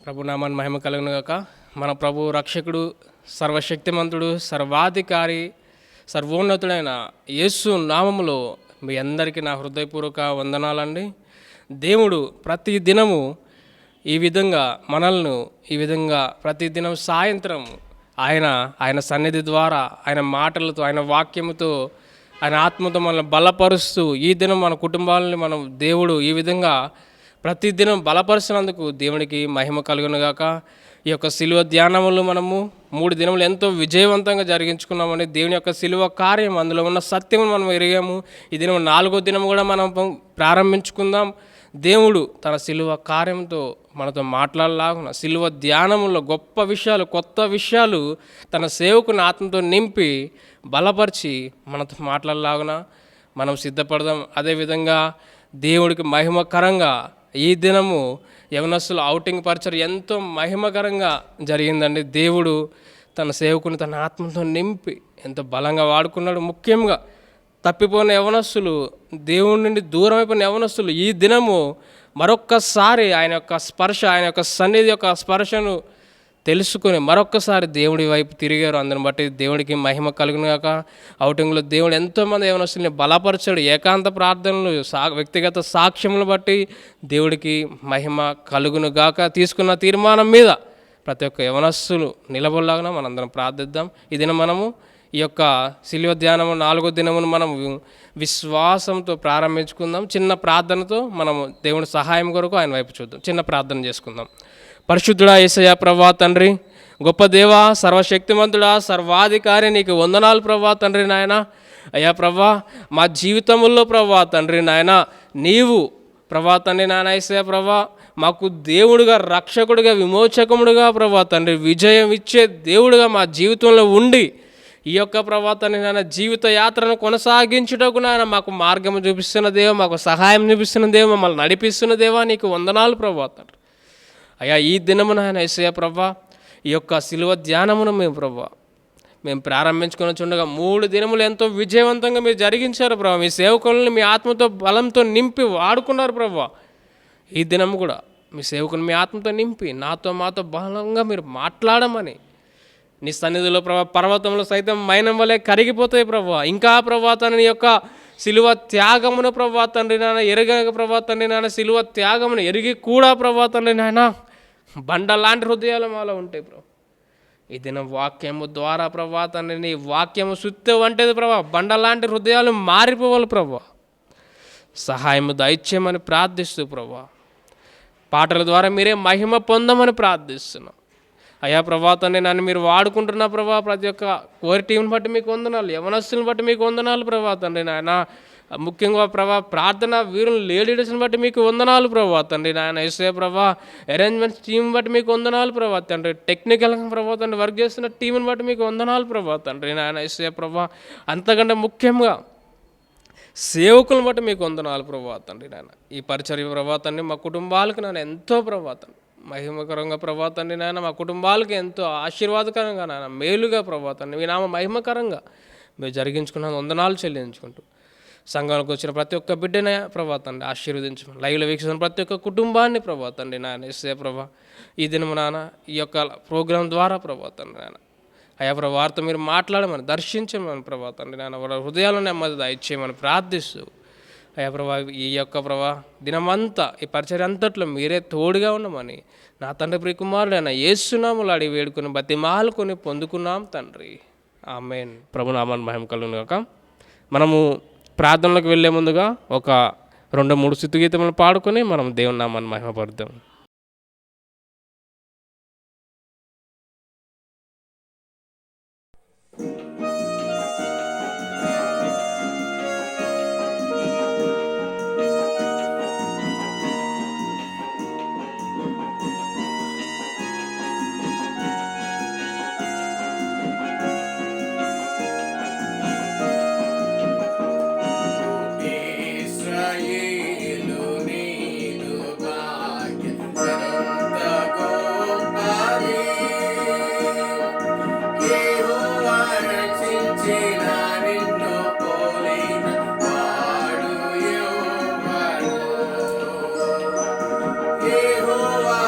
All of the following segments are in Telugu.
ప్రభునామాన్ని మహిమ కలుగును గాక. మన ప్రభు రక్షకుడు, సర్వశక్తిమంతుడు, సర్వాధికారి, సర్వోన్నతుడైన యేసు నామములో మీ అందరికీ నా హృదయపూర్వక వందనాలండి. దేవుడు ప్రతి దినము ఈ విధంగా మనల్ని ప్రతిదినం సాయంత్రం ఆయన సన్నిధి ద్వారా, ఆయన మాటలతో, ఆయన వాక్యముతో, ఆయన ఆత్మతో మనల్ని బలపరుస్తూ ఈ దినం మన కుటుంబాలని దేవుడు ఈ విధంగా ప్రతిదినం బలపరిచినందుకు దేవునికి మహిమ కలుగునుగాక. ఈ యొక్క శిలువ ధ్యానములు మనము 3 దినములు ఎంతో విజయవంతంగా జరిగించుకున్నామని దేవుని యొక్క శిలువ కార్యం, అందులో ఉన్న సత్యము మనం ఎరిగాము. ఈ దినం 4వ దినం కూడా మనం ప్రారంభించుకుందాం. దేవుడు తన శిలువ కార్యంతో మనతో మాట్లాడలాగున శిలువ ధ్యానములో గొప్ప విషయాలు, కొత్త విషయాలు తన సేవకుని ఆత్మతో నింపి బలపరిచి మనతో మాట్లాడలాగున మనం సిద్ధపడదాం. అదేవిధంగా దేవుడికి మహిమకరంగా ఈ దినము యవనస్తుల ఔటింగ్ పరిచయం ఎంతో మహిమకరంగా జరిగిందండి. దేవుడు తన సేవకుని తన ఆత్మతో నింపి ఎంతో బలంగా వాడుకున్నాడు. ముఖ్యంగా తప్పిపోయిన యవనస్తులు, దేవుడి నుండి దూరం అయిపోయిన యవనస్తులు ఈ దినము మరొక్కసారి ఆయన యొక్క స్పర్శ, ఆయన యొక్క సన్నిధి యొక్క స్పర్శను తెలుసుకొని మరొక్కసారి దేవుడి వైపు తిరిగారు. అందుని బట్టి దేవుడికి మహిమ కలుగునుగాక. ఔటింగ్లో దేవుడు ఎంతోమంది యవనస్తుల్ని బలపరిచాడు. ఏకాంత ప్రార్థనలు, వ్యక్తిగత సాక్ష్యములను బట్టి దేవుడికి మహిమ కలుగునుగాక. తీసుకున్న తీర్మానం మీద ప్రతి ఒక్క యవనస్తులు నిలబడలాగా మనందరం ప్రార్థిద్దాం. ఈ దినం మనము ఈ యొక్క శిలువ ధ్యానము 4వ దినమును మనం విశ్వాసంతో ప్రారంభించుకుందాం. చిన్న ప్రార్థనతో మనము దేవుని సహాయం కొరకు ఆయన వైపు చూద్దాం. చిన్న ప్రార్థన చేసుకుందాం. పరిశుద్ధుడా యేసయ్య ప్రభువా తండ్రి, గొప్ప దేవా, సర్వశక్తిమంతుడా, సర్వాధికారి, నీకు వందనాలు ప్రభువా తండ్రి నాయన. అయ్యా ప్రభువా, మా జీవితముల్లో ప్రభువా తండ్రి నాయన, నీవు ప్రభువా తండ్రి నాయన యేసయ్య ప్రభువా మాకు దేవుడుగా, రక్షకుడుగా, విమోచకముడుగా ప్రభువా తండ్రి, విజయం ఇచ్చే దేవుడుగా మా జీవితంలో ఉండి ఈ యొక్క ప్రభువా తండ్రి నాయన జీవిత యాత్రను కొనసాగించుటకు నాయన మాకు మార్గం చూపిస్తున్న దేవ, మాకు సహాయం చూపిస్తున్న దేవ, మమ్మల్ని నడిపిస్తున్న దేవా, నీకు వందనాలు ప్రభువా తండ్రి. అయ్యా ఈ దినమున ఆయన యేసయ్య ప్రభువా ఈ యొక్క శిలువ ధ్యానమును మేము ప్రారంభించుకొని చుండగా 3 దినములు ఎంతో విజయవంతంగా మీరు జరిగించారు ప్రభువా. మీ సేవకులను మీ ఆత్మతో బలంతో నింపి వాడుకున్నారు ప్రభువా. ఈ దినం కూడా మీ సేవకుని మీ ఆత్మతో నింపి మాతో బలంగా మీరు మాట్లాడమని, నీ సన్నిధిలో ప్రభా పర్వతంలో సైతం మైనం వలె కరిగిపోతాయి ప్రభువా. ఇంకా ప్రభువా తండ్రి యొక్క శిలువ త్యాగమును ప్రభువా తండ్రి నాయన ఎరగక ప్రభువా తండ్రి నాయన శిలువ త్యాగమును ఎరిగి కూడా ప్రభువా తండ్రి నాయన బండ లాంటి హృదయాలు మాలో ఉంటాయి ప్రభు. ఈ దినం వాక్యము ద్వారా ప్రభువా తండ్రి నీ వాక్యము సుత్తే వంటది ప్రభా, బండ లాంటి హృదయాలు మారిపోవాలి ప్రభువా. సహాయము దయచేయమని ప్రార్థిస్తూ ప్రభువా, పాటల ద్వారా మీరే మహిమ పొందమని ప్రార్థిస్తున్నాం. అయ్యా ప్రభా తండ్రి నన్ను మీరు వాడుకుంటున్న ప్రభా, ప్రతి ఒక్క కోరి టీంని బట్టి మీకు వందనాలు, యవనస్తులను బట్టి మీకు వందనాలు ప్రభా తండ్రి నాయన. ముఖ్యంగా ప్రభా ప్రార్థన వీరులు లీడర్స్ని బట్టి మీకు వందనాలు ప్రభా తండ్రి నాయన యేసయ్య ప్రభా. అరేంజ్మెంట్స్ టీం బట్టి మీకు వందనాలు ప్రభా తండ్రి. టెక్నికల్గా ప్రభా తండ్రి వర్క్ చేస్తున్న టీంని బట్టి మీకు వందనాలు ప్రభా తండ్రి నాయన యేసయ్య ప్రభా. అంతకంటే ముఖ్యంగా సేవకులను బట్టి మీకు వందనాలు ప్రభా తండ్రి నాయన. ఈ పరిచర్య ప్రభా తండ్రి మా కుటుంబాలకు నాయన ఎంతో ప్రభా తండ్రి మహిమకరంగా ప్రభా తండ్రి నాయన, మా కుటుంబాలకు ఎంతో ఆశీర్వాదకరంగా నాయన మేలుగా ప్రభా తండ్రి మీ నామ మహిమకరంగా మీరు జరిగించుకున్న వందనాలు చెల్లించుకుంటూ సంఘానికి వచ్చిన ప్రతి ఒక్క బిడ్డనే ప్రభా తండ్రి ఆశీర్వదించమని, లైవ్లో వీక్షిస్తున్న ప్రతి ఒక్క కుటుంబాన్ని ప్రభా తండ్రి నాయన యేసయ్య ప్రభా. ఈ దినము నాన్న ఈ యొక్క ప్రోగ్రాం ద్వారా ప్రభా తండ్రి నాయన అయ్యా ప్రభా వారితో మీరు మాట్లాడమని, దర్శించమని ప్రభా తండ్రి నాయన, వారి హృదయాలను నెమ్మది దయచేయమని ప్రార్థిస్తూ అయ్యా ప్రభా ఈ యొక్క ప్రభా దినమంతా ఈ పరిచర్య అంతట్లో మీరే తోడుగా ఉండమని నా తండ్రి ప్రియకుమారుడైన యేసు నామములో అడిగి వేడుకొని బతిమాలుకొని పొందుకున్నాం తండ్రి, ఆమేన్. ప్రభు నామాన్ని మహిమ కలుగును గాక. మనము ప్రార్థనలకు వెళ్ళే ముందుగా ఒక 2-3 స్తుతి గీతములను పాడుకొని మనం దేవుని నామాన్ని మహిమపరుద్దాం. Yehovah,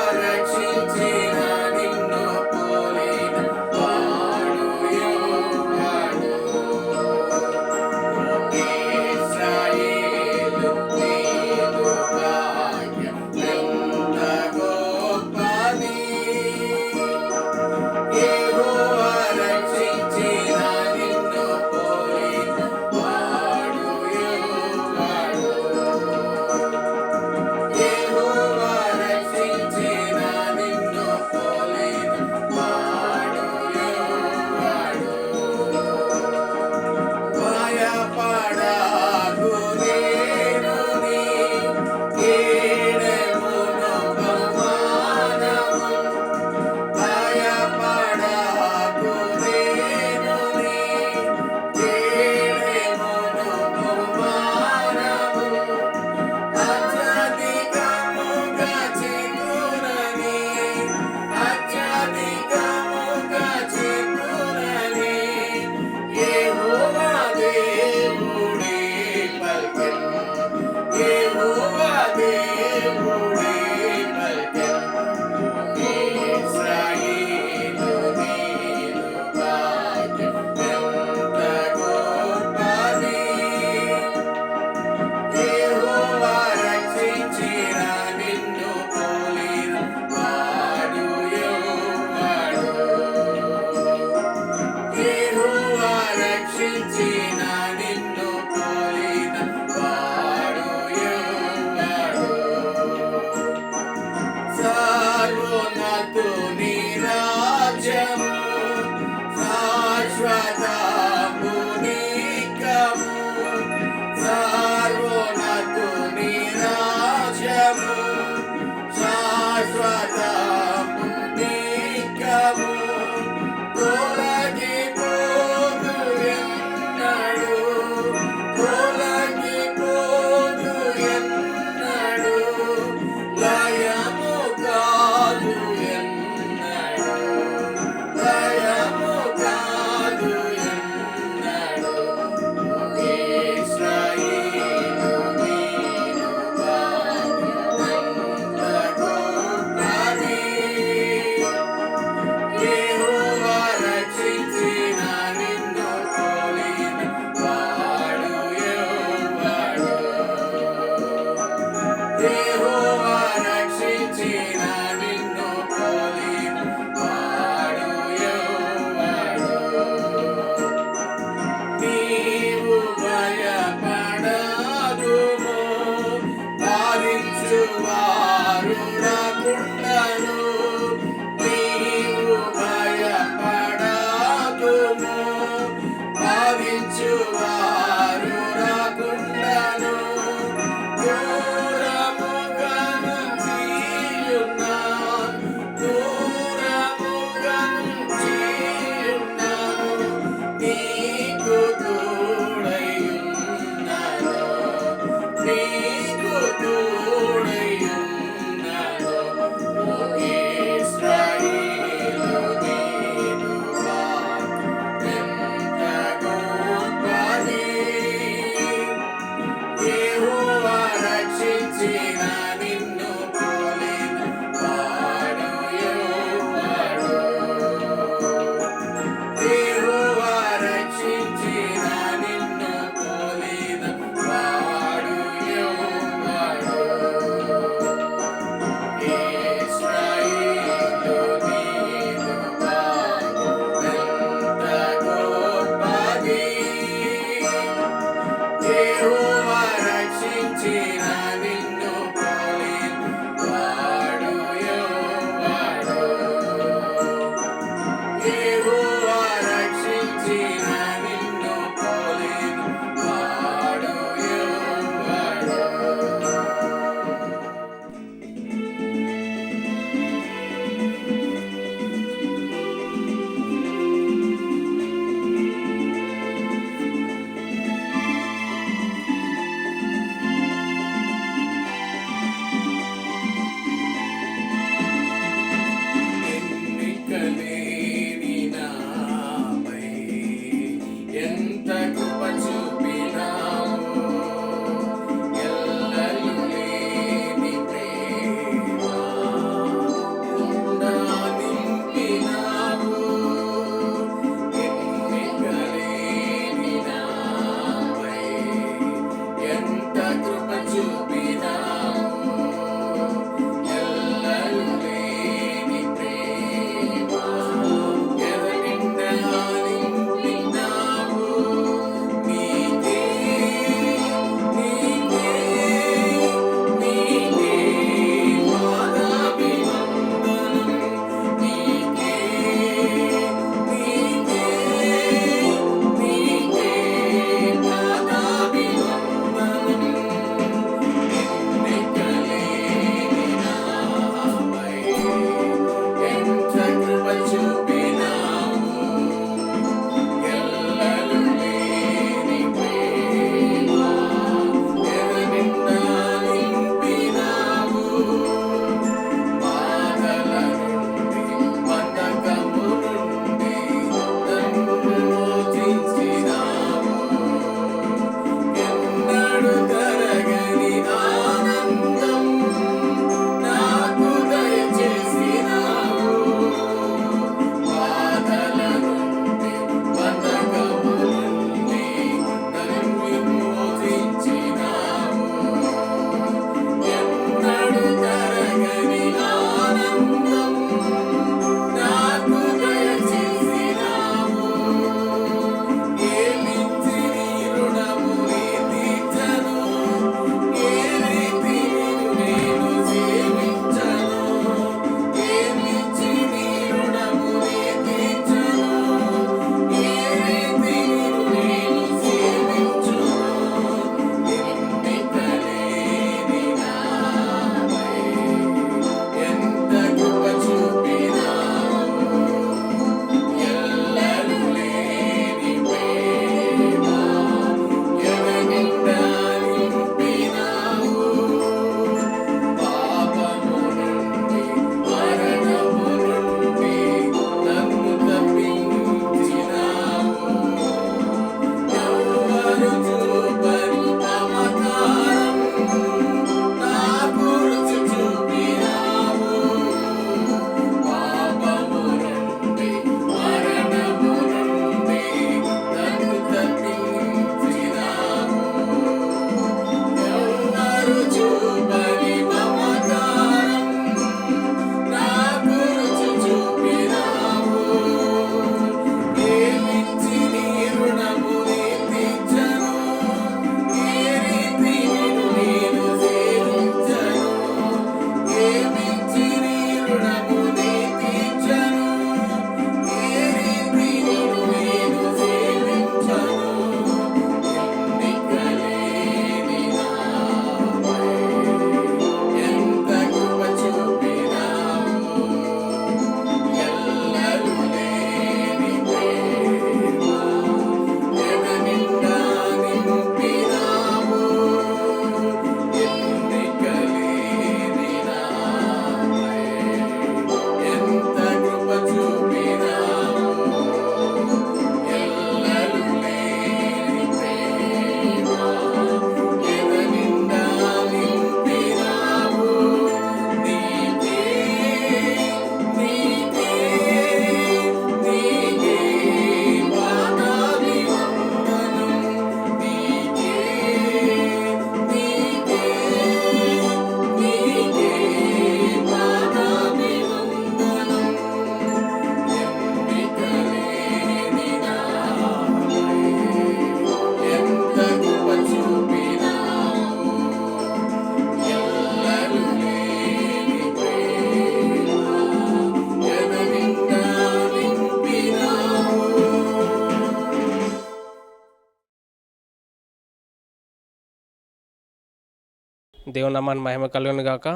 దేవుని నామాన్ని మహిమ కలుగును గాక.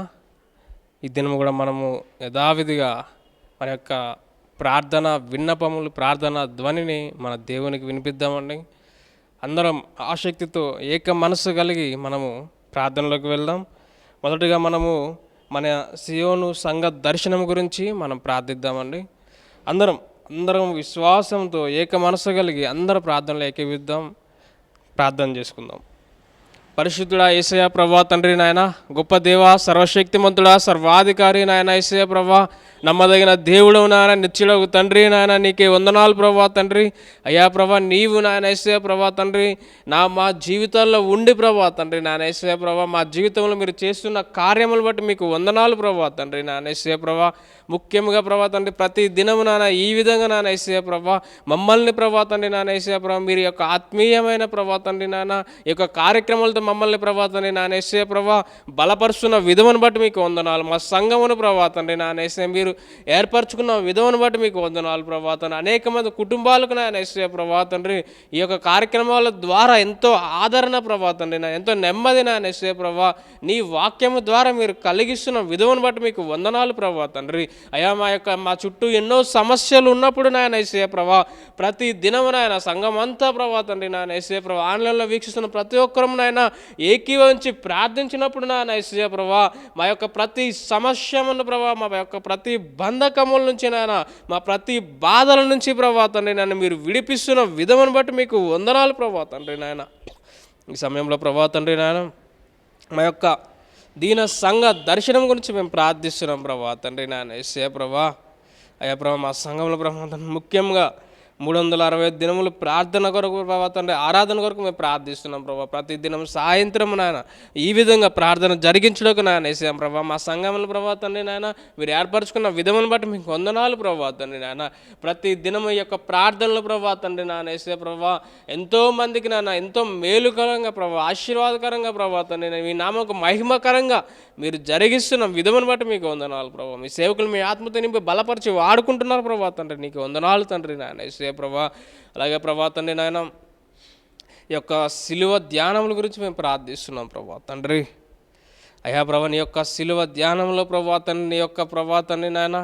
ఈ దినము కూడా మనము యథావిధిగా మన యొక్క ప్రార్థన విన్నపములు, ప్రార్థన ధ్వనిని మన దేవునికి వినిపిద్దామండి. అందరం ఆసక్తితో ఏక మనసు కలిగి మనము ప్రార్థనలోకి వెళ్దాం. మొదటిగా మనము మన సియోను సంఘ దర్శనం గురించి మనం ప్రార్థిద్దామండి. అందరం విశ్వాసంతో ఏక మనసు కలిగి అందరూ ప్రార్థనలు ఏకీవిద్దాం, ప్రార్థన చేసుకుందాం. పరిశుద్ధుడా యేసయ్య ప్రభువా తండ్రి నాయన, గొప్ప దేవా, సర్వశక్తిమంతుడా, సర్వాధికారి నాయన యేసయ్య ప్రభువా, నమ్మదగిన దేవుడు నాయన, నిత్యుడగు తండ్రి నాయన, నీకే వందనాలు ప్రభువా తండ్రి. అయ్యా ప్రభా, నీవు నాయన యేసయ్య ప్రభువా తండ్రి మా జీవితాల్లో ఉండి ప్రభువా తండ్రి నాయన యేసయ్య ప్రభువా, మా జీవితంలో మీరు చేస్తున్న కార్యములు బట్టి మీకు వందనాలు ప్రభువా తండ్రి నాయన యేసయ్య ప్రభువా. ముఖ్యంగా ప్రభువా తండ్రి ప్రతి దినము నాయన ఈ విధంగా నాయన యేసయ్య ప్రభువా మమ్మల్ని ప్రభువా తండ్రి నాయన యేసయ్య ప్రభువా మీరు యొక్క ఆత్మీయమైన ప్రభువా తండ్రి నాయన ఈ యొక్క కార్యక్రమాలతో మమ్మల్ని ప్రభువా తండ్రి నాయన యేసయ్య ప్రభువా బలపరుస్తున్న విధమును బట్టి మీకు వందనాలు. మా సంఘమును ప్రభువా తండ్రి నాయన యేసయ్య మీరు ఏర్పరచుకున్న విధమును బట్టి మీకు వందనాలు ప్రభువా తండ్రి. అనేక మంది కుటుంబాలకు నాయన యేసయ్య ప్రభువా తండ్రి ఈ యొక్క కార్యక్రమాల ద్వారా ఎంతో ఆదరణ ప్రభువా తండ్రి నాయన, ఎంతో నెమ్మది నాయన యేసయ్య ప్రభువా నీ వాక్యము ద్వారా మీరు కలిగిస్తున్న విధమును బట్టి మీకు వందనాలు ప్రభువా తండ్రి. అయ్యా మా చుట్టూ ఎన్నో సమస్యలు ఉన్నప్పుడు నాయన యేసయ్య ప్రభువా ప్రతి దినము నాయన సంఘం అంతా ప్రభువా తండ్రి నాయన యేసయ్య ప్రభువా ఆన్లైన్లో వీక్షిస్తున్న ప్రతి ఒక్కరూ నాయన ఏకీభవించి ప్రార్థించినప్పుడు నాయన యేసయ్య ప్రభువా మా యొక్క ప్రతి సమస్యను ప్రభువా, మా యొక్క ప్రతి బంధకముల నుంచి నాయన, మా ప్రతి బాధల నుంచి ప్రభువా తండ్రి నన్ను మీరు విడిపిస్తున్న విధమును బట్టి మీకు వందనాలు ప్రభువా తండ్రి నాయన. ఈ సమయంలో ప్రభువా తండ్రి నాయన మా యొక్క దీన సంఘ దర్శనం గురించి మేము ప్రార్థిస్తున్నాం ప్రభువా తండ్రి నాయన యేసయ్య ప్రభువా. అయ్యా ప్రభా, మా సంఘంలో ప్రభువా ముఖ్యంగా 365 దినములు ప్రార్థన కొరకు ప్రభువా తండ్రి, ఆరాధన కొరకు మేము ప్రార్థిస్తున్నాం ప్రభువా. ప్రతి దినం సాయంత్రం నాయన ఈ విధంగా ప్రార్థన జరిగించడానికి నాయన యేసయ్య ప్రభువా మా సంఘంలో ప్రభువా తండ్రి నాయన మీరు ఏర్పరచుకున్న విధమును బట్టి మీకు వందనాలు ప్రభువా తండ్రి నాయన. ప్రతి దినం ఈ యొక్క ప్రార్థనలు ప్రభువా తండ్రి నాయన యేసయ్య ప్రభువా ఎంతో మందికి నాయన ఎంతో మేలుకరంగా ప్రభువా, ఆశీర్వాదకరంగా ప్రభువా తండ్రి మీ నామకు మహిమకరంగా మీరు జరిగిస్తున్న విధమును బట్టి మీకు వందనాలు ప్రభువా. మీ సేవకులు మీ ఆత్మతో నింపి బలపరిచి వాడుకుంటున్నారు ప్రభువా తండ్రి, నీకు వందనాలు తండ్రి నాయన యేసయ్య ప్రభా. అలాగే ప్రభా తండ్రి నాయన ఈ యొక్క సిలువ ధ్యానముల గురించి మేము ప్రార్థిస్తున్నాం ప్రభా తండ్రి. అయ్యా ప్రభా, నీ యొక్క సిలువ ధ్యానంలో ప్రభా తండ్రి, నీ యొక్క ప్రభా తండ్రి నాయన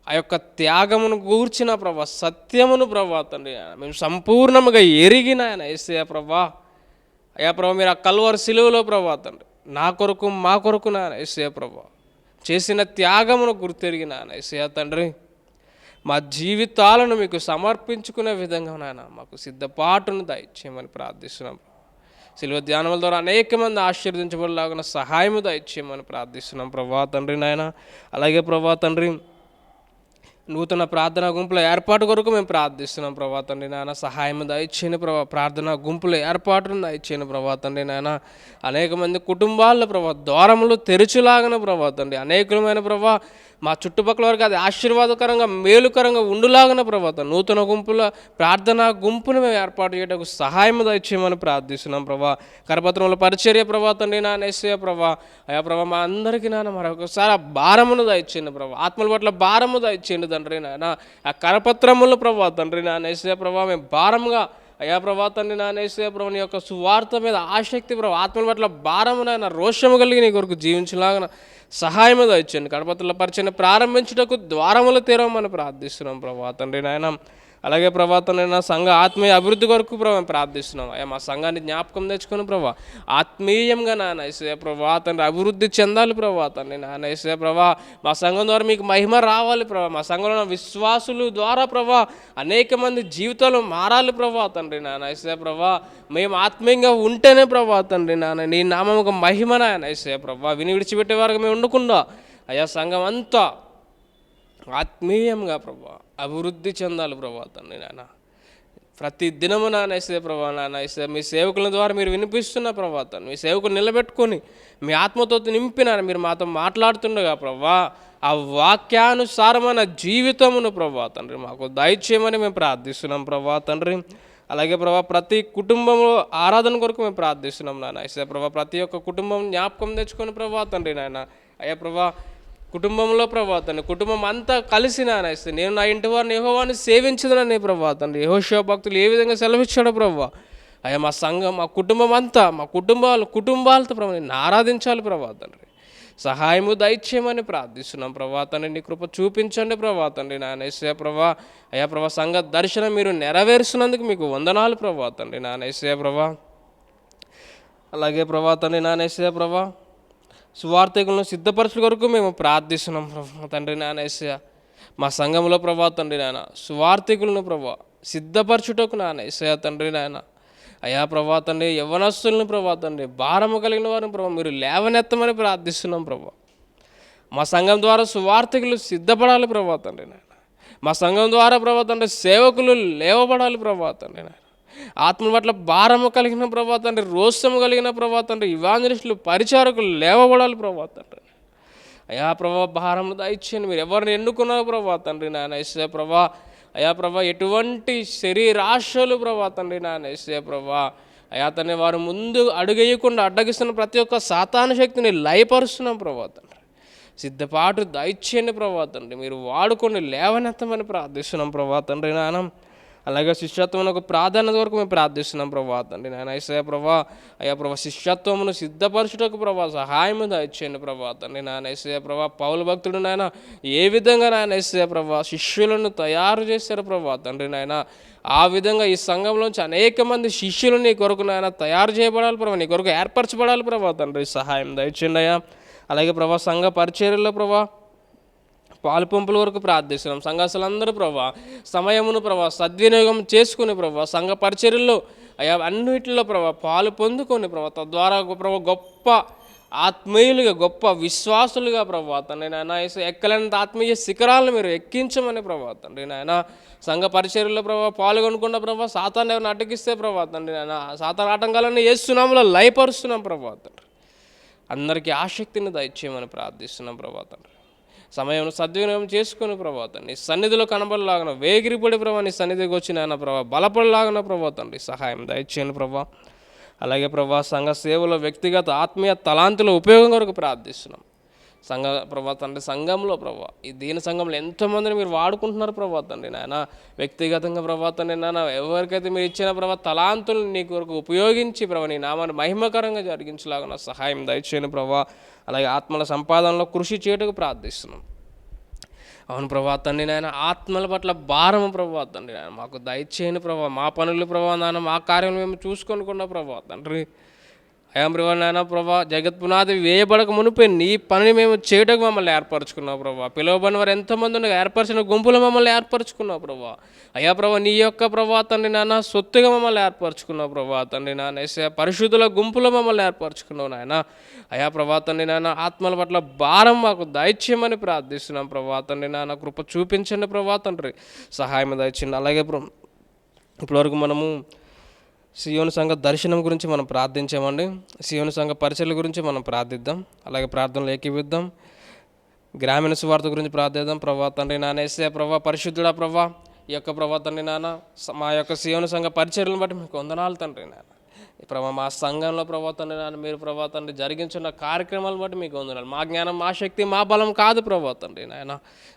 ఆ యొక్క త్యాగమును గూర్చిన ప్రభా సత్యమును ప్రభా తండ్రి మేము సంపూర్ణముగా ఎరిగిన ఆయన యేసయ్య ప్రభా. అయ్యా ప్రభా, మీరు ఆ కల్వరి సిలువలో ప్రభా తండ్రి నా కొరకు మా కొరకు నాయన యేసయ్య ప్రభా చేసిన త్యాగమును గుర్తెరిగిన ఆయన యేసయ్య తండ్రి, మా జీవితాలను మీకు సమర్పించుకునే విధంగా నాయన మాకు సిద్ధపాటును దయచేయమని ప్రార్థిస్తున్నాం. సిలువ ధ్యానముల ద్వారా అనేక మంది ఆశీర్వదించబడలాగిన సహాయము దయచేయమని ప్రార్థిస్తున్నాం ప్రభా తండ్రి నాయన. అలాగే ప్రభా తండ్రి నూతన ప్రార్థనా గుంపుల ఏర్పాటు కొరకు మేము ప్రార్థిస్తున్నాం ప్రభా తండ్రి నాయన. సహాయం దయచేయని ప్రభా, ప్రార్థనా గుంపుల ఏర్పాటును దయచేయని ప్రభా తండ్రి నాయన. అనేక మంది కుటుంబాల్లో ప్రభా ద్వారములు తెరుచులాగిన ప్రభా తండ్రి, అనేకమైన ప్రభా మా చుట్టుపక్కల వరకు అది ఆశీర్వాదకరంగా మేలుకరంగా ఉండులాగిన ప్రభా నూతన గుంపుల ప్రార్థనా గుంపును మేము ఏర్పాటు చేయడానికి సహాయం దయచేయమని ప్రార్థిస్తున్నాం ప్రభా. కరపత్రంలో పరిచర్య ప్రభా తండ్రి నాయన యేసయ్య ప్రభా. అయా ప్రభా, మా అందరికీ నాన్న మరొకసారి ఆ భారమును దయచేయండి ప్రభా, ఆత్మల పట్ల భారము దయచేయండి తండ్రి నాయన. ఆ కరపత్రములు ప్రభా తండ్రి నాయన యేసయ్య ప్రభా మేము భారంగా అయ్యా ప్రభా తండ్రి నాయన యేసయ్య ప్రభా నీ యొక్క సువార్త మీద ఆసక్తి ప్రభా, ఆత్మల పట్ల భారము నాయన రోషము కలిగి నీ కొరకు జీవించలాగిన సహాయం దయచేయండి. కడపత్రుల పరిచయం ప్రారంభించుటకు ద్వారములు తెరవమని ప్రార్థిస్తున్నాం ప్రభా తండ్రి నాయన. అలాగే ప్రభా తండ్రి నా సంఘ ఆత్మీయ అభివృద్ధి కొరకు ప్రభా ప్రార్థిస్తున్నాం. అయ్యా మా సంఘాన్ని జ్ఞాపకం తెచ్చుకొని ప్రభా ఆత్మీయంగా నాయన యేసయ్య ప్రభా తండ్రి అభివృద్ధి చెందాలి ప్రభా తండ్రి నాయన యేసయ్య ప్రభా. మా సంఘం ద్వారా మీకు మహిమ రావాలి ప్రభా, మా సంఘంలో విశ్వాసులు ద్వారా ప్రభా అనేక మంది జీవితాలు మారాలి ప్రభా తండ్రి నాయన యేసయ్య ప్రభా. మేము ఆత్మీయంగా ఉంటేనే ప్రభా తండ్రి నాయన నీ నామముకు మహిమ నాయన యేసయ్య ప్రభా. విని విడిచిపెట్టే వారికి మేము ఉండకుండా అయ్యా సంఘం అంతా ఆత్మీయంగా ప్రభా అభివృద్ధి చెందాలి ప్రభా తండ్రి నాయన. ప్రతి దినము నాయన యేసయ్య ప్రభా నాయన యేసయ్య మీ సేవకుల ద్వారా మీరు వినిపిస్తున్న ప్రభా తండ్రి, మీ సేవకులు నిలబెట్టుకొని మీ ఆత్మతో నింపినారు మీరు మాతో మాట్లాడుతుండగా ప్రభా ఆ వాక్యానుసారమైన జీవితమును ప్రభా తండ్రి మాకు దయచేయమని మేము ప్రార్థిస్తున్నాం ప్రభా తండ్రి. అలాగే ప్రభా ప్రతి కుటుంబంలో ఆరాధన కొరకు మేము ప్రార్థిస్తున్నాం నాయన యేసయ్య ప్రభా. ప్రతి ఒక్క కుటుంబం జ్ఞాపకం తెచ్చుకొని ప్రభా తండ్రి నాయన. అయ్యా ప్రభా కుటుంబంలో ప్రభా తండ్రి కుటుంబం అంతా కలిసి నాయన యేసయ్య నేను నా ఇంటి వారిని యెహోవాను సేవించదనని ప్రభా తండ్రి యెహోషువ భక్తులు ఏ విధంగా సెలవిచ్చాడో ప్రభా అయ్యా మా సంఘం, మా కుటుంబం అంతా, మా కుటుంబాలతో ప్రభా నిన్ను ఆరాధించాలి ప్రభా తండ్రి. సహాయము దయచేయమని ప్రార్థిస్తున్నాం ప్రభా తండ్రి. నీ కృప చూపించండి ప్రభా తండ్రి నాయన యేసయ్య ప్రభా. అయ్యా ప్రభా సంఘ దర్శనం మీరు నెరవేరుస్తున్నందుకు మీకు వందనాలు ప్రభా తండ్రి నాయన యేసయ్య ప్రభా. అలాగే ప్రభా తండ్రి నాయన యేసయ్య ప్రభా, సువార్థికులను సిద్ధపరచు కొరకు మేము ప్రార్థిస్తున్నాం ప్రభా తండ్రి నాయన యేసయ్య. మా సంఘంలో ప్రభా తండ్రి నాయన సువార్థికులను ప్రభా సిద్ధపరచుటకు నాయన యేసయ్య తండ్రి నాయన. అయా ప్రభా తండ్రి యవ్వనస్తులను ప్రభా తండ్రి భారము కలిగిన వారిని ప్రభా మీరు లేవనెత్తమని ప్రార్థిస్తున్నాం ప్రభా. మా సంఘం ద్వారా సువార్థికులు సిద్ధపడాలి ప్రభా తండ్రి నాయన. మా సంఘం ద్వారా ప్రభా తండ్రి సేవకులు లేవబడాలి ప్రభా తండ్రి నాయన. ఆత్మ పట్ల భారము కలిగిన ప్రభా తండ్రి, రోషము కలిగిన ప్రభా తండ్రి ఇవాంజలిస్టులు, పరిచారకులు లేవబడాలి ప్రభా తండ్రి. అయా ప్రభా భారము దయచేయండి. మీరు ఎవరిని ఎన్నుకున్నారు ప్రభా తండ్రి నాయన యేసయ్య ప్రభా. అయా ప్రభా ఎటువంటి శరీరాశలు ప్రభా తండ్రి నాయన యేసయ్య ప్రభా. అయా తండ్రి వారు ముందు అడుగేయకుండా అడ్డగిస్తున్న ప్రతి ఒక్క సాతాను శక్తిని లయపరుస్తున్నాం ప్రభా తండ్రి. సిద్ధపాటు దయచేయండి ప్రభా తండ్రి. మీరు వాడుకొని లేవనెత్తమని ప్రార్థిస్తున్నాం ప్రభా తండ్రి నాయన. అలాగే శిష్యత్వమునకు ప్రాధాన్యత వరకు మేము ప్రార్థిస్తున్నాం ప్రభా తండ్రి నాయన యేసయ్య ప్రభా. అయ్యా ప్రభా శిష్యత్వమును సిద్ధపరచుటకు ప్రభా సహాయం దయచేయండి ప్రభా తండ్రి నాయన యేసయ్య ప్రభా. పౌలు భక్తుడు నాయన ఏ విధంగా నాయన యేసయ్య ప్రభా శిష్యులను తయారు చేశారు ప్రభా తండ్రి నాయన, ఆ విధంగా ఈ సంఘంలోంచి అనేక మంది శిష్యులు నీ కొరకు నాయన తయారు చేయబడాలి ప్రభా, నీ కొరకు ఏర్పరచబడాలి ప్రభా తండ్రి. సహాయం దయచేయండి అయ్యా. అలాగే ప్రభా సంఘ పరిచర్యలో ప్రభా పాలు పంపుల వరకు ప్రార్థిస్తున్నాం. సంఘాసులందరూ ప్రభా సమయమును ప్రభా సద్వినియోగం చేసుకుని ప్రభా సంఘ పరిచర్యల్లో అయా అన్నిటిలో ప్రభా పాలు పొందుకొని ప్రభా తద్వారా ప్రభా గొప్ప ఆత్మీయులుగా, గొప్ప విశ్వాసులుగా ప్రభా తండ్రి నాయన ఎక్కలేనంత ఆత్మీయ శిఖరాలను మీరు ఎక్కించమని ప్రభా తండ్రి నాయన. సంఘ పరిచర్యల్లో ప్రభా పాల్గొనకుండా ప్రభా సాతాన్ని ఎవరిని అడ్డగిస్తే ప్రభా తండ్రి నాయన సాతాన్ ఆటంకాలను యేసునామములో లయపరుస్తున్నాం ప్రభా తండ్రి. అందరికీ ఆసక్తిని దయచేయమని ప్రార్థిస్తున్నాం ప్రభా తండ్రి. సమయం సద్వినియోగం చేసుకుని ప్రభా తండ్రి నీ సన్నిధిలో కనబడలాగన వేగిరిపడి ప్రభా నీ సన్నిధికి వచ్చిన ఆయన ప్రభా బలపడలాగన ప్రభా తండ్రి సహాయం దయచేయండి ప్రభా. అలాగే ప్రభా సంఘ సేవలో వ్యక్తిగత ఆత్మీయ తలాంతుల ఉపయోగం కొరకు ప్రార్థిస్తున్నాం. సంఘ ప్రభా తండ్రి సంఘంలో ప్రభా ఈ దీని సంఘంలో ఎంతోమందిని మీరు వాడుకుంటున్నారు ప్రభా తండ్రి నాయన. వ్యక్తిగతంగా ప్రభా తండ్రి నాయన ఎవరికైతే మీరు ఇచ్చిన ప్రభా తలాంతులను నీ కొరకు ఉపయోగించి ప్రభా నీ నామాన్ని మహిమకరంగా జరిగించలాగా సహాయం దయచేయండి ప్రభా. అలాగే ఆత్మల సంపాదనలో కృషి చేయటకు ప్రార్థిస్తున్నాం. అవును ప్రభా తండ్రి నాయన ఆత్మల పట్ల భారము ప్రభా తండ్రి నాయన మాకు దయచేయని ప్రభా. మా పనులు ప్రభా నాయన మా కార్యాలు మేము చూసుకోనుకున్నా ప్రభా తండ్రి. అయాం ప్రభా నాయన ప్రభా జగత్ పునాది వేయబడక మునిపే నీ పనిని మేము చేయటకు మమ్మల్ని ఏర్పరచుకున్నావు ప్రభా. పిలువబడిన వారు ఎంతోమంది ఉండగా ఏర్పరిచిన గుంపులు మమ్మల్ని ఏర్పరచుకున్నావు ప్రభా. అయ్యా ప్రభా నీ యొక్క ప్రభా తండ్రి నాయన సొత్తుగా మమ్మల్ని ఏర్పరచుకున్నావు ప్రభా తండ్రి నాయన యేసయ్య. పరిశుద్ధుల గుంపులో మమ్మల్ని ఏర్పరచుకున్నావు నాయన. అయా ప్రభా తండ్రి నాయన ఆత్మల పట్ల భారం మాకు దయచేయమని ప్రార్థిస్తున్నాం ప్రభా తండ్రి నాయన. కృప చూపించండి ప్రభా తండ్రి సహాయం దయచేయండి. అలాగే ఇప్పటివరకు మనము సియోను సంఘ దర్శనం గురించి మనం ప్రార్థించామండి. సియోను సంఘ పరిచర్ల గురించి మనం ప్రార్థిద్దాం. అలాగే ప్రార్థనలు ఏకీవిద్దాం. గ్రామీణ సువార్త గురించి ప్రార్థిద్దాం. ప్రభా తండ్రి నాయన యేసయ్య ప్రభా పరిశుద్ధుడా ప్రభా ఈ యొక్క ప్రభా తండ్రి నాయన మా యొక్క సియోను సంఘ పరిచర్లను బట్టి మీకు వందనాలు తండ్రి నాయన. ప్రభా మా సంఘంలో ప్రభా తండ్రి నాయన మీరు ప్రభా తండ్రి జరిగించిన కార్యక్రమాలను బట్టి మీకు వందనాలు. మా జ్ఞానం, మా శక్తి, మా బలం కాదు ప్రభా తండ్రి నాయన.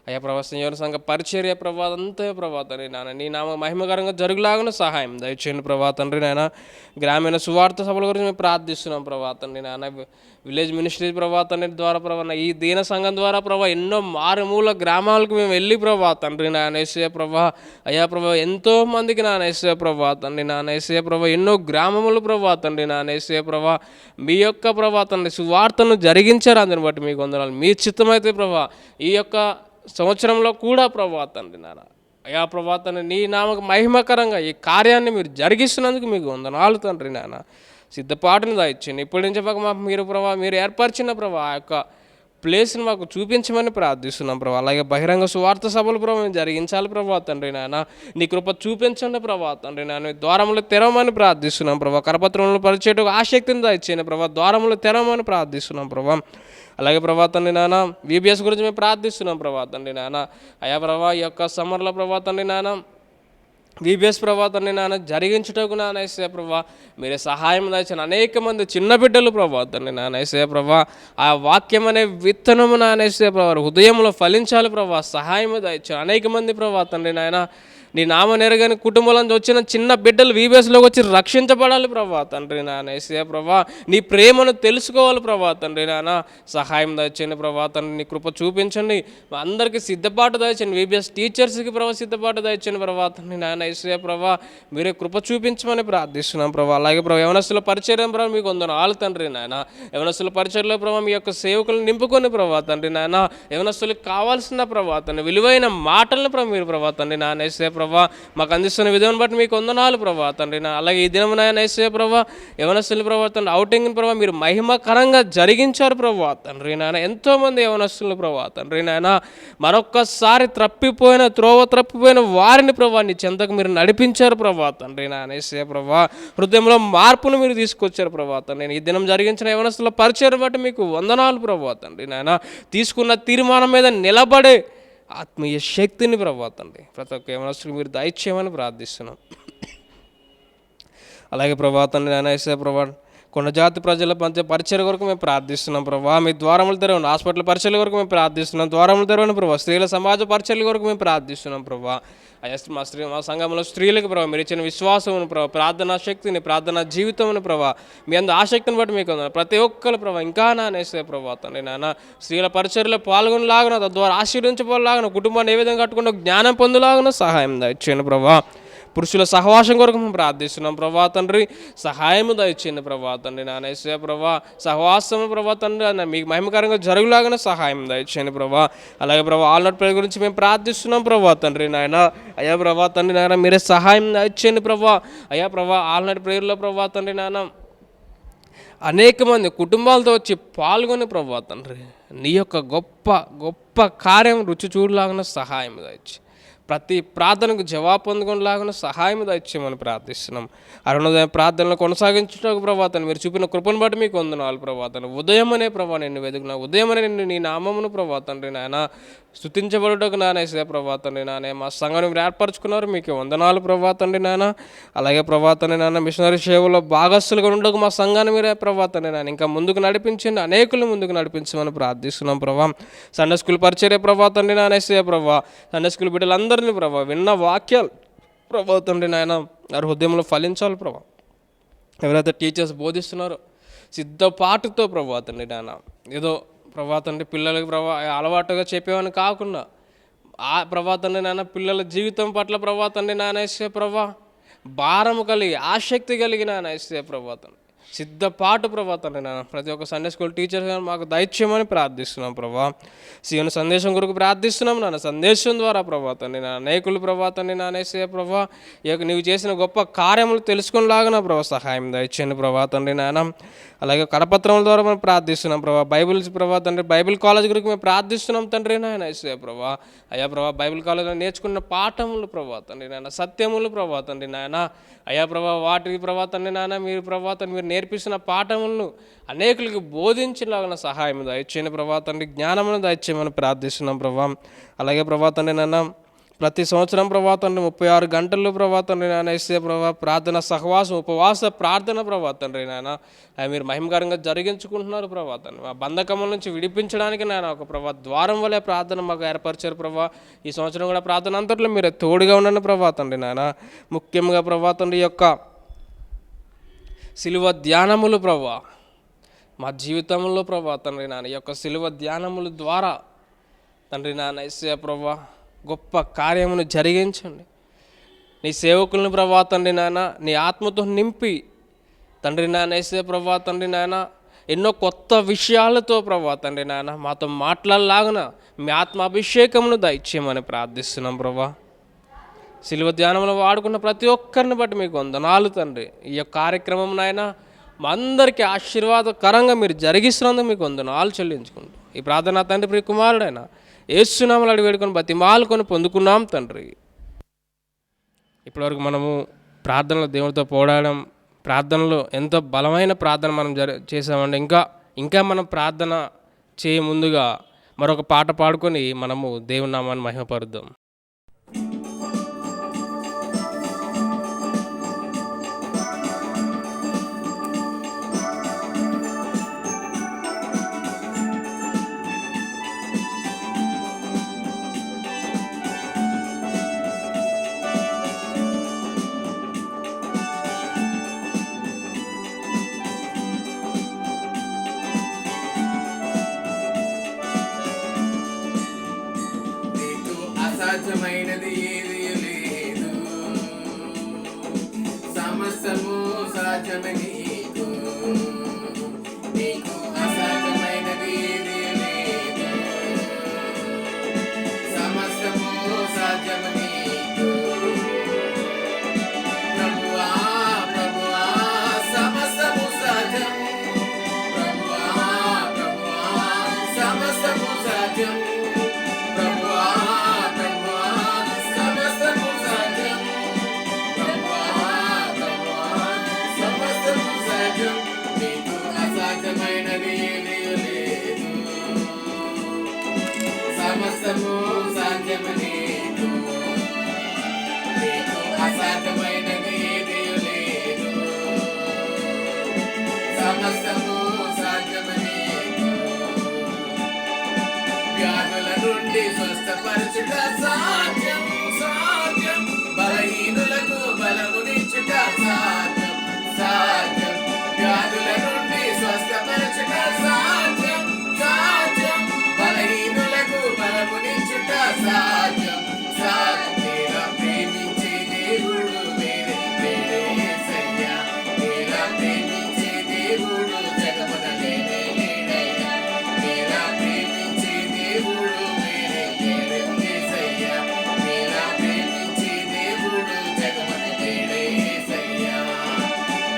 అయ్యా ప్రభా సియోను సంఘ పరిచర్య ప్రభా అంతే ప్రభా తండ్రి నాయన నీ నామ మహిమకరంగా జరుగులాగానే సహాయం దయచేయండి ప్రభా తండ్రి నాయన. గ్రామీణ సువార్త సభల గురించి మేము ప్రార్థిస్తున్నాం ప్రభా తండ్రి నాయన. విలేజ్ మినిస్ట్రీ ప్రభా తండ్రి ద్వారా ప్రభా ఈ దీన సంఘం ద్వారా ప్రభా ఎన్నో మారుమూల గ్రామాలకు మేము వెళ్ళి ప్రభా తండ్రి నాయన యేసయ్య ప్రభా. అయ్యా ప్రభా ఎంతో మందికి నాయన యేసయ్య ప్రభా తండ్రి నాయన యేసయ్య ప్రభా ఎన్నో గ్రామములు ప్రభా తండ్రి నాయన యేసయ్య ప్రభా మీ యొక్క ప్రభా తండ్రి సువార్తను జరిగించారు. అందుని బట్టి మీకు వందనాలు. మీ చిత్తమైతే ప్రభా ఈ యొక్క సంవత్సరంలో కూడా ప్రభా తండ్రి నాయన అయా ప్రభా తండ్రి నీ నామకు మహిమకరంగా ఈ కార్యాన్ని మీరు జరిగిస్తున్నందుకు మీకు వందనాలు తండ్రి నాయన. సిద్ధపాటును దాయిచ్చండి. ఇప్పటి నుంచి మీరు ప్రభా మీరు ఏర్పరిచిన ప్రభా ఆ యొక్క ప్లేస్ని మాకు చూపించమని ప్రార్థిస్తున్నాం ప్రభా. అలాగే బహిరంగ సువార్త సభలు ప్రభావ మేము జరిగించాలి ప్రభా తండ్రి నాయన. నీ కృప చూపించండి ప్రభా తండ్రి నాయన. ద్వారములు తెరవమని ప్రార్థిస్తున్నాం ప్రభా. కరపత్రములు పరిచేటకు ఆసక్తిని దాయిచ్చేయండి ప్రభా. ద్వారములు తెరవమని ప్రార్థిస్తున్నాం ప్రభా. అలాగే ప్రభా తండ్రి నాయన VBS గురించి మేము ప్రార్థిస్తున్నాం ప్రభా తండ్రి నాయన. అయా ప్రభా ఈ యొక్క సమ్మర్లో ప్రభా తండ్రి నాయన VBS ప్రభా తండ్రి నాయన జరిగించుటకు నాయన యేసయ్య ప్రభా మీరే సహాయం దాచిన అనేక మంది చిన్న బిడ్డలు ప్రభా తండ్రి నాయన యేసయ్య ప్రభా ఆ వాక్యం అనే విత్తనము నాయన యేసయ్య ప్రభా హృదయంలో ఫలించాలి ప్రభా. సహాయం దాయించారు అనేక మంది ప్రభా తండ్రి నాయన నీ నామం ఎరగని కుటుంబంలో నుంచి వచ్చిన చిన్న బిడ్డలు వీబీఎస్లోకి వచ్చి రక్షించబడాలి ప్రభా తండ్రి నాన్న. యేసయ్య ప్రభా నీ ప్రేమను తెలుసుకోవాలి ప్రభా తండ్రి నాన్న. సహాయం దయచేయండి ప్రభా తండ్రి. నీ కృప చూపించండి. అందరికీ సిద్ధపాటు దయచేయండి. వీబీఎస్ టీచర్స్కి ప్రభా సిద్ధపాటు దయచేయండి ప్రభా తండ్రి నాన్న. యేసయ్య ప్రభా మీరే కృప చూపించమని ప్రార్థిస్తున్నాం ప్రభా. అలాగే ప్రభా యవనస్తుల పరిచర్య ప్రభా మీకు వందనాలు తండ్రి నాయన. యవనస్తుల పరిచర్యలో ప్రభా మీ యొక్క సేవకులను నింపుకొని ప్రభా తండ్రి నాయన. యవనస్తులకు కావాల్సిన ప్రభా తండ్రి విలువైన మాటలను ప్రభా మీరు ప్రభా తండ్రి నాన్న. యేసయ్య ప్రభా మాకు అందిస్తున్న విధానం బట్టి మీకు వందనాలు ప్రభా తండ్రి నా. అలాగే ఈ దినం నాయన యేసయ్య ప్రభా యవనస్తుల ప్రభా తండ్రి అవుటింగ్ ప్రభా మీరు మహిమకరంగా జరిగించారు ప్రభా తండ్రి నాయన. ఎంతోమంది యవనస్తులు ప్రభా తండ్రి నాయన మరొక్కసారి త్రోవ తప్పిపోయిన వారిని ప్రభా నీ చెంతకు మీరు నడిపించారు ప్రభా తండ్రి నాయన. యేసయ్య ప్రభా హృదయంలో మార్పును మీరు తీసుకొచ్చారు ప్రభా తండ్రి. ఈ దినం జరిగించిన యవనస్తుల పరిచయం బట్టి మీకు వందనాలు ప్రభా తండ్రి నాయన. తీసుకున్న తీర్మానం మీద నిలబడే ఆత్మీయ శక్తిని ప్రభా తండ్రి ప్రతి ఒక్క యవనస్తులకు మీరు దయచేయమని ప్రార్థిస్తున్నాం. అలాగే ప్రభా తండ్రి నాయన యేసయ్య ప్రభా కొండ జాతి ప్రజల పరిచయ కొరకు మేము ప్రార్థిస్తున్నాం ప్రభా. మీ ద్వారములు తెరవండి. హాస్పిటల్ పరిచయల కొరకు మేము ప్రార్థిస్తున్నాం. ద్వారములు తెరవండి ప్రభా. స్త్రీల సమాజ పరిచయల కొరకు మేము ప్రార్థిస్తున్నాం ప్రభా. మా సంఘంలో స్త్రీలకు ప్రభావ మీరు ఇచ్చిన విశ్వాసమును ప్రభావ, ప్రార్థనా శక్తిని, ప్రార్థనా జీవితమును ప్రభావ, మీ అందు ఆసక్తిని బట్టి మీకు ప్రతి ఒక్కరు ప్రభావ ఇంకా నానేసే ప్రభావ తండ్రి నాన్న స్త్రీల పరిచర్యలో పాల్గొనలాగిన తద్వారా ఆశీర్వించబోలాగిన కుటుంబాన్ని ఏ విధంగా కట్టుకుంటూ జ్ఞానం పొందలాగిన సహాయం దయచేయండి ప్రభా. పురుషుల సహవాసం కొరకు మేము ప్రార్థిస్తున్నాం ప్రభా తండ్రి. సహాయము దయచేయండి ప్రభా తండ్రి నానేసే ప్రభా. సహవాసము ప్రభా తండ్రి మీకు మహిమకరంగా జరుగులాగానే సహాయం దయచేయండి ప్రభా. అలాగే ప్రభా ఆల్నట్ ప్రేయర్ గురించి మేము ప్రార్థిస్తున్నాం ప్రభా తండ్రి నాయన. అయ్యా ప్రభా తండ్రి నాయన మీరే సహాయం దయచేయండి ప్రభా. అయ్యా ప్రభా ఆల్నట్ ప్రేయర్లో ప్రభా తండ్రి నాయన అనేక మంది కుటుంబాలతో వచ్చి పాల్గొని ప్రభా తండ్రి నీ యొక్క గొప్ప గొప్ప కార్యం రుచి చూడలాగిన సహాయం దయచి ప్రతి ప్రార్థనకు జవాబు పొందుకునేలాగా సహాయం దయచేయమని ప్రార్థిస్తున్నాం. అరుణోదయం ప్రార్థనలు కొనసాగించడానికి ప్రభాతాన్ని మీరు చూపిన కృపను బట్టి మీకు వందనాలు ప్రభాతాన్ని. ఉదయం అనే ప్రభా నిన్ను వెతుకున్నా, ఉదయం అనే నిన్ను నీ నామమును ప్రభాతండ్రి నాయన స్తుతించబడుటకు నానేసే ప్రభాతండ్రి నానే మా సంఘాన్ని మీరు ఏర్పరచుకున్నారు, మీకు వందనాలు ప్రభాతండ్రి నాయన. అలాగే ప్రభాతండ్రి నాన్న మిషనరీ సేవలో భాగస్థులుగా ఉండకు మా సంఘాన్ని మీరే ప్రభాతండ్రి నాయన ఇంకా ముందుకు నడిపించండి, అనేకులు ముందుకు నడిపించమని ప్రార్థిస్తున్నాం ప్రభా. సండే స్కూల్ పరిచర్య ప్రభాతండ్రి నానేసే ప్రభా. సండే స్కూల్ బిడ్డలందరినీ ప్రభా విన్న వాక్యాలు ప్రభాతండ్రి నాయన వారి హృదయంలో ఫలించాలి ప్రభా. ఎవరైతే టీచర్స్ బోధిస్తున్నారో సిద్ధపాటుతో ప్రభాతండ్రి నాయన ఏదో ప్రభాతండ్రి పిల్లలకి అలవాటుగా చెప్పేవని కాకుండా ఆ ప్రభాతండ్రి నాన్న పిల్లల జీవితం పట్ల ప్రభాతండ్రి నానేసే ప్రభా భారము కలిగి ఆసక్తి కలిగి నానేసే ప్రభాతండ్రి సిద్ధపాటు ప్రభాతండ్రి నాన్న ప్రతి ఒక్క సండే స్కూల్ టీచర్ మాకు దయచేయమని ప్రార్థిస్తున్నాం ప్రభా. సీఎన్ సందేశం కొరకు ప్రార్థిస్తున్నాం నాన్న. సందేశం ద్వారా ప్రభాతండి నా అనేకులు ప్రభాతండి నానేసే ప్రభా ఇక నీవు చేసిన గొప్ప కార్యములు తెలుసుకునేలాగా ప్రభా సహాయం దయచేయండి ప్రభాతండి నాన్న. అలాగే కరపత్రముల ద్వారా మనం ప్రార్థిస్తున్నాం ప్రభా. బైబిల్ ప్రభాతండ్రి బైబిల్ కాలేజ్ గురించి మేము ప్రార్థిస్తున్నాం తండ్రి నాయన యేసయ్య ప్రభా. అయ్యా ప్రభా బైబిల్ కాలేజ్లో నేర్చుకున్న పాఠములు ప్రభాతండి నాయన సత్యములు ప్రభాతండి నాయన అయ్యా ప్రభా వాటికి ప్రభాతండి నాయన మీరు ప్రభాతాన్ని మీరు నేర్పిస్తున్న పాఠములను అనేకులకు బోధించేలాగా సహాయం దయచేయండి ప్రభాతండి. జ్ఞానమును దయచేయమని ప్రార్థిస్తున్నాం ప్రభా. అలాగే ప్రభాతండి నాన్న ప్రతి సంవత్సరం ప్రభాతండి 36 గంటలు ప్రభాతండి నాయన యేసయ్య ప్రభా ప్రార్థన సహవాసం ఉపవాస ప్రార్థన ప్రభాతండి నాయన మీరు మహిమకరంగా జరిగించుకుంటున్నారు ప్రభాతండి. మా బంధకముల నుంచి విడిపించడానికి నాయన ఒక ప్రభా ద్వారం వల్లే ప్రార్థన మాకు ఏర్పరిచారు ప్రభా. ఈ సంవత్సరం కూడా ప్రార్థన అంతట్లో మీరు తోడుగా ఉండండి ప్రభాతండి నాయన. ముఖ్యంగా ప్రభాతండి యొక్క సిలువ ధ్యానములు ప్రభా మా జీవితంలో ప్రభా తండ్రి నాన్న ఈ యొక్క సిలువ ధ్యానముల ద్వారా తండ్రి నాన్న యేసయ్య ప్రభా గొప్ప కార్యమును జరిగించండి. నీ సేవకులను ప్రభా తండ్రి నాన్న నీ ఆత్మతో నింపి తండ్రి నాన్న యేసయ్య ప్రభా తండ్రి నాన్న ఎన్నో కొత్త విషయాలతో ప్రభా తండ్రి నాన్న మాతో మాట్లాడలాగున మీ ఆత్మ అభిషేకమును దయచేయమని ప్రార్థిస్తున్నాం ప్రభా. సిలువ ధ్యానంలో వాడుకున్న ప్రతి ఒక్కరిని బట్టి మీకు వందనాలు తండ్రి. ఈ యొక్క కార్యక్రమం నాయన మా అందరికీ ఆశీర్వాదకరంగా మీరు జరిగిస్తున్నందుకు మీకు వందనాలు చెల్లించుకుంటూ ఈ ప్రార్థన తండ్రి ప్రియ కుమారుడైన యేసు నామములో అడిగి వేడుకొని బతిమాలుకొని పొందుకున్నాం తండ్రి. ఇప్పటివరకు మనము ప్రార్థనలో దేవుడితో పోరాడడం, ప్రార్థనలో ఎంతో బలమైన ప్రార్థన మనం చేసామంటే ఇంకా మనం ప్రార్థన చేయ ముందుగా మరొక పాట పాడుకొని మనము దేవుని నామాన్ని మహిమపరుద్దాం. అసాధ్యమే నీకు, నీకు అసాధ్యమైనది ఏదీ లేదు. సమస్తము సాధ్యము నీకు. ప్రభువా ప్రభువా సమస్తము సాధ్యం. ప్రభువా ప్రభువా సమస్తము సాధ్యం. ప్రభువా ప్రభువా సమస్తము సాధ్యం. ప్రభువా ప్రభువా సమస్తము సాధ్యం. నీకు అసాధ్యమైనది ఏదీ లేదు. సమస్తము సాధ్యము నీకు, నీకు అసాధ్యమైనది ఏదీ లేదు. సమస్తము సాధ్యము నీకు. వ్యాధుల నుండి స్వస్థపరచుట సాధ్యం సాధ్యం. బలహీనులకు బలమునిచ్చుట సాధ్యం సాధ్యం. వ్యాధుల నుండి స్వస్థపరచుట సాధ్యం సాధ్యం. బలహీనులకు బలమునిచ్చుట సాధ్యం సాధ్యం. నీలా ప్రేమించే దేవుడు వేరే వేరే యేసయ్యా. నీలా ప్రేమించే దేవుడు జగమున లేనే లేడయ్యా. నీలా ప్రేమించే దేవుడు వేరే వేరే యేసయ్యా. నీలా ప్రేమించే దేవుడు జగమున లేడే యేసయ్యా.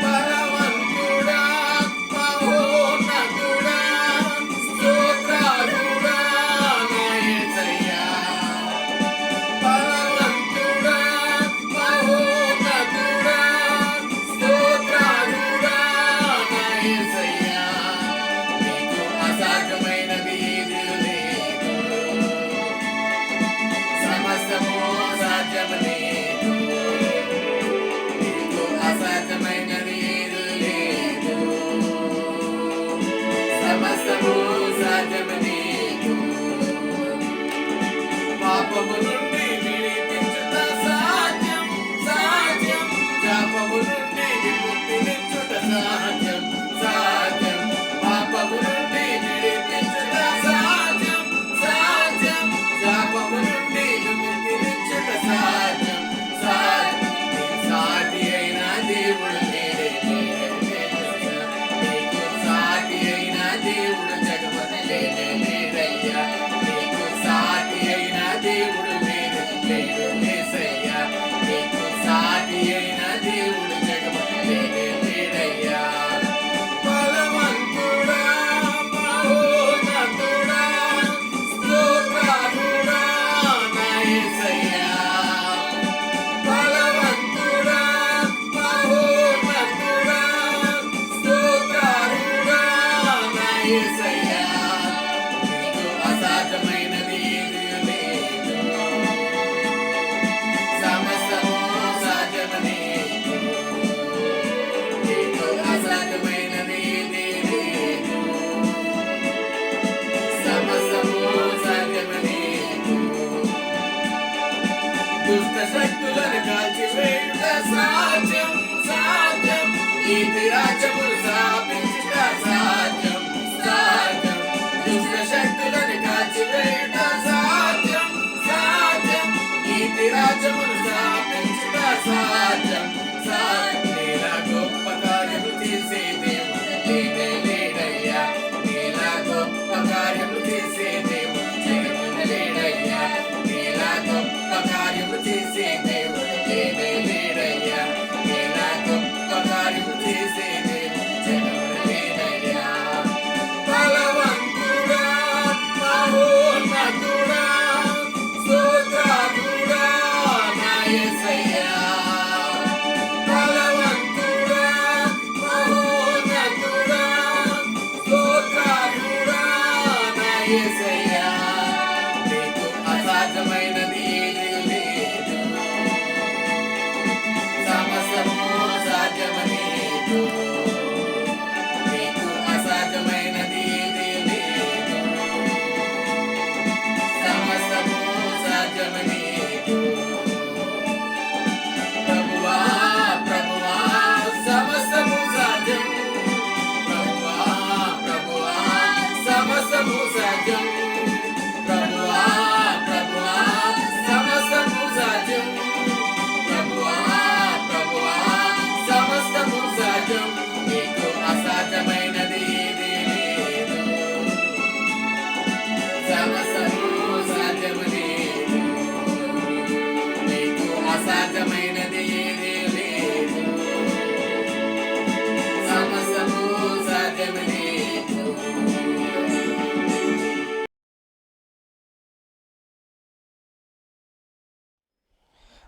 బలవంతుడా మహోన్నతుడా స్తోత్రాలుడా నా యేసయ్యా. బలవంతుడా మహోన్నతుడా స్తోత్రాలుడా నా యేసయ్యా. నీకు అసాధ్యమైనది ఏదీ లేదు. సమస్తము సాధ్యము నీకు, నీకు అసాధ్యమైనది ఏదీ లేదు. సమస్తము సాధ్యము నీకు. పాపము నుండి విడిపించుట సాధ్యం సాధ్యం. శాపము నుండి విముక్తినిచ్చుట సాధ్యం సాధ్యం. పాపము నుండి విడిపించుట సాధ్యం సాధ్యం. శాపము నుండి విముక్తినిచ్చుట సాధ్యం సాధ్యం. నీ సాటి అయిన దేవుడు లేడే లేడయ్యా. నీకు సాటి అయిన దేవుడు జగమున లేనే లేడయ్యా. నీకు సాటి అయిన దేవుడు లేడు లేడు యేసయ్యా. నీకు సాటి అయిన దేవుడు జగమున లేనే లేడయ్యా. బలవంతుడా మహోన్నతుడా స్తోత్రాలుడా నా యేసయ్యా. బలవంతుడా మహోన్నతుడా స్తోత్రాలుడా నా యేసయ్యా. నీకు అసాధ్యమైనది ఏదీ లేదు. సమస్తము సాధ్యము నీకు, నీకు అసాధ్యమైనది ఏదీ లేదు. సమస్తము సాధ్యము నీకు. దుష్ట శక్తులను కాల్చివేయుట సాధ్యం సాధ్యం. నీతి రాజ్యమును స్థాపించుట సాధ్యం సాధ్యం. దుష్ట శక్తులను కాల్చివేయుట సాధ్యం సాధ్యం. నీతి రాజ్యమును స్థాపించుట సాధ్యం సాధ్యం. నీలా గొప్ప కార్యము చేసే దేవుడు లేనే లేడయ్యా. నీలా గొప్ప కార్యము చేసే దేవుడు జగమున లేడయ్యా. నీలా గొప్ప కార్యము చేసే దేవుడు లేనే లేడయ్యా. నీలా గొప్ప కార్యము చేసే దేవుడు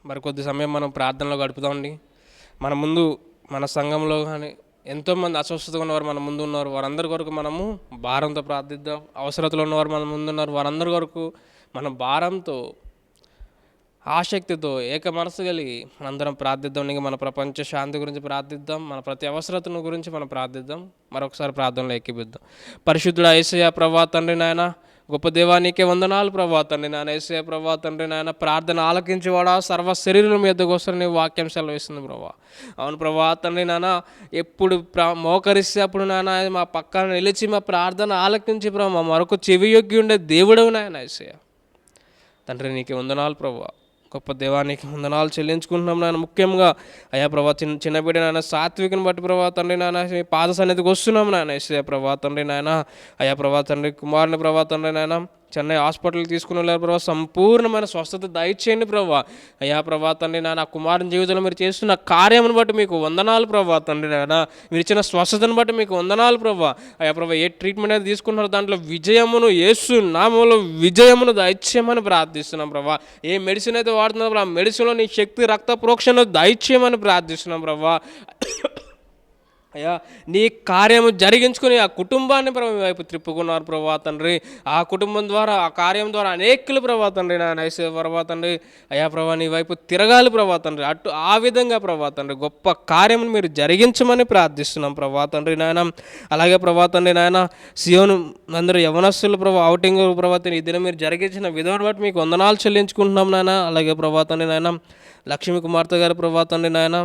మరి కొద్ది సమయం మనం ప్రార్థనలో గడుపుతామండి. మన ముందు మన సంఘంలో కానీ ఎంతోమంది అస్వస్థతగా ఉన్నవారు మన ముందు ఉన్నారు. వారందరి కొరకు మనము భారంతో ప్రార్థిద్దాం. అవసరతలో ఉన్నవారు మన ముందు ఉన్నారు. వారందరి కొరకు మన భారంతో, ఆసక్తితో, ఏక మనసు కలిగి మనందరం ప్రార్థిద్దాం. ఇంకా మన ప్రపంచ శాంతి గురించి ప్రార్థిద్దాం. మన ప్రతి అవసరతను గురించి మనం ప్రార్థిద్దాం. మరొకసారి ప్రార్థనలో ఎక్కిపిద్దాం. పరిశుద్ధుడా యేసయ్య ప్రభువా తండ్రి నాయన, గొప్ప దేవా నీకే వందనాలు ప్రభువా తండ్రి నాయన. యేసయ్య ప్రభువా తండ్రి నాయన, ప్రార్థన ఆలకించేవాడా, సర్వ శరీరం మీదకి వస్తారు నీ వాక్యం సెలవిస్తుంది ప్రభువా. అవును ప్రభువా తండ్రి నాయన, ఎప్పుడు మోకరిస్తే అప్పుడు నాయన మా పక్కన నిలిచి మా ప్రార్థన ఆలకించి ప్రభు మా మరొక చెవి యొగ్గి ఉండే దేవుడవు నాయన. యేసయ్య తండ్రి నీకే వందనాలు ప్రభువా. గొప్ప దేవానికి వందనాలు చెల్లించుకుంటున్నాం నాయన. ముఖ్యంగా అయ్యా ప్రభా చిన్న బిడ్డ నాయన సాత్వికను బట్టి ప్రభా తండ్రి నాయన మీ పాద సన్నిధికి వస్తున్నాం నాయన. యేసయ్య ప్రభా తండ్రి నాయన, అయ్యా ప్రభా తండ్రి కుమారుని ప్రభా తండ్రి నాయన చెన్నై హాస్పిటల్కి తీసుకుని వెళ్ళారు ప్రభావ. సంపూర్ణమైన స్వస్థత దయచేయండి ప్రభావ. అయ్యా ప్రభా తండ్రి నాయన, కుమారుని జీవితంలో మీరు చేస్తున్న కార్యమును బట్టి మీకు వందనాలు ప్రభావ తండ్రి నాయన. మీరు ఇచ్చిన స్వస్థతను బట్టి మీకు వందనాలు ప్రభావ. అయ్యా ప్రభా ఏ ట్రీట్మెంట్ అయితే తీసుకున్నారో దాంట్లో విజయమును, యేసు నామములో విజయమును దయచేయమని ప్రార్థిస్తున్నాం ప్రభా. ఏ మెడిసిన్ అయితే వాడుతున్నారో ఆ మెడిసిన్లో నీ శక్తి, రక్త ప్రోక్షణ దయచేయమని ప్రార్థిస్తున్నాం ప్రభా. అయ్యా నీ కార్యము జరిగించుకుని ఆ కుటుంబాన్ని ప్రభు వైపు త్రిప్పుకున్నారు ప్రభా తండ్రి. ఆ కుటుంబం ద్వారా, ఆ కార్యం ద్వారా అనేకులు ప్రభా తండ్రి నా నైసే ప్రభా తండ్రి. అయ్యా ప్రభా నీ వైపు తిరగాలి ప్రభా తండ్రి. ఆ విధంగా ప్రభా తండ్రి గొప్ప కార్యమును మీరు జరిగించమని ప్రార్థిస్తున్నాం ప్రభా తండ్రి నాయన. అలాగే ప్రభా తండ్రి నాయన, సియోను అందరూ యవనస్తులు ప్రభా అవుటింగ్ ప్రభా ఈ దినం మీరు జరిగించిన విధానం బట్టి మీకు వందనాలు చెల్లించుకుంటున్నాం నాయన. అలాగే ప్రభా తండ్రి నాయన, లక్ష్మీ కుమార్తె గారు ప్రభా తండ్రి నాయన,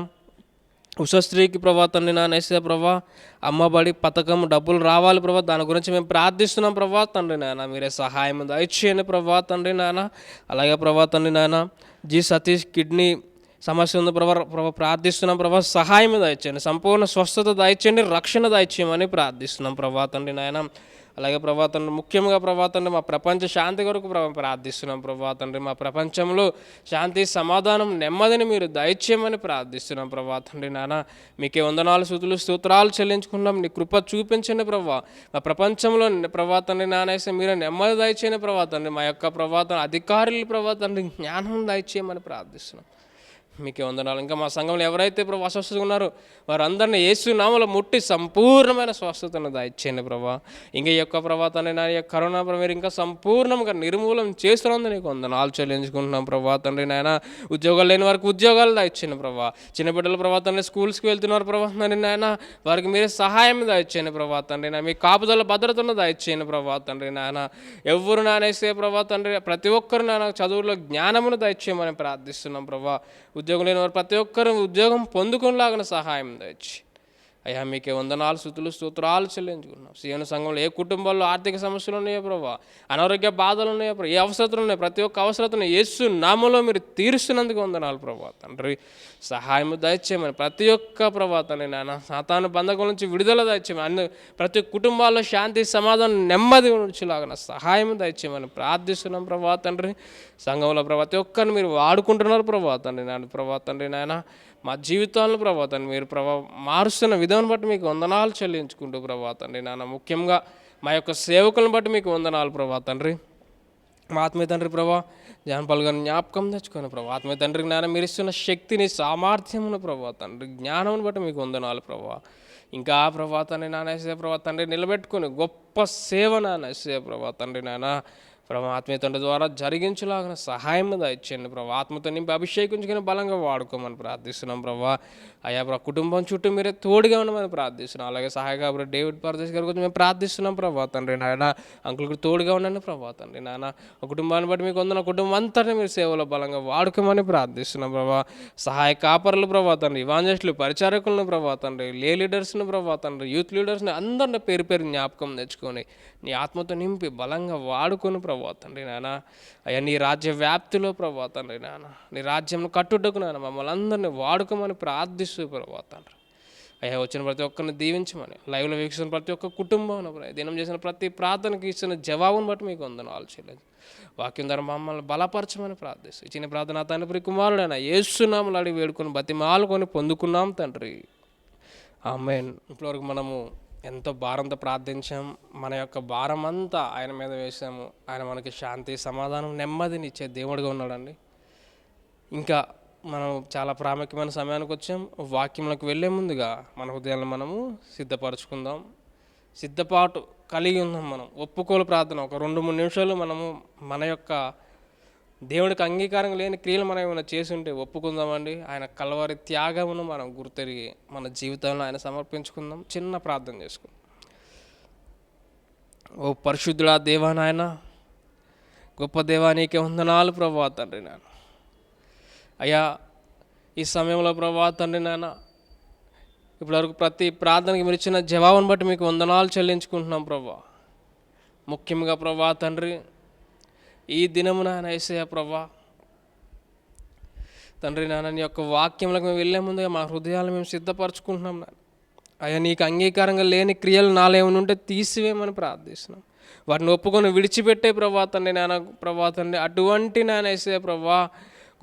ఉషస్త్రీకి ప్రభా తండ్రి నాయన. యేసయ్య ప్రభా అమ్మబడి పథకం డబ్బులు రావాలి ప్రభా, దాని గురించి మేము ప్రార్థిస్తున్నాం ప్రభా తండ్రి నాయన. మీరే సహాయం దయచేయండి ప్రభా తండ్రి నాయన. అలాగే ప్రభా తండ్రి నాయన, జి సతీష్ కిడ్నీ సమస్య ఉంది ప్రభా ప్రార్థిస్తున్నాం ప్రభా, సహాయం దయచేయండి, సంపూర్ణ స్వస్థత దయచేయండి, రక్షణ దయచేయమని ప్రార్థిస్తున్నాం ప్రభా తండ్రి నాయన. అలాగే ప్రభా తండ్రి ముఖ్యంగా ప్రభా తండ్రి మా ప్రపంచ శాంతి కొరకు ప్రార్థిస్తున్నాం ప్రభా తండ్రి. మా ప్రపంచంలో శాంతి, సమాధానం, నెమ్మదిని మీరు దయచేయమని ప్రార్థిస్తున్నాం ప్రభా తండ్రి నాయన. మీకే వందనాలు, స్తుతులు, స్తోత్రాలు చెల్లించుకున్నాం. నీ కృప చూపించండి ప్రభా. మా ప్రపంచంలో ప్రభా తండ్రి నానేసి మీరు నెమ్మది దయచేయండి ప్రభా తండ్రి. మా యొక్క ప్రభా తండ్రి అధికారులు ప్రభా తండ్రి జ్ఞానం దయచేయమని ప్రార్థిస్తున్నాం. మీకే వందనాలు. ఇంకా మా సంఘంలో ఎవరైతే ప్రభు అస్వస్థతగా ఉన్నారో వారందరినీ యేసు నామములో ముట్టి సంపూర్ణమైన స్వస్థతను దయచేయండి ప్రభా. ఇంకా ఈ యొక్క ప్రభా తండ్రి నా యొక్క కరోనా మీరు ఇంకా సంపూర్ణంగా నిర్మూలన చేస్తున్నందుకు నీకు వందనాలు చెల్లించుకుంటున్నాం ప్రభా తండ్రి నాయన. ఉద్యోగాలు లేని వారికి ఉద్యోగాలు దయచేయండి ప్రభా. చిన్న బిడ్డల ప్రభా తండ్రి స్కూల్స్కి వెళ్తున్నారు ప్రభా తండ్రి నాయన, వారికి మీరే సహాయం దయచేయండి ప్రభా తండ్రి నాయన. మీ కాపుదల భద్రతను దయచేయండి ప్రభా తండ్రి నాయన. ఎవరు నానేసే ప్రభా తండ్రి ప్రతి ఒక్కరు నాయన చదువులో జ్ఞానమును దయచేయమని ప్రార్థిస్తున్నాం ప్రభా. ఉద్యోగం లేని వారు ప్రతి ఒక్కరు ఉద్యోగం పొందుకునేలాగా సహాయం దయచి అయ్యా మీకే వందనాలు, స్తుతులు, స్తోత్రాలు చెల్లించుకున్నాం. సీఎను సంఘంలో ఏ కుటుంబాల్లో ఆర్థిక సమస్యలు ఉన్నాయో ప్రభా, అనారోగ్య బాధలు ఉన్నాయో ప్రభా, ఏ అవసరతలు ఉన్నాయో ప్రతి ఒక్క అవసరతను యేసు నామములో మీరు తీరుస్తున్నందుకు వందనాలు ప్రభా తండ్రి. సహాయం దయచేయమని ప్రతి ఒక్క ప్రభా తండ్రి నాయన, సాతాను బంధకం నుంచి విడుదల దయచేయమని, ప్రతి కుటుంబాల్లో శాంతి, సమాధానం, నెమ్మది ఉంచేలాగా సహాయం దయచేయమని ప్రార్థిస్తున్నాం ప్రభా తండ్రి. సంఘంలో ప్రతి ఒక్కరిని మీరు వాడుకుంటున్నారు ప్రభా తండ్రి నాయన. ప్రభా తండ్రి నాయన మా జీవితాలను ప్రభా తండ్రి మీరు మారుస్తున్న విధానం బట్టి మీకు వందనాలు చెల్లించుకుంటూ ప్రభా తండ్రి నాన్న. ముఖ్యంగా మా యొక్క సేవకులను బట్టి మీకు వందనాలు ప్రభా తండ్రి. మా ఆత్మీయ తండ్రి ప్రభా జానపాల్ గారిని జ్ఞాపకం తెచ్చుకొని ప్రభా, ఆత్మీయ తండ్రికి నాన్న మీరు ఇస్తున్న శక్తిని, సామర్థ్యమును ప్రభా తండ్రి, జ్ఞానమును బట్టి మీకు వందనాలు ప్రభా. ఇంకా ప్రభా తండ్రి నాన్న ప్రభా తండ్రి నిలబెట్టుకుని గొప్ప సేవ నాన్న ప్రభా తండ్రి నాన్న ప్రభా ఆత్మీయ తండ్రి ద్వారా జరిగించలాగిన సహాయం దయచేయండి ప్రభా. ఆత్మతో నింపి అభిషేకించుకొని బలంగా వాడుకోమని ప్రార్థిస్తున్నాం ప్రభా. అయ్యా ప్రభా కుటుంబం చుట్టూ మీరే తోడుగా ఉండమని ప్రార్థిస్తున్నాం. అలాగే సహాయక డేవిడ్ పరదేశ్ గారి గురించి మేము ప్రార్థిస్తున్నాం ప్రభా తండ్రి నాయన. అంకుల్కి తోడుగా ఉండండి ప్రభా తండ్రి నాయన. ఆ కుటుంబాన్ని బట్టి మీకు వందన కుటుంబం అంతటిని మీరు సేవలో బలంగా వాడుకోమని ప్రార్థిస్తున్నాం ప్రభా. సహాయ కాపరులు ప్రభా తండ్రి, ఇవాంజలిస్టులు, పరిచారకులను ప్రభా తండ్రి, లే లీడర్స్ని ప్రభా తండ్రి, యూత్ లీడర్స్ని అందరిని పేరు పేరు జ్ఞాపకం తెచ్చుకొని నీ ఆత్మతో నింపి బలంగా వాడుకొని ప్రభా తండ్రి నాయన. అయ్యా నీ రాజ్య వ్యాప్తిలో ప్రభా తండ్రి నాయన, నీ రాజ్యంను కట్టుటకు నాయన మమ్మల్ని అందరినీ వాడుకోమని ప్రార్థిస్తూ ప్రభా తండ్రి. అయ్యా వచ్చిన ప్రతి ఒక్కరిని దీవించమని, లైవ్లో వీక్షిస్తున్న ప్రతి ఒక్క కుటుంబం దినం చేసిన ప్రతి ప్రార్థనకి ఇచ్చిన జవాబును బట్టి మీకు వందనాలు చెల్లించు. వాక్యం ద్వారా మమ్మల్ని బలపరచమని ప్రార్థిస్తూ ఇచ్చిన ప్రార్థన తండ్రి కుమారుడైన యేసు నామములో అడిగి వేడుకొని బతిమాలుకొని పొందుకున్నాం తండ్రి. ఆమేన్. ఇప్పటివరకు మనము ఎంతో భారంతో ప్రార్థించాం. మన యొక్క భారం అంతా ఆయన మీద వేసాము. ఆయన మనకి శాంతి, సమాధానం, నెమ్మదిని ఇచ్చే దేవుడిగా ఉన్నాడండి. ఇంకా మనం చాలా ప్రాముఖ్యమైన సమయానికి వచ్చాం. వాక్యంలోకి వెళ్ళే ముందుగా మన హృదయాలను మనము సిద్ధపరచుకుందాం. సిద్ధపాటు కలిగి ఉందాం. మనం ఒప్పుకోలు ప్రార్థన ఒక 2-3 నిమిషాలు మనము మన యొక్క దేవుడికి అంగీకారం లేని క్రియలు మనం ఏమైనా చేసి ఉంటే ఒప్పుకుందామండి. ఆయన కల్వరి త్యాగమును మనం గుర్తెరిగి మన జీవితంలో ఆయన సమర్పించుకుందాం. చిన్న ప్రార్థన చేసుకుందాం. ఓ పరిశుద్ధుడా దేవా నాయన, గొప్ప దేవా నీకే వందనాలు ప్రభువా తండ్రి నాయన. అయ్యా ఈ సమయంలో ప్రభువా తండ్రి నాయన, ఇప్పటివరకు ప్రతి ప్రార్థనకి మీరు ఇచ్చిన జవాబును బట్టి మీకు వందనాలు చెల్లించుకుంటున్నాం ప్రభువా. ముఖ్యంగా ప్రభువా తండ్రి, ఈ దినము నాయన యేసయ్య ప్రభువా తండ్రి నాయన, నీ యొక్క వాక్యంలోకి మేము వెళ్ళే ముందుగా మా హృదయాలు మేము సిద్ధపరచుకుంటున్నాం నాయన. అయ్యా నీకు అంగీకారంగా లేని క్రియలు నాలో ఏమైనా ఉంటే తీసివేయమని ప్రార్థిస్తున్నాం. వాటిని ఒప్పుకొని విడిచిపెట్టే ప్రభువా తండ్రి నాయన, ప్రభువా తండ్రి అటువంటి నాయన యేసయ్య ప్రభువా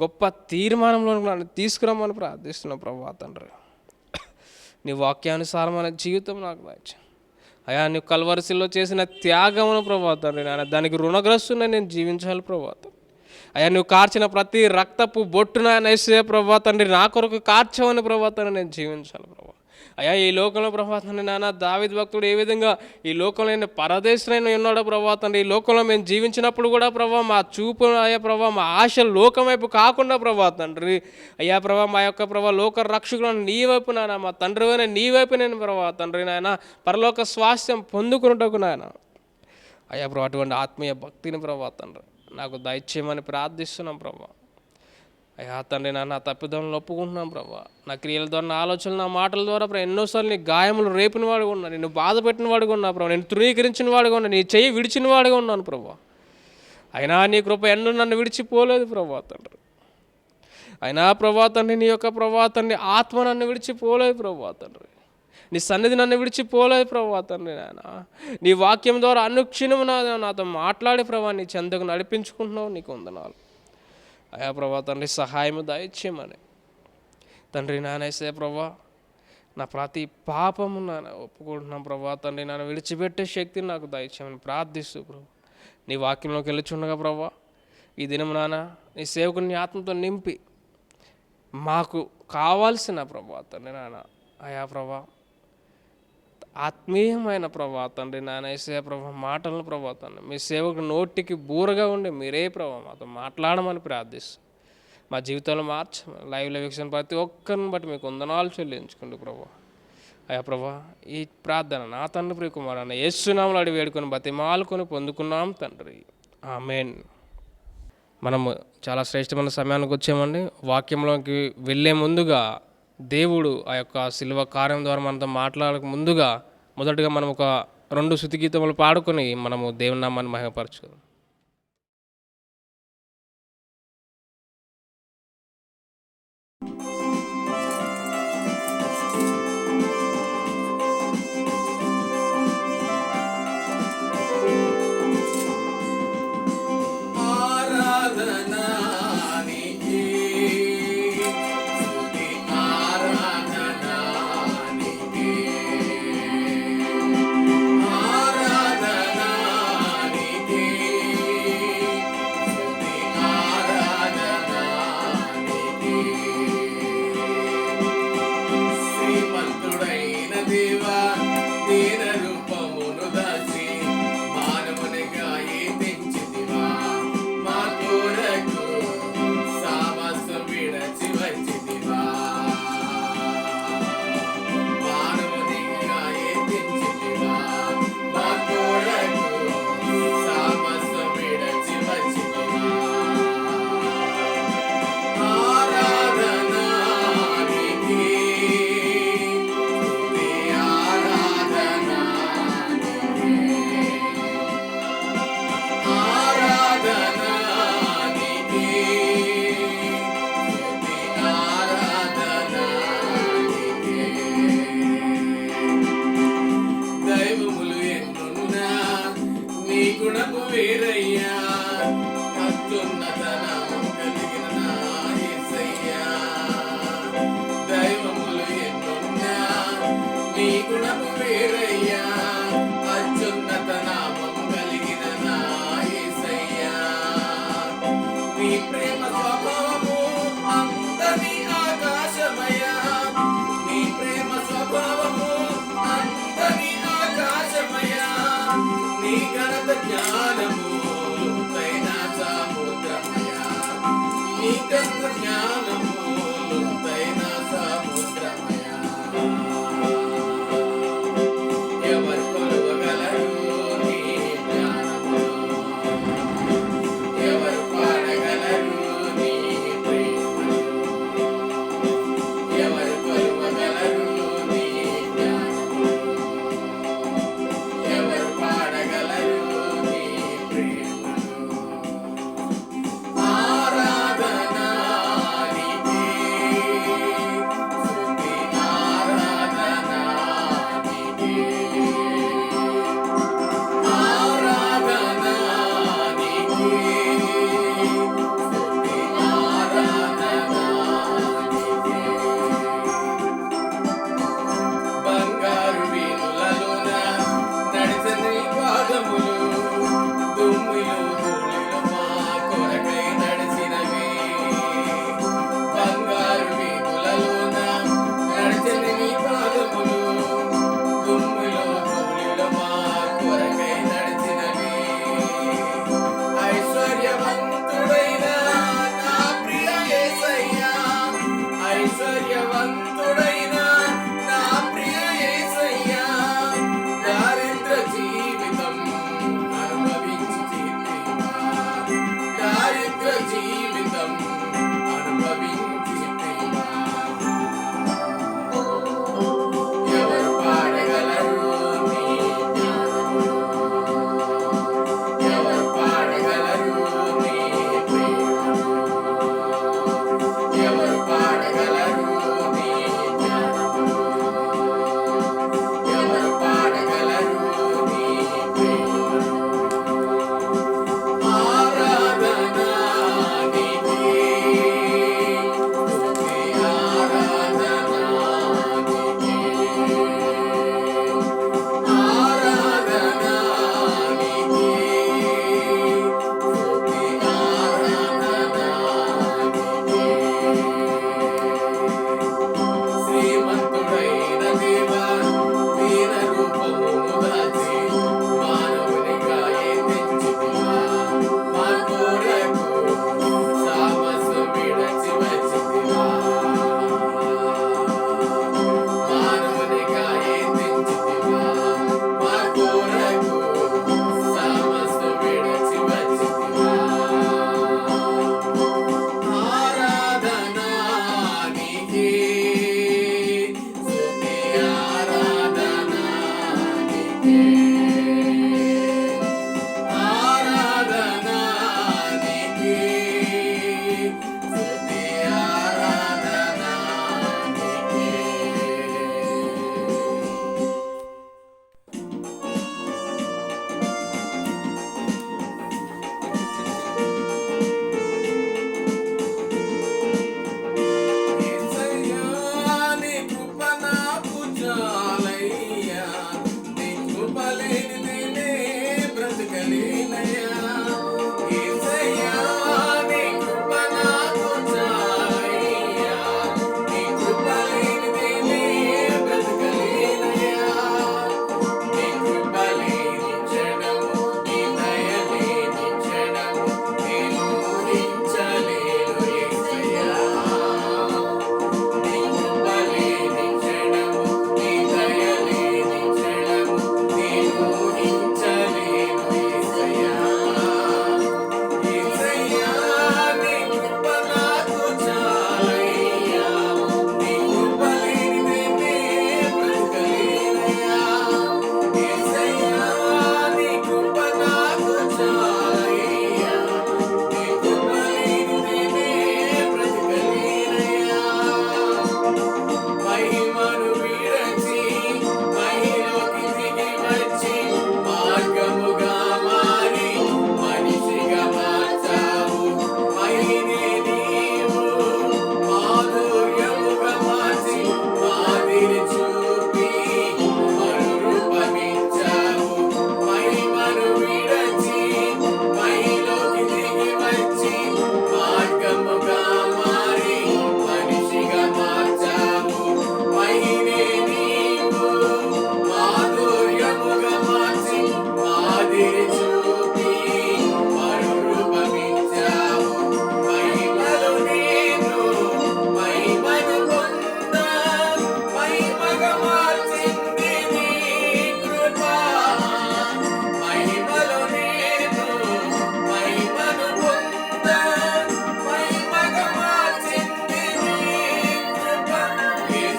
గొప్ప తీర్మానంలో నన్ను తీసుకురమ్మని ప్రార్థిస్తున్నాం ప్రభువా తండ్రి. నీ వాక్యానుసారమైన జీవితం నాకు దయచేయి అయ్యా. నీ కల్వరిశిలో చేసిన త్యాగమును ప్రభువా తండ్రి నాయన, దానికి రుణగ్రస్తున్నా నేను జీవించాలి ప్రభువా తండ్రి. అయ్యా నువ్వు కార్చిన ప్రతి రక్తపు బొట్టున యేసయ్య ప్రభువా తండ్రి నా కొరకు కార్చమని ప్రభువా తండ్రి నేను జీవించాలి ప్రభువా. అయ్యా ఈ లోకంలో ప్రభువా తండ్రి నాన్న, దావీదు భక్తుడు ఏ విధంగా ఈ లోకంలో నేను పరదేశులైన ఉన్నాడో ప్రభువా తండ్రి, ఈ లోకంలో మేము జీవించినప్పుడు కూడా ప్రభువా మా చూపు అయ్యా ప్రభువా మా ఆశ లోకం వైపు కాకుండా ప్రభువా తండ్రి, అయ్యా ప్రభువా మా యొక్క ప్రభువా లోక రక్షకులను నీ వైపు నాయన, మా తండ్రి అయిన నీ వైపు నేను ప్రభువా తండ్రి నాయన పరలోక స్వాస్థ్యం పొందుకున్నటకు నాయన అయ్యా ప్రభు అటువంటి ఆత్మీయ భక్తిని ప్రభువా తండ్రి నాకు దయచేయమని ప్రార్థిస్తున్నాం ప్రభువా. అయ్యా తండ్రి నా తప్పిదములను ఒప్పుకుంటున్నాం ప్రభా. నా క్రియల ద్వారా, నా ఆలోచనలు, నా మాటల ద్వారా ప్రభా ఎన్నోసార్లు నీ గాయములు రేపిన వాడుగా ఉన్నా, నిన్ను బాధ పెట్టిన వాడుగా ఉన్నా ప్రభా, నేను తృణీకరించిన వాడుగా ఉన్నా, నీ చెయ్యి విడిచిన వాడుగా ఉన్నాను ప్రభా. అయినా నీ కృప ఎన్నో నన్ను విడిచిపోలేదు ప్రభా తండ్రి. అయినా ప్రభా తండ్రి నీ యొక్క ప్రభా తండ్రి ఆత్మ నన్ను విడిచిపోలేదు ప్రభా తండ్రి. నీ సన్నిధి నన్ను విడిచిపోలేదు ప్రభా తండ్రి నాయన. నీ వాక్యం ద్వారా అనుక్షణము నాతో మాట్లాడే ప్రభా నీ చెంతకు నడిపించుకుంటున్నావు, నీకు వందనాలు అయా ప్రభా తండ్రి. సహాయము దయచేయమని తండ్రి నాయన యేసయ్య ప్రభా, నా ప్రతి పాపము నాన్న ఒప్పుకుంటున్నాం ప్రభా తండ్రి, నన్ను విడిచిపెట్టే శక్తిని నాకు దయచేయమని ప్రార్థిస్తూ ప్రభా నీ వాక్యంలోకి వెళ్ళుచుండగా ప్రభా ఈ దినం నాన్న నీ సేవకుని నీ ఆత్మతో నింపి మాకు కావాల్సిన ప్రభా తండ్రి నాన్న అయా ప్రభా ఆత్మీయమైన ప్రభా తండ్రి నాయన యేసయ్య ప్రభా మాటలను ప్రభా తండ్రి మీ సేవకు నోటికి బూరగా ఉండి మీరే ప్రభా మాతో మాట్లాడమని ప్రార్థిస్తాం. మా జీవితంలో మార్చమని లైవ్లో వీక్షణ ప్రతి ఒక్కరిని బట్టి మీకు వందనాలు చెల్లించుకోండి ప్రభా. అయ్యా ప్రభా ఈ ప్రార్థన నా తండ్రి ప్రియ కుమారుడైన యేసు నామములో అడిగి వేడుకొని బతిమాలుకొని పొందుకున్నాం తండ్రి, ఆమేన్. మనము చాలా శ్రేష్టమైన సమయానికి వచ్చామండి. వాక్యంలోకి వెళ్ళే ముందుగా దేవుడు ఆ యొక్క శిలువ కార్యం ద్వారా మనతో మాట్లాడక ముందుగా మొదటగా మనం ఒక 2 స్తుతి గీతములు పాడుకొని మనము దేవుని నామాన్ని మహిమపరచుకుందాం. ఆరాధనా నీకే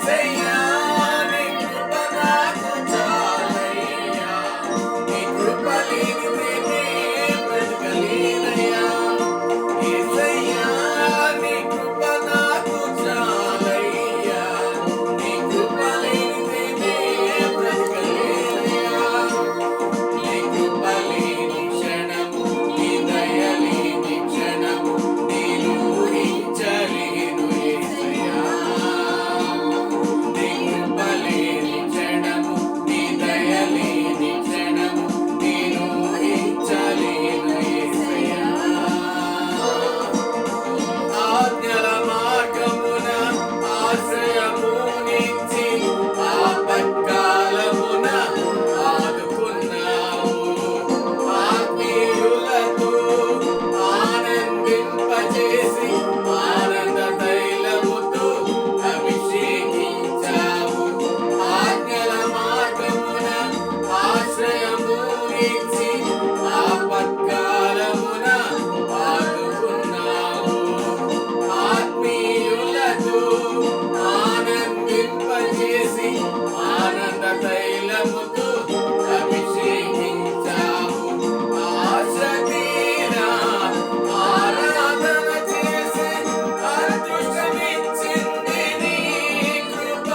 యేసయ్యా నీ కృప నాకు చాలయ్యా, నీ కృప లేనిదే నే బ్రతకలేనయ్యా. యేసయ్యా నీ కృప నాకు చాలయ్యా, నీ కృప లేనిదే నే బ్రతకలేనయ్యా. నీ కృప లేని క్షణము, నీ దయ లేని క్షణము నేను ఊహించలేను యేసయ్యా. నీ కృప లేని క్షణము, నీ దయ లేని క్షణము నేను ఊహించలేను యేసయ్యా. ఆజ్ఞల మార్గమున ఆశ్రయము నిచ్చి ఆపత్కాలమున ఆదుకున్నావు. ఆత్మీయులతో ఆనందింపచేసి ఆనంద తైలముతో అభిషేకించావు. ఆజ్ఞల మార్గమున ఆశ్రయము నిచ్చి ఆపత్కాలమున ఆదుకున్నావు. ఆత్మీయులతో ఆనందింపచేసి ఆనంద తైలముతో అభిషేకించావు. ఆశ తీరా ఆరాధన చేసే అదృష్టమిచ్చింది నీ కృప.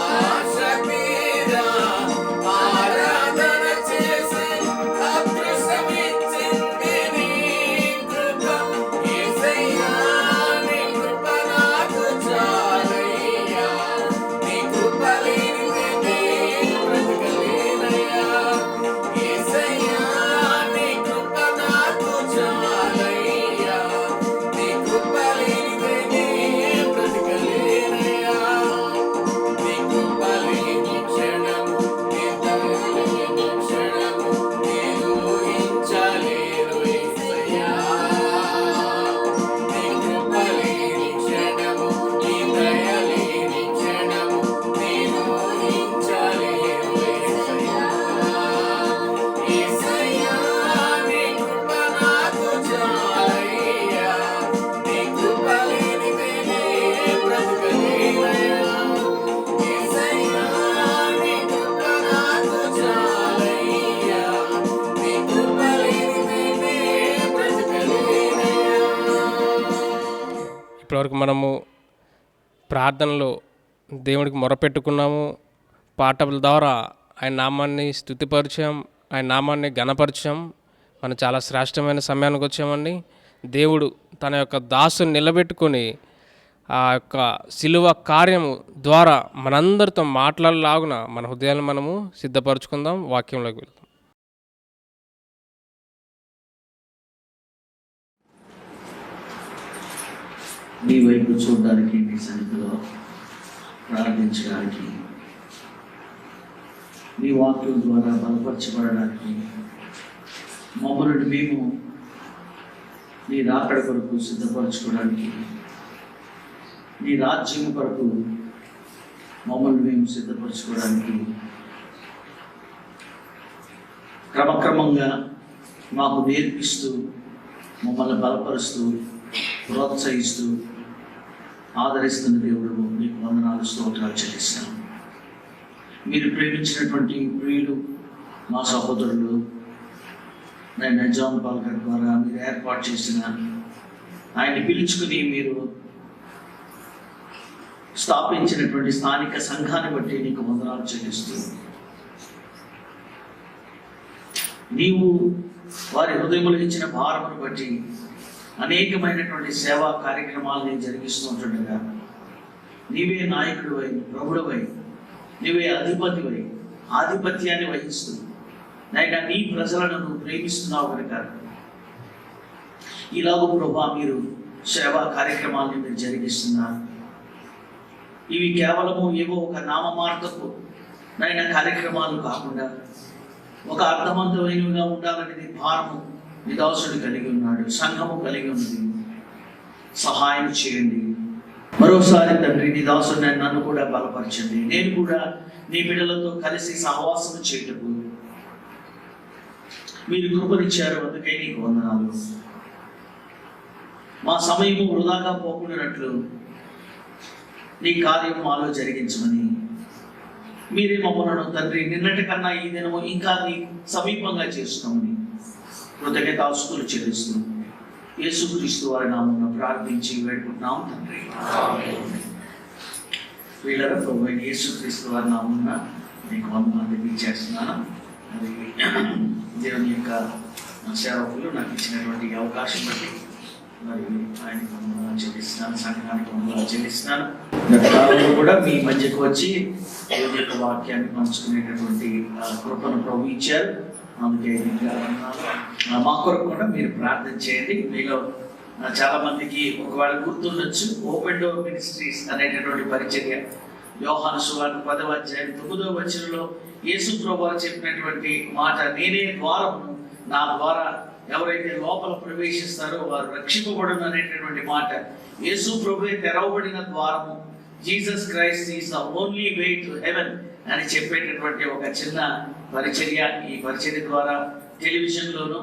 ఆశ తీరా ఆరాధన చేసే అదృష్టమిచ్చింది నీ కృప. యేసయ్యా నీ కృప నాకు చాలయ్యా, నీ కృప లేనిదే నే బ్రతకలేనయ్యా. యేసయ్యా నీ కృప నాకు చాలయ్యా, నీ కృప లేనిదే నే బ్రతకలేనయ్యా. నీ కృప లేని క్షణము, నీ దయ లేని క్షణము నేను ఊహించలేను యేసయ్యా. నీ కృప లేని క్షణము, నీ దయ లేని క్షణము నేను ఊహించలేను యేసయ్యా. యేసయ్యా నీ కృప నాకు చాలయ్యా, నీ కృప లేనిదే నే బ్రతకలేనయ్యా. యేసయ్యా నీ కృప నాకు చాలయ్యా, నీ కృప లేనిదే నే బ్రతకలేనయ్యా. ఇప్పటివరకు మనము ప్రార్థనలో దేవుడికి మొరపెట్టుకున్నాము. పాటల ద్వారా ఆయన నామాన్ని స్తుతిపరిచాం, ఆయన నామాన్ని ఘనపరిచాం. మనం చాలా శ్రేష్టమైన సమయానికి వచ్చామండి. దేవుడు తన యొక్క దాసుని నిలబెట్టుకొని ఆ యొక్క శిలువ కార్యము ద్వారా మనందరితో మాట్లాడలాగున మన హృదయాన్ని మనము సిద్ధపరచుకుందాం. వాక్యంలోకి వెళ్దాం. నీ వైపు చూడడానికి, నీ సన్నిధిలో ప్రార్థించడానికి, నీ వాక్యం ద్వారా బలపరచబడడానికి, మమ్మల్ని మేము నీ రాకడ కొరకు సిద్ధపరచుకోవడానికి, నీ రాజ్యం కొరకు మమ్మల్ని మేము సిద్ధపరచుకోవడానికి క్రమక్రమంగా మాకు నేర్పిస్తూ, మమ్మల్ని బలపరుస్తూ, ప్రోత్సహిస్తూ ఆదరిస్తున్న దేవుడు మీకు వందనాలు, స్తోత్రాలు చెల్లిస్తాం. మీరు ప్రేమించినటువంటి ప్రియులు మా సహోదరులు నేను జాన్ పాల్ గారి ద్వారా మీరు ఏర్పాటు చేసిన ఆయన్ని పిలుచుకుని మీరు స్థాపించినటువంటి స్థానిక సంఘాన్ని బట్టి నీకు వందనాలు చెల్లిస్తూ, నీవు వారి హృదయములు ఇచ్చిన భారమును బట్టి అనేకమైనటువంటి సేవా కార్యక్రమాలను జరిగిస్తూ ఉంటుండగా నీవే నాయకుడివై, ప్రభుడవై, నీవే అధిపతివై ఆధిపత్యాన్ని వహిస్తూ నైనా నీ ప్రజలను నువ్వు ప్రేమిస్తున్నావు కనుక ఇలాగూ ప్రభా మీరు సేవా కార్యక్రమాలను మీరు జరిగిస్తున్నారు. ఇవి కేవలము ఏవో ఒక నామమార్గపు నైనా కార్యక్రమాలు కాకుండా ఒక అర్థవంతమైనవిగా ఉండాలనేది భారము నీ దాసుడు కలిగి ఉన్నాడు, సంఘము కలిగి ఉంది. సహాయం చేయండి. మరోసారి తండ్రి నీ దాసుడు నన్ను కూడా బలపరచండి. నేను కూడా నీ బిడ్డలతో కలిసి సహవాసం చేయటకు మీరు కృపనిచ్చారు, అందుకై నీకు వందనాలు. మా సమయము వృధాగా పోకుండానట్లు నీ కార్యం మాలో జరిగించమని మీరే మమ్మలను తండ్రి నిన్నటి కన్నా ఈ దినము ఇంకా నీ సమీపంగా చేస్తున్నామని కృతజ్ఞతాస్తుతులు చెల్లిస్తూ యేసుక్రీస్తు వారి నామమున ప్రార్థించి వేడుకుంటున్నాం తండ్రి. వీళ్ళ ప్రభు అయిన యేసుక్రీస్తు వారి నామమున మీకు వందనాలు తెలియజేస్తున్నాను. మరి దేవుని యొక్క సేవకులు నాకు ఇచ్చినటువంటి అవకాశం బట్టి మరి ఆయనకు వందనాలు చెల్లిస్తున్నాను, సంఘానికి వందనాలు చెల్లిస్తున్నాను. గత కాలంలో కూడా మీ మధ్యకు వచ్చి దేవుని యొక్క వాక్యాన్ని పంచుకునేటటువంటి కృపను ప్రభు ఇచ్చారు. అందుకే మా కొరకు కూడా మీరు ప్రార్థన చేయండి. మీలో చాలా మందికి ఒకవేళ గుర్తుండొచ్చు, ఓపెన్ డోర్ మినిస్ట్రీస్ అనేటటువంటి పరిచర్య యోహాను సువార్త 10వ అధ్యాయం 9వ వచనంలో యేసు ప్రభువు చెప్పినటువంటి మాట, నేనే ద్వారము, నా ద్వారా ఎవరైతే లోపల ప్రవేశిస్తారో వారు రక్షింపబడును అనేటటువంటి మాట. యేసు ప్రభువే తెరవబడిన ద్వారము, Jesus Christ is the only way to heaven అని చెప్పేటటువంటి ఒక చిన్న పరిచర్య. ఈ పరిచర్య ద్వారా టెలివిజన్లోను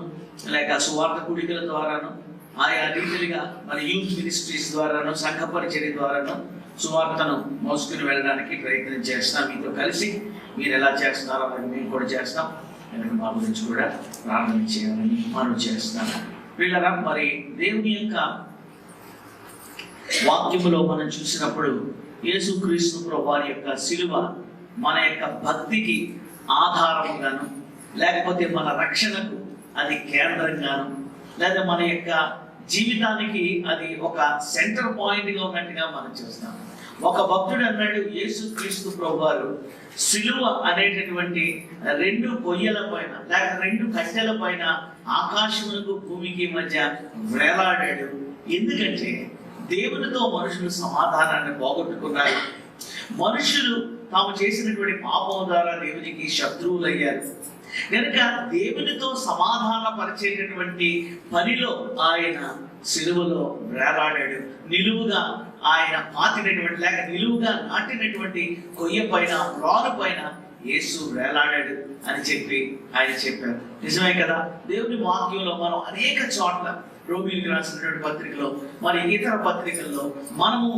లేక సువార్త కూడికల ద్వారాను ఆయా రీతిగా మరి యూత్ మినిస్ట్రీస్ ద్వారాను సంఘ పరిచర్య ద్వారాను సువార్తను మోసుకుని వెళ్ళడానికి ప్రయత్నం చేస్తాం. మీతో కలిసి మీరు ఎలా చేస్తున్నారో అలాగే మేము కూడా చేస్తాం. నేను మా గురించి కూడా ప్రార్థన చేయాలని మనం చేస్తాను. వీళ్ళరా మరి దేవుని యొక్క వాక్యములో మనం చూసినప్పుడు యేసుక్రీస్తు ప్రభువారి యొక్క శిలువ మన యొక్క భక్తికి ఆధారముగాను, లేకపోతే మన రక్షణకు అది కేంద్రంగాను, లేదా మన యొక్క జీవితానికి అది ఒక సెంటర్ పాయింట్గా ఉన్నట్టుగా మనం చూస్తాం. ఒక భక్తుడు అన్నాడు, యేసుక్రీస్తు ప్రభువారు శిలువ అనేటటువంటి 2 కొయ్యల పైన లేక 2 కట్టెల పైన ఆకాశమునకు భూమికి మధ్య వేలాడాడు. ఎందుకంటే దేవునితో మనుషులు సమాధానాన్ని పోగొట్టుకున్నారు. మనుషులు తాము చేసినటువంటి పాపం ద్వారా దేవునికి శత్రువులయ్యారు. కనుక దేవునితో సమాధాన పరిచేటటువంటి పనిలో ఆయన సిలువలో వేలాడాడు. నిలువుగా ఆయన పాతినటువంటి లేక నిలువుగా నాటినటువంటి కొయ్య పైన రాను పైన యేసు వేలాడాడు అని చెప్పి ఆయన చెప్పారు. నిజమే కదా? దేవుని వాక్యంలో మనం అనేక చోట్ల రోమిలకు రాసినటువంటి పత్రికలో మరి ఇతర పత్రికల్లో మనము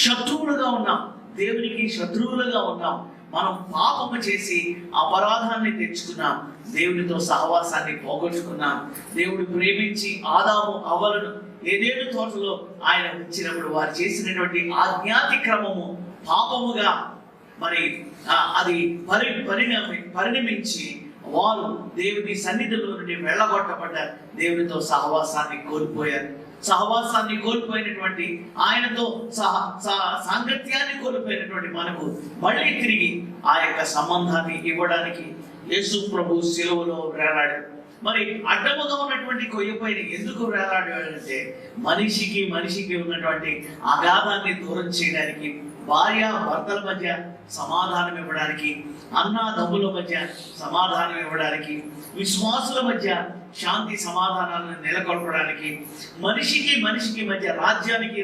శత్రువులుగా ఉన్నాం, దేవునికి శత్రువులుగా ఉన్నాం. మనం పాపము చేసి అపరాధాన్ని తెచ్చుకున్నాం, దేవునితో సహవాసాన్ని పోగొట్టుకున్నాం. దేవుడు ప్రేమించి ఆదాము అవ్వలను ఏదేడు తోటలో ఆయన ఉంచినప్పుడు వారు చేసినటువంటి ఆజ్ఞాతిక్రమము పాపముగా మరి అది పరిణమించి వారు దేవుని సన్నిధిలో నుండి వెళ్ళగొట్టబడ్డారు. దేవునితో సహవాసాన్ని కోల్పోయారు. సహవాసాన్ని కోల్పోయినటువంటి ఆయనతో సాంగత్యాన్ని కోల్పోయినటువంటి మనకు మళ్ళీ తిరిగి ఆ యొక్క సంబంధాన్ని ఇవ్వడానికి యేసు ప్రభు శిలువలో వేలాడాడు. మరి అడ్డముగా ఉన్నటువంటి కొయ్య పైన ఎందుకు వేలాడాడంటే మనిషికి ఉన్నటువంటి అగాధాన్ని దూరం చేయడానికి, భార్య భర్తల మధ్య సమాధానం ఇవ్వడానికి, అన్నదమ్ముల మధ్య సమాధానం ఇవ్వడానికి, విశ్వాసుల మధ్య శాంతి సమాధానాలను నెలకొల్పడానికి, మనిషికి మధ్య రాజ్యానికి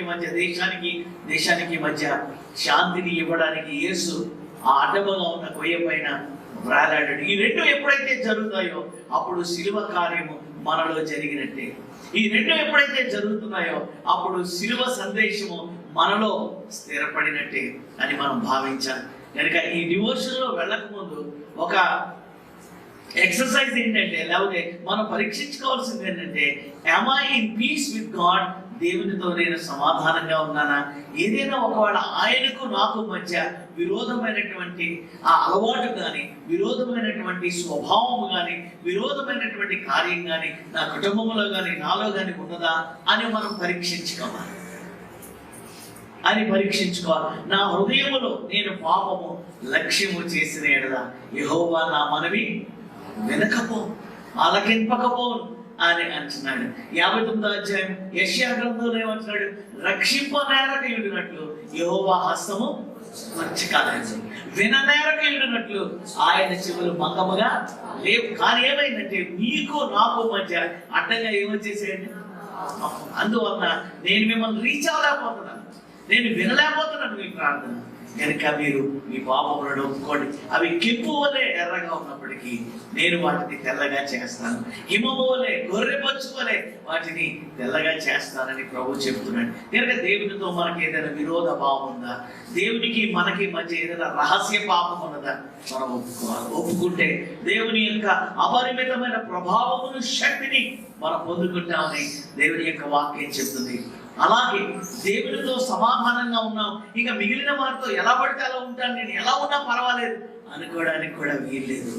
మధ్య దేశానికి మధ్య శాంతిని ఇవ్వడానికి యేసు ఆ అడ్డముగా ఉన్న కొయ్య పైన వేలాడాడు. ఈ 2 ఎప్పుడైతే జరుగుతాయో అప్పుడు శిలువ కార్యము మనలో జరిగినట్టే. ఈ 2 ఎప్పుడైతే జరుగుతున్నాయో అప్పుడు శిలువ సందేశము మనలో స్థిరపడినట్టే అని మనం భావించాలి. కనుక ఈ డివోషన్లో వెళ్ళక ముందు ఒక ఎక్సర్సైజ్ ఏంటంటే, లేకపోతే మనం పరీక్షించుకోవాల్సింది ఏంటంటే, am I in peace with God? దేవునితో నేను సమాధానంగా ఉన్నానా? ఏదైనా ఒకవేళ ఆయనకు నాకు మధ్య విరోధమైనటువంటి ఆ అలవాటు కానీ, విరోధమైనటువంటి స్వభావం కానీ, విరోధమైనటువంటి కార్యం కానీ నా కుటుంబంలో కానీ నాలో కానీ ఉన్నదా అని మనం పరీక్షించుకోవాలి. నా హృదయములో నేను పాపము లక్ష్యము చేసిన ఎడల యెహోవా నా మనవి వినకపో ఆలకింపకపోను అని అంటున్నాడు. 59వ అధ్యాయం యెషయా గ్రంథంలో ఏమంటున్నాడు? రక్షింపనేరకయుడినట్లు యెహోవా హస్తము మంచి కాలేదు, విననేరకయుడినట్లు ఆయన చెవులు మందముగా లేవు. కానీ ఏమైందంటే మీకు నాకు మధ్య అడ్డంగా ఏమొచ్చేసేయండి. అందువలన నేను మిమ్మల్ని రీచ్ అవ్వలేకపోతున్నాను, నేను వినలేకపోతున్నాను మీ ప్రార్థన. కనుక మీరు మీ పాపములను ఒప్పుకోండి. అవి కెంపు వలె ఎర్రగా ఉన్నప్పటికీ నేను వాటిని తెల్లగా చేస్తాను, హిమము వలె గొర్రెపచ్చు వలె వాటిని తెల్లగా చేస్తానని ప్రభు చెప్తున్నాడు. కనుక దేవునితో మనకి ఏదైనా విరోధ భావం ఉందా, దేవునికి మనకి మధ్య ఏదైనా రహస్య పాపం ఉన్నదా, మనం ఒప్పుకోవాలి. ఒప్పుకుంటే దేవుని యొక్క అపరిమితమైన ప్రభావమును శక్తిని మనం పొందుకుంటామని దేవుని యొక్క వాక్యం చెప్తుంది. అలాగే దేవునితో సమాధానంగా ఉన్నాం, ఇక మిగిలిన వారితో ఎలా పడితే అలా ఉంటాను, నేను ఎలా ఉన్నా పర్వాలేదు అనుకోవడానికి కూడా వీల్లేదు.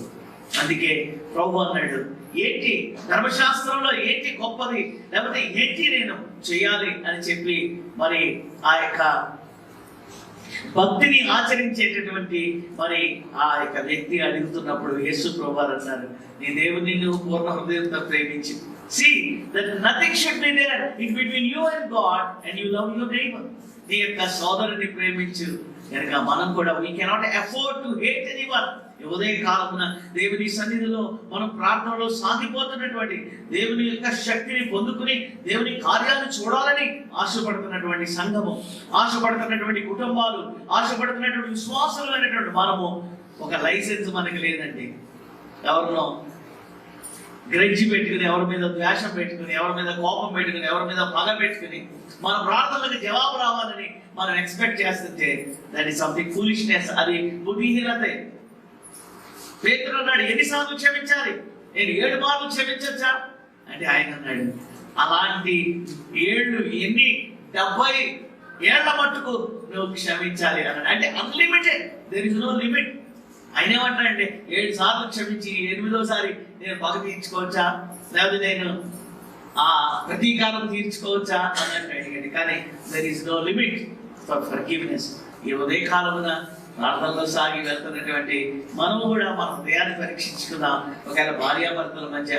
అందుకే ప్రభు అన్నాడు, ఏంటి ధర్మశాస్త్రంలో ఏంటి గొప్పది, లేకపోతే ఏంటి నేను చేయాలి అని చెప్పి మరి ఆ యొక్క భక్తిని ఆచరించేటటువంటి మరి ఆ యొక్క వ్యక్తి అడుగుతున్నప్పుడు యేసు ప్రభువారు అన్నారు, నీ దేవుని నువ్వు పూర్ణ హృదయంతో ప్రేమించి. See that nothing should be there in between you and God, and you love your neighbor. నీ యొక్క సోదరుని ప్రేమించు. కనుక మనం కూడా we cannot afford to hate anyone. ఉదయ కాలమున దేవుని సన్నిధిలో మనం ప్రార్థనలో సాగిపోతున్నటువంటి దేవుని యొక్క శక్తిని పొందుకుని దేవుని కార్యాలను చూడాలని ఆశపడుతున్నటువంటి సంఘము, ఆశపడుతున్నటువంటి కుటుంబాలు, ఆశపడుతున్నటువంటి విశ్వాసులు అనేటువంటి మనము ఒక లైసెన్స్ మనకి లేదండి. ఎవరినో గ్రడ్జి పెట్టుకుని, ఎవరి మీద ద్వేషం పెట్టుకుని, ఎవరి మీద కోపం పెట్టుకుని, ఎవరి మీద పగ పెట్టుకుని మన ప్రార్థనలకు జవాబు రావాలని మనం ఎక్స్పెక్ట్ చేస్తుంటే దట్ ఈస్ సంథింగ్ ఫూలిష్నెస్. అది బుద్ధిహీనతే. పేతురు అన్నాడు, ఎన్నిసార్లు క్షమించాలి, నేను 7 మార్లు క్షమించచ్చా అంటే ఆయన అన్నాడు, అలాంటి 7 ఎన్ని 70 ఏళ్ల మట్టుకు నువ్వు క్షమించాలి అన్నాడు. అంటే unlimited, there is no limit. ఆయన ఏమంటాడంటే 7 సార్లు క్షమించి 8వ నేను పగ తీర్చుకోవచ్చా, లేకపోతే నేను ఆ ప్రతీకారం తీర్చుకోవచ్చా అన్నట్టు అడిగాడు. కానీ there is no limit for forgiveness. ఈ ఉదయకాలమున ప్రార్థనలో సాగి వెళ్తున్నటువంటి మనము కూడా మన హృదయాన్ని పరీక్షించుకుందాం. ఒకవేళ భార్యాభర్తల మధ్య,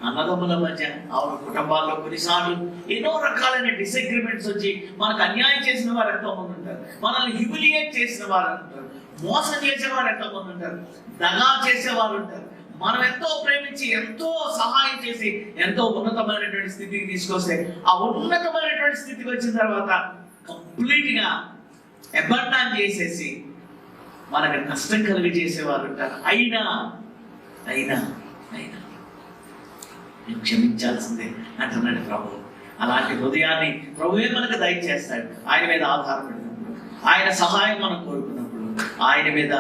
అన్నదమ్ముల మధ్య, ఆవిడ కుటుంబాల్లో కొన్నిసార్లు ఎన్నో రకాలైన డిసగ్రిమెంట్స్ వచ్చి మనకు అన్యాయం చేసిన వారు ఎంతో మంది ఉంటారు, మనల్ని హ్యూమిలియేట్ చేసిన వారు ఉంటారు, మోసం చేసేవారు ఎంతో మంది ఉంటారు, దగా చేసేవారు ఉంటారు. మనం ఎంతో ప్రేమించి ఎంతో సహాయం చేసి ఎంతో ఉన్నతమైనటువంటి స్థితికి తీసుకొస్తే ఆ ఉన్నతమైనటువంటి స్థితికి వచ్చిన తర్వాత కంప్లీట్ గా అబండన్ చేసేసి మనకు నష్టం కలిగి చేసేవారు ఉంటారు. అయినా అయినా అయినా నేను క్షమించాల్సిందే అంటున్నాడు ప్రభు. అలాంటి హృదయాన్ని ప్రభువే మనకు దయచేస్తాడు. ఆయన మీద ఆధారపడినప్పుడు, ఆయన సహాయం మనం కోరుకున్నప్పుడు, ఆయన మీద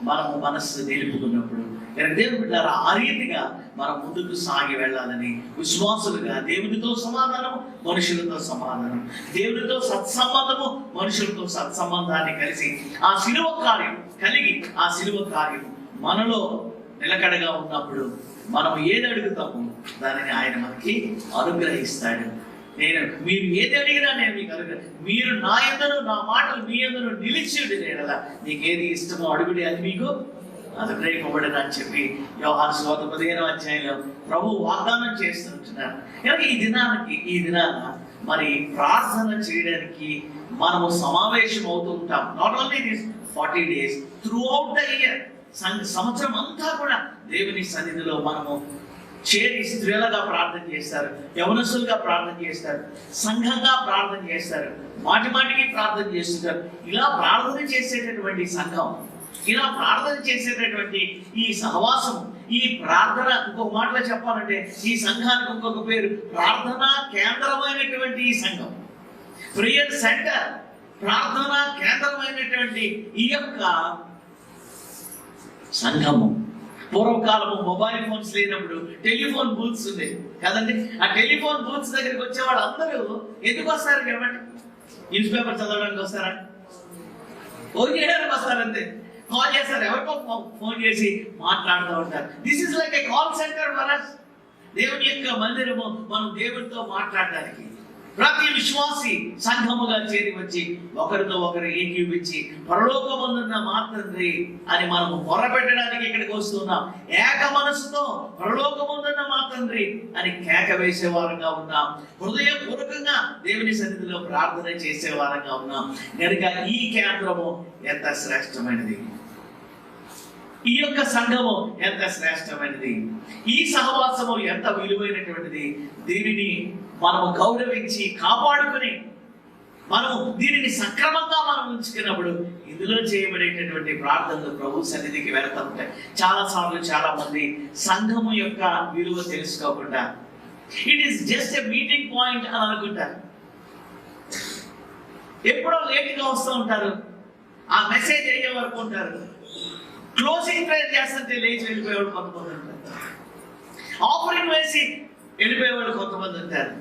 మనము మనస్సు నిలుపుకున్నప్పుడు, దేవుని బిడ్డలారా ఆ రీతిగా మనం ముందుకు సాగి వెళ్ళాలని విశ్వాసులుగా దేవునితో సమాధానము, మనుషులతో సమాధానం, దేవునితో సత్సంబంధము, మనుషులతో సత్సంబంధాన్ని కలిసి ఆ శిలువ కార్యం కలిగి ఆ శిలువ కార్యం మనలో నిలకడగా ఉన్నప్పుడు మనం ఏది అడుగుతామో దానిని ఆయన మనకి అనుగ్రహిస్తాడు. మీరు ఏది అడిగినా నేను మీకు మీరు నా యందును నా మాటలు మీ యందును నిలిచి ఉండేలా మీకు ఏది ఇష్టమో అడుగుడి, అది మీకు అనుగ్రహింపబడదు అని చెప్పి యోహాను సువార్త 15వ అధ్యాయంలో ప్రభు వాగ్దానం చేస్తుంటున్నారు. కనుక ఈ దినాన మరి ప్రార్థన చేయడానికి మనము సమావేశం అవుతూ ఉంటాం. Not only this 40 days, through out the year, సంవత్సరం అంతా కూడా దేవుని సన్నిధిలో మనము చేరి స్త్రీలుగా ప్రార్థన చేస్తారు, యవనస్తులుగా ప్రార్థన చేస్తారు, సంఘంగా ప్రార్థన చేస్తారు, మాటి మాటికి ప్రార్థన చేస్తుంటారు. ఇలా ప్రార్థన చేసేటటువంటి సంఘం, ఇలా ప్రార్థన చేసేటటువంటి ఈ సహవాసం, ఈ ప్రార్థన, ఇంకొక మాటలో చెప్పాలంటే ఈ సంఘానికి ఇంకొక పేరు ప్రార్థనా కేంద్రమైనటువంటి ఈ సంఘం, ప్రేయర్ సెంటర్, ప్రార్థనా కేంద్రమైనటువంటి ఈ యొక్క సంఘము. పూర్వకాలము మొబైల్ ఫోన్స్ లేనప్పుడు టెలిఫోన్ బూత్స్ ఉండేవి కదండి. ఆ టెలిఫోన్ బూత్స్ దగ్గరికి వచ్చేవాళ్ళు అందరూ ఎందుకు వస్తారు చెప్పండి? న్యూస్ పేపర్ చదవడానికి వస్తారా? ఫోన్ చేయడానికి వస్తారంతే. కాల్ చేస్తారు, ఎవరికో ఫోన్ చేసి మాట్లాడుతూ ఉంటారు. This is like A call centre for us. దేవుని యొక్క మందిరము మనం దేవునితో మాట్లాడడానికి. ప్రతి విశ్వాసి సంఘముగా చేరి వచ్చి ఒకరితో ఒకరు ఏకీపించి పరలోకమందున్న మా తండ్రి అని మనము మొరపెట్టడానికి ఇక్కడికి వస్తున్నాం. ఏక మనసుతో పరలోకమందున్న మా తండ్రి అని కేక వేసేవారంగా ఉన్నాం. హృదయపూర్వకంగా దేవుని సన్నిధిలో ప్రార్థన చేసేవారంగా ఉన్నాం. కనుక ఈ కేంద్రము ఎంత శ్రేష్టమైనది, ఈ యొక్క సంఘము ఎంత శ్రేష్టమైనది, ఈ సహవాసము ఎంత విలువైనటువంటిది. దీనిని మనము గౌరవించి కాపాడుకుని మనం దీనిని సక్రమంగా మనం ఉంచుకున్నప్పుడు ఇందులో చేయబడేటటువంటి ప్రార్థనలు ప్రభు సన్నిధికి వెళ్తూ ఉంటాయి. చాలా సార్లు చాలా మంది సంఘము యొక్క విలువ తెలుసుకోకుండా it is just a meeting point అని అనుకుంటారు. ఎప్పుడో లేట్గా వస్తూ ఉంటారు, ఆ మెసేజ్ అయ్యే వరకు ఉంటారు. క్లోజింగ్ ప్రేయర్ చేస్తుంటే లేచి వెళ్ళిపోయేవాడు కొంతమంది ఉంటారు. ఆఫరింగ్ వేసి వెళ్ళిపోయేవాడు కొంతమంది ఉంటారు.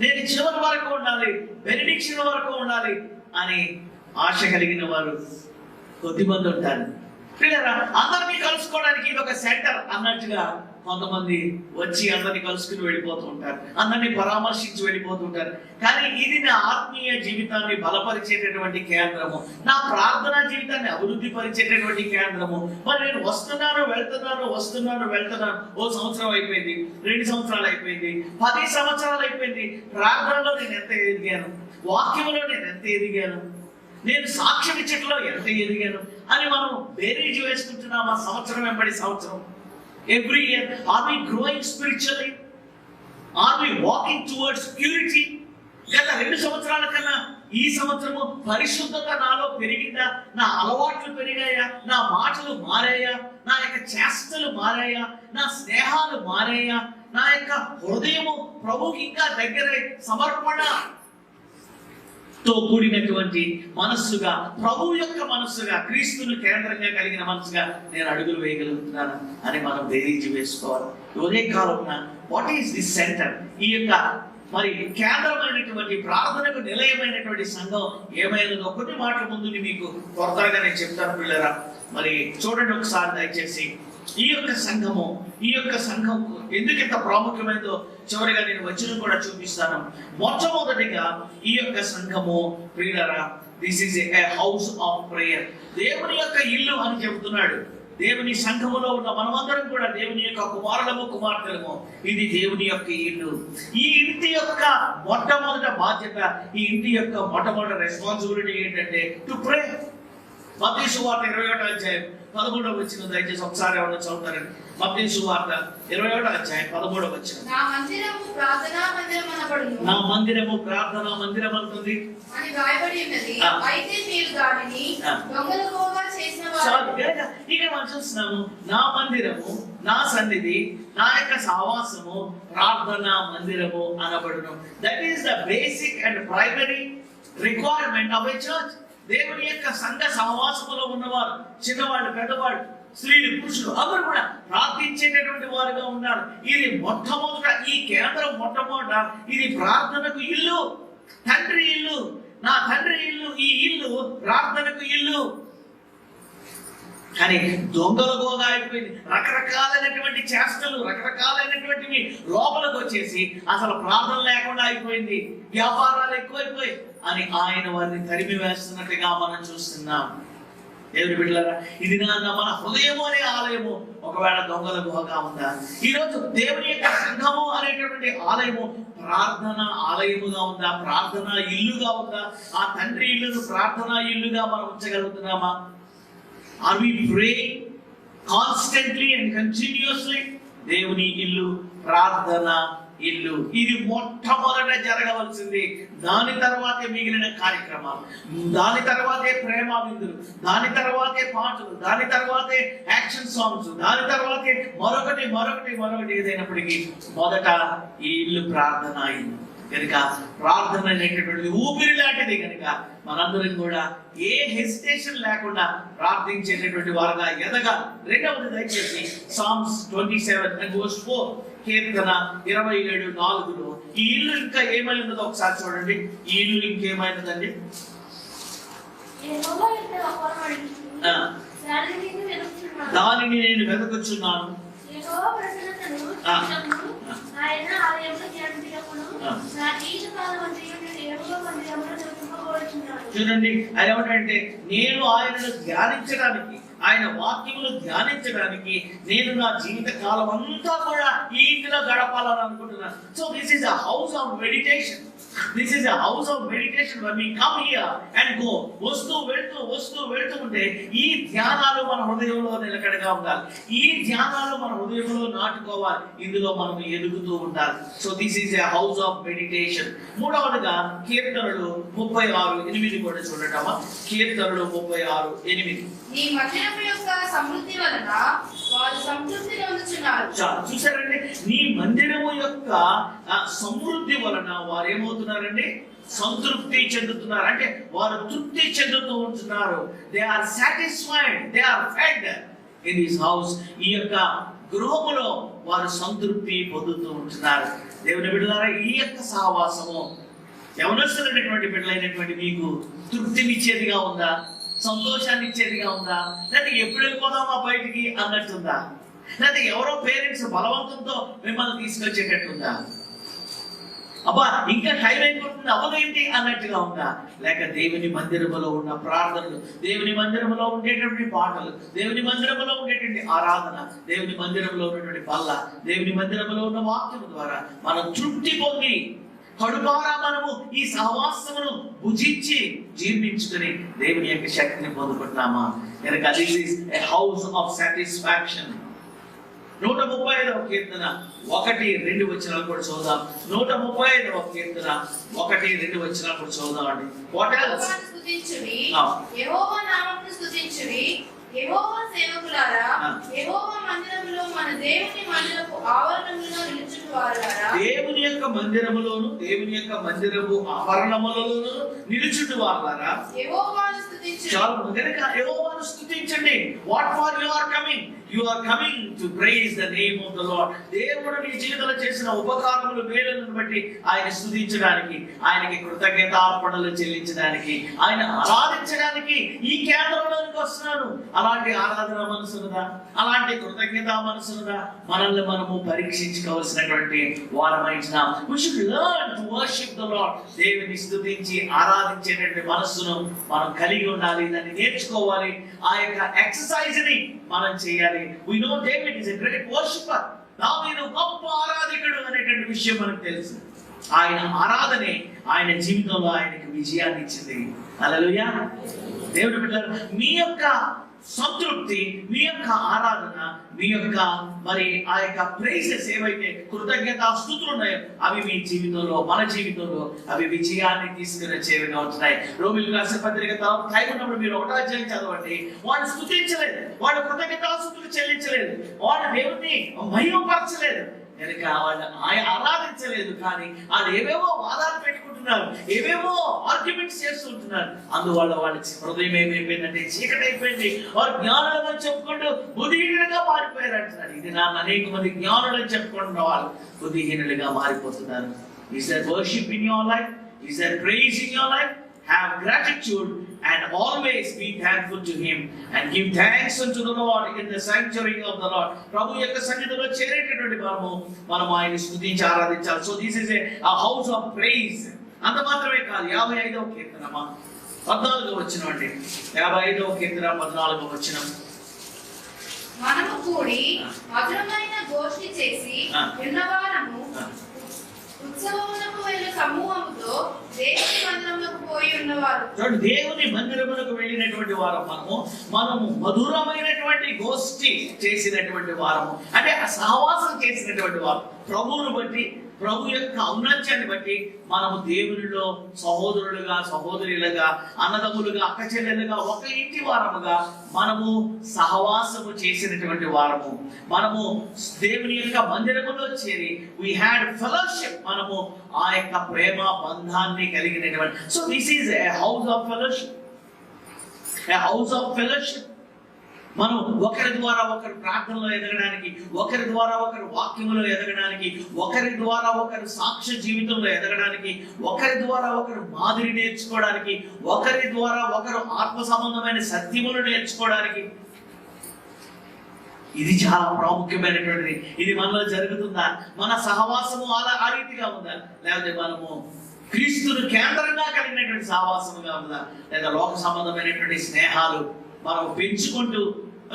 నేను చివరి వరకు ఉండాలి, బెనిడిక్షన్ వరకు ఉండాలి అని ఆశ కలిగిన వారు కొద్దిమంది ఉంటారు. పిల్లరా, అందరినీ కలుసుకోవడానికి ఇది ఒక సెంటర్ అన్నట్టుగా కొంతమంది వచ్చి అందరినీ కలుసుకుని వెళ్ళిపోతూ ఉంటారు, అందరినీ పరామర్శించి వెళ్ళిపోతూ ఉంటారు. కానీ ఇది నా ఆత్మీయ జీవితాన్ని బలపరిచేటటువంటి కేంద్రము, నా ప్రార్థనా జీవితాన్ని అభివృద్ధి పరిచేటటువంటి కేంద్రము. మరి నేను వస్తున్నాను వెళ్తున్నాను. ఓ సంవత్సరం అయిపోయింది, 2 సంవత్సరాలు అయిపోయింది, 10 సంవత్సరాలు అయిపోయింది. ప్రార్థనలో నేను ఎంత ఎదిగాను, వాక్యంలో నేను ఎంత ఎదిగాను, నేను సాక్ష్యం ఇచ్చట్లో ఎంత ఎదిగాను అని మనం బేరీజు వేసుకుంటున్నాం. ఆ సంవత్సరం వెంబడి సంవత్సరం. Every year, are we growing spiritually? Are we walking towards purity? గత 2 సంవత్సరాల కన్నా ఈ సంవత్సరము పరిశుద్ధత నాలో పెరిగిందా? నా అలవాట్లు పెరిగాయా? నా మాటలు మారాయా? నా యొక్క చేష్టలు మారాయా? నా స్నేహాలు మారాయా? నా యొక్క హృదయము ప్రభుకి ఇంకా దగ్గరై సమర్పణ తో కూడినటువంటి మనస్సుగా, ప్రభు యొక్క మనస్సుగా, క్రీస్తును కేంద్రంగా కలిగిన మనస్సుగా నేను అడుగులు వేయగలుగుతున్నాను అని మనం బేరీజు వేసుకోవాలి. ఉదయ కాలంలో వాట్ ఈస్ ది సెంటర్? ఈ యొక్క మరి కేంద్రమైనటువంటి ప్రార్థనకు నిలయమైనటువంటి సంఘం ఏమైనదో కొన్ని మాటల ముందు మీకు త్వరగా నేను చెప్తాను పిల్లరా. మరి చూడండి ఒకసారి దయచేసి ఈ యొక్క సంఘం ఎందుకు ఇంత ప్రాముఖ్యమైనదో చివరిగా నేను వచనం కూడా చూపిస్తాను. మొట్టమొదటిగా ఈ యొక్క సంఘము ప్రియులారా, this is a house of prayer. దేవుని యొక్క ఇల్లు అని చెబుతున్నాడు. దేవుని సంఘములో ఉన్న మనమందరం కూడా దేవుని యొక్క కుమారులము కుమార్తెలము. ఇది దేవుని యొక్క ఇల్లు. ఈ ఇంటి యొక్క మొట్టమొదటి బాధ్యత, ఈ ఇంటి యొక్క మొట్టమొదటి రెస్పాన్సిబిలిటీ ఏంటంటే టు ప్రే. మత్తయి సువార్త 21వ అధ్యాయం 13వ వచనం దయచేసి ఒకసారి ఎవరైనా చదువుతారండి. మత్తయి సువార్త 21వ అధ్యాయం 13వ వచనం. నా మందిరము ప్రార్థనా మందిరం అనబడును. నా మందిరము ప్రార్థనా మందిరం అంటుంది అని రాయబడి ఉన్నది. అయితే మీరు దానిని దొంగలకోగా చేసిన చాలు. ఇక్కడ మనం చూస్తున్నాము, నా మందిరము, నా సన్నిధి, నా యొక్క సహవాసము ప్రార్థనా మందిరము అనబడును. That is the basic and primary requirement of a church. దేవుని యొక్క సంఘ సహవాసములో ఉన్నవారు, చిన్నవాళ్ళు, పెద్దవాళ్ళు, స్త్రీలు, పురుషులు అందరూ కూడా ప్రార్థించేటటువంటి వారుగా ఉన్నారు. ఇది మొట్టమొదట, ఈ కేంద్రం మొట్టమొదట ఇది ప్రార్థనకు ఇల్లు, తండ్రి ఇల్లు, నా తండ్రి ఇల్లు. ఈ ఇల్లు ప్రార్థనకు ఇల్లు. కానీ దొంగలకోగా అయిపోయింది. రకరకాలైనటువంటి చేష్టలు, రకరకాలైనటువంటివి లోపలికి వచ్చేసి అసలు ప్రార్థన లేకుండా అయిపోయింది. వ్యాపారాలు ఎక్కువైపోయి అని ఆయన వారిని తరిమి వేస్తున్నట్టుగా మనం చూస్తున్నాం. దేవుని బిడ్డలారా, ఇది మన హృదయము అనే ఆలయము ఒకవేళ దొంగల గుహగా ఉందా? ఈరోజు దేవుని యొక్క సంఘము అనేటటువంటి ఆలయము ప్రార్థన ఆలయముగా ఉందా? ప్రార్థన ఇల్లుగా ఉందా? ఆ తండ్రి ఇల్లును ప్రార్థన ఇల్లుగా మనం ఉంచగలుగుతున్నామా? Are we praying constantly and continuously? దేవుని ఇల్లు ప్రార్థన ఇల్లు. ఇది మొట్టమొదట జరగవలసింది. దాని తర్వాతే మిగిలిన కార్యక్రమాలు, దాని తర్వాతే ప్రేమ విందులు, దాని తర్వాతే పాటలు, దాని తర్వాతే యాక్షన్ సాంగ్స్, దాని తర్వాతే మరొకటి ఏదైనప్పటికీ మొదట ఈ ఇల్లు ప్రార్థన ఇల్లు. కనుక ప్రార్థన అనేటటువంటిది ఊపిరి లాంటిది. కనుక మనందరం కూడా ఏ హెసిటేషన్ లేకుండా ప్రార్థించేటటువంటి వారుగా ఎదగాలి. రెండవది దయచేసి సామ్స్ 27:4 కీర్తన 27:4లో ఈ ఇల్లు ఇంకా ఏమైనదో ఒకసారి చూడండి. ఈ ఇల్లు ఇంకేమైనదండి? దానిని నేను వెతకుచున్నాను. చూడండి, ఆయన ఏమంటే నేను ఆయనను ధ్యానించడానికి, ఆయన వాక్యములు ధ్యానించడానికి నేను నా జీవిత కాలం అంతా కూడా ఈ ఇంటిలో గడపాలని అనుకుంటున్నాను. So this is a house of meditation. This is a house of meditation when we come here and go. వస్తూ వెళ్తూ ఉంటే ఈ ధ్యానాలు మన హృదయంలో నిలకడగా ఉండాలి. ఈ ధ్యానాలు మన హృదయంలో నాటుకోవాలి. ఇందులో మనం ఎదుగుతూ ఉండాలి. So this is a house of meditation. మూడవదిగా కీర్తనలు 36:8 కూడా చూడటమా. కీర్తనలు 36:8. నీ మందిరము యొక్క సమృద్ధి వలన వారు సంతృప్తి పొందుచున్నారు. చూసారండి, నీ మందిరము యొక్క సమృద్ధి వలన వారు ఏమవుతున్నారండి? సంతృప్తి చెందుతున్నారు. అంటే వారు తృప్తి చెందుతూ ఉంటున్నారు. They are satisfied, they are fed in this house. ఈ యొక్క గృహములో వారు సంతృప్తి పొందుతూ ఉంటున్నారు. దేవుని బిడ్డలారా, ఈ యొక్క సహవాసము యవనస్తులైనటువంటి బిడ్డలైనటువంటి మీకు తృప్తినిచ్చేదిగా ఉందా? సంతోషాన్ని ఇచ్చేదిగా ఉందా? లేకపోతే ఎప్పుడు వెళ్ళిపోదామా బయటికి అన్నట్టుందా? లేకపోతే ఎవరో పేరెంట్స్ బలవంతంతో మిమ్మల్ని తీసుకొచ్చేటట్టుందా? అబ్బా ఇంకా టైం అయిపోతుంది అవ్వదేంటి అన్నట్టుగా ఉందా? లేక దేవుని మందిరములో ఉన్న ప్రార్థనలు, దేవుని మందిరములో ఉండేటువంటి పాటలు, దేవుని మందిరములో ఉండేటువంటి ఆరాధన, దేవుని మందిరంలో ఉన్నటువంటి బల్ల, దేవుని మందిరములో ఉన్న వాక్యం ద్వారా మనం తృప్తి పొంది కడుపారా మనము ఈ సహవాసమును భుజించి జీర్ణించుకుని దేవుని యొక్క శక్తిని పొందుకుంటున్నామా? కనుక this is a house of satisfaction. 135వ కీర్తన 1-2 వచనాలు కూడా చదువుదాం. 135వ కీర్తన 1-2 వచనాలు కూడా చదువుదాం అండి. యెహోవాను స్తుతించుడి, యెహోవా నామమును స్తుతించుడి, యెహోవా సేవకులారా, యెహోవా మందిరములో మన దేవుని మందిరపు ఆవరణములో నిలుచుట వారులారా. దేవుని యొక్క మందిరములోను, దేవుని యొక్క మందిరపు ఆవరణములోను నిలుచుట వారులారా యెహోవాను స్తుతించుడి. చాలు కనుక యెహోవాను స్తుతించండి. What for you are coming? You are coming to praise the name of the Lord. దేవుడు నీ జీవితంలో చేసిన ఉపకారములు, మేలులను బట్టి ఆయన స్తుతించడానికి, ఆయనకి కృతజ్ఞతార్పణలు చెల్లించడానికి, ఆయన ఆరాధించడానికి ఈ కేంద్రంలోకి వస్తున్నాను. అలాంటి ఆరాధన మనసునుదా? అలాంటి కృతజ్ఞత మనసునుదా? మనల్ని మనము పరీక్షించుకోవాల్సినటువంటి వారమైనా. We should learn to worship the Lord. దేవుని స్తుతించి ఆరాధించేటువంటి మనస్సును మనం కలిగి ఉండాలి. దాన్ని నేర్చుకోవాలి. ఆ యొక్క ఎక్సర్సైజ్ ని మనం చేయాలి. We know David is a great worshipper. దావీదు గొప్ప ఆరాధకుడు అనేటువంటి విషయం మనకు తెలుసు. ఆయన ఆరాధనే ఆయన జీవితంలో ఆయనకు విజయాన్ని ఇచ్చింది. హల్లెలూయా. దేవుని బిడ్డలారా, మీ యొక్క సంతృప్తి, మీ యొక్క ఆరాధన, మీ యొక్క మరి ఆ యొక్క ప్రైజెస్ ఏవైతే కృతజ్ఞతా స్తుతులు ఉన్నాయో అవి మీ జీవితంలో, మన జీవితంలో అవి విజయాన్ని తీసుకుని వచ్చేవిగా ఉంటున్నాయి. రోమిలకు రాసిన పత్రిక టైం ఉన్నప్పుడు మీరు 1వ అధ్యాయం చదవండి. వాడు స్తుతించలేదు, వాడు కృతజ్ఞతా స్తుతులు చెల్లించలేదు, వాడు దేవుని మహిమపరచలేదు, కనుక వాళ్ళు ఆరాధించలేదు. కానీ వాళ్ళు ఏవేవో వాదాలు పెట్టుకుంటున్నారు, ఏవేవో ఆర్గ్యుమెంట్స్ చేస్తుంటున్నారు. అందువల్ల వాళ్ళ హృదయం ఏమైపోయిందంటే చీకటి అయిపోయింది. వారు జ్ఞానులుగా చెప్పుకుంటూ బుద్ధిహీనులుగా మారిపోయారు అంటున్నారు. ఇది నా అనేక మంది జ్ఞానులు చెప్పుకుంటున్న వాళ్ళు బుద్ధిహీనులుగా మారిపోతున్నారు. Is there worship in your life? Is there praise in your life? Have gratitude and always be thankful to Him and give thanks unto the Lord in the sanctuary of the Lord. ప్రభు యొక్క సన్నిధిలో చేరేటటువంటి మనం ఆయన స్తుతించి ఆరాధించాలి. So this is a house of praise. అంత మాత్రమే కాదు. 55వ కీర్తన 14వ వచనం అండి. 55వ కీర్తన 14వ వచనం. మనము కూడి మధురమైన గోష్ఠి చేసి ఉన్నవారము ఉత్సవమునకు వెళ్ళే సమూహముతో దేవుని మందిరములకు పోయి ఉన్నవారు. చూడండి, దేవుని మందిరములకు వెళ్ళినటువంటి వారము మనము మధురమైనటువంటి గోష్ఠి చేసినటువంటి వారము. అంటే సహవాసం చేసినటువంటి వారు ప్రభువును బట్టి, ప్రభు యొక్క ఔన్నత్యాన్ని బట్టి మనము దేవునిలో సహోదరులుగా, సహోదరులుగా, అన్నదమ్ములుగా, అక్క చెల్లెలుగా, ఒక ఇంటి వారముగా మనము సహవాసము చేసినటువంటి వారము. మనము దేవుని యొక్క మందిరములో చేరి we had fellowship. మనము ఆ యొక్క ప్రేమ బంధాన్ని కలిగినటువంటి. So this is a house of fellowship. A house of fellowship. మనం ఒకరి ద్వారా ఒకరు ప్రార్థనలో ఎదగడానికి, ఒకరి ద్వారా ఒకరు వాక్యములో ఎదగడానికి, ఒకరి ద్వారా ఒకరు సాక్ష్య జీవితంలో ఎదగడానికి, ఒకరి ద్వారా ఒకరు మాదిరి నేర్చుకోవడానికి, ఒకరి ద్వారా ఒకరు ఆత్మ సంబంధమైన సత్యములు నేర్చుకోవడానికి. ఇది చాలా ప్రాముఖ్యమైనటువంటిది. ఇది మనలో జరుగుతుందా? మన సహవాసము ఆ రీతిగా ఉందా? లేకపోతే మనము క్రీస్తును కేంద్రంగా కలిగినటువంటి సహవాసముగా ఉందా? లేదా లోక సంబంధమైనటువంటి స్నేహాలు మనం పెంచుకుంటూ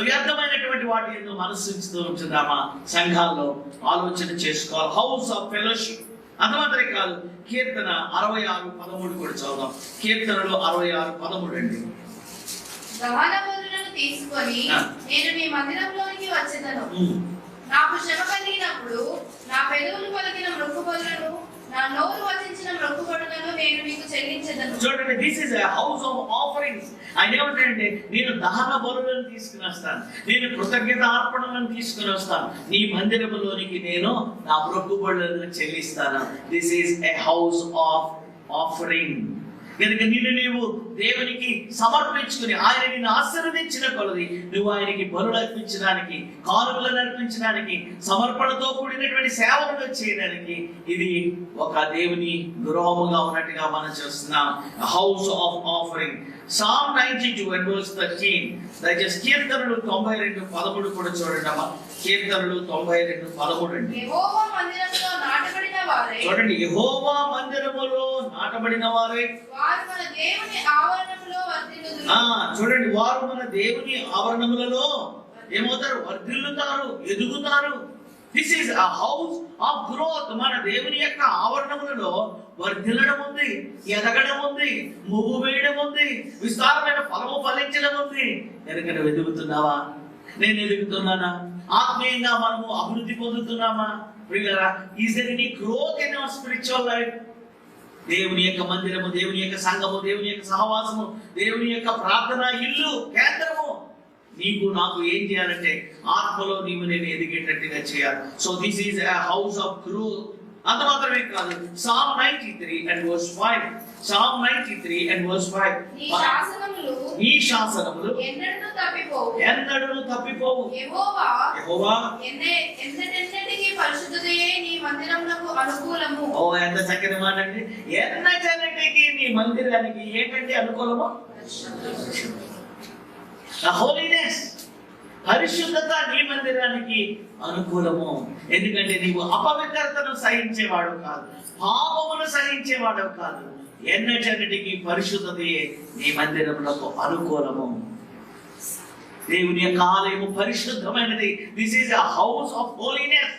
వ్యర్థమైనటువంటి వాటి ఎందుకు మనసు ఉంచుతూ ఉంటుందామా? సంఘాల్లో ఆలోచన చేసుకోవాలి. హౌస్ ఆఫ్ ఫెలోషిప్ అది మాత్రమే కాదు, కీర్తన 66:13 కూడా చదువుదాం. కీర్తనలో 66:13 అండి. దహన బలులను తీసుకొని నేను మీ మందిరంలోనికి వచ్చేదను. నాకు శ్రమ కలిగినప్పుడు నా పెదవులు పలికిన మొక్కుబడులను, నా నోరు వచించిన మొక్కుబడులను నేను మీకు చెల్లించెదను. చూడండి, this is a house of offerings. ఆయన ఏమంటాడంటే, నేను దహన బలులను తీసుకుని వస్తాను, నేను కృతజ్ఞత అర్పణలను తీసుకుని వస్తాను, నీ మందిరములోనికి నేను నా మొక్కుబడులను చెల్లిస్తాను. This is a house of offering. కనుక నిన్ను నీవు దేవునికి సమర్పించుకుని, ఆయన నిన్ను ఆశీర్వదించిన కొలది నువ్వు ఆయనకి బలులు అర్పించడానికి, కానుకలను అర్పించడానికి, సమర్పణతో కూడినటువంటి సేవలను చేయడానికి ఇది ఒక దేవుని గృహముగా ఉన్నట్టుగా మనం చూస్తున్నాం. House of offering. Psalm 92 and verse 13. దయచేసి కీర్తనలు 92:13 కూడా చూడండి అమ్మా. కీర్తనలు 92:13 అండి. యెహోవా మందిరములో నాటబడిన వారే, చూడండి, యెహోవా మందిరములో నాటబడిన వారే వారు మన దేవుని ఆవరణములో వర్ధిల్లుదురు. చూడండి, వారు మన దేవుని ఆవరణములలో ఏమవుతారు? వర్ధిల్లుతారు, ఎదుగుతారు. This is a house of growth. మన దేవుని యొక్క ఆవరణములలో వర్ధిల్లడం ఉంది, ఎదగడం ఉంది, మువ్వు వేయడం ఉంది, విస్తారమైన ఫలము ఫలించడం ఉంది. కనుక నువ్వు ఎదుగుతున్నావా? నేను ఎదుగుతున్నానా? ఆత్మీయంగా మనము అభివృద్ధి పొందుతున్నామా? Is there any growth in our spiritual life? దేవుని యొక్క మందిరము, దేవుని యొక్క సంఘము, దేవుని యొక్క సహవాసము, దేవుని యొక్క ప్రార్థన ఇల్లు కేంద్రము నీకు నాకు ఏం చేయాలంటే ఆత్మలో నీవు నేను ఎదిగేటట్టుగా చేయాలి. So this is a house of growth. అంత మాత్రమే కాదు, Psalm 93 and verse 5. Psalm 93 and verse 5. ఈ శాసనములు ఎన్నడూ తప్పిపోవు. యెహోవా ఎన్నటెన్నటికీ పరిశుద్ధతయే నీ మందిరమునకు అనుకూలము. ఓ, ఎంత చక్కని మాట అండి. ఎన్నటెన్నటికీ నీ మందిరానికి ఏంటంటే అనుకూలము? హోలీనెస్, పరిశుద్ధత నీ మందిరానికి అనుకూలము. ఎందుకంటే నీవు అపవిత్రతను సహించేవాడు కాదు, పాపమును సహించేవాడు కాదు. ఎన్నటన్నిటికీ పరిశుద్ధతయే నీ మందిరములకు అనుకూలము. దేవుని యొక్క ఆలయము పరిశుద్ధమైనది. This is a house of holiness.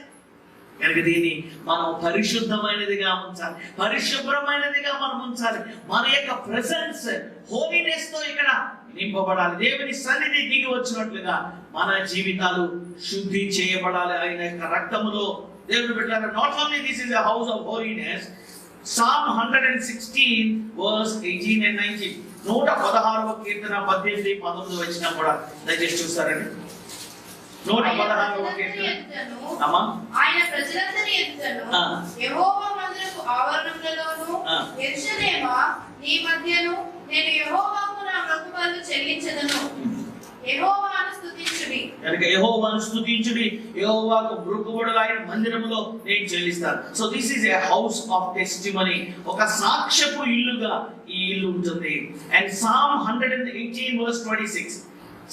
కనుక దీన్ని మనం పరిశుద్ధమైనదిగా ఉంచాలి, పరిశుభ్రమైనదిగా మనం ఉంచాలి. మన యొక్క ప్రెసెన్స్ హోలీనెస్ తో ఇక్కడ నింపబడాలి. దేవుని సన్నిధి దిగి వచ్చినట్లుగా మన జీవితాలు శుద్ధి చేయబడాలి ఆయన యొక్క రక్తములో. దేవుని బిడ్డలారా, not only this is a house of holiness. Psalm 116 verse 18 and 19. 116వ కీర్తన 18, 19 వచ్చినా కూడా దయచేసి చూస్తారండి. 116వ కీర్తన. అమ్మా, ఆయన ప్రజలందరి ఎదుటను యెహోవా మందిరపు ఆవరణములలోను యెరూషలేమా నీ మధ్యను నేను యెహోవాకు నా మొక్కుబడులు చెల్లించెదను. యెహోవాను స్తుతించుడి. కనుక యెహోవాను స్తుతించుడి, యెహోవాకు మొక్కుబడులు ఆయన మందిరములో నేను చెల్లిస్తాను. So this is a house of testimony. ఒక సాక్ష్యపు ఇల్లుగా ఈ ఇల్లు ఉంటుంది. And Psalm 118 verse 26.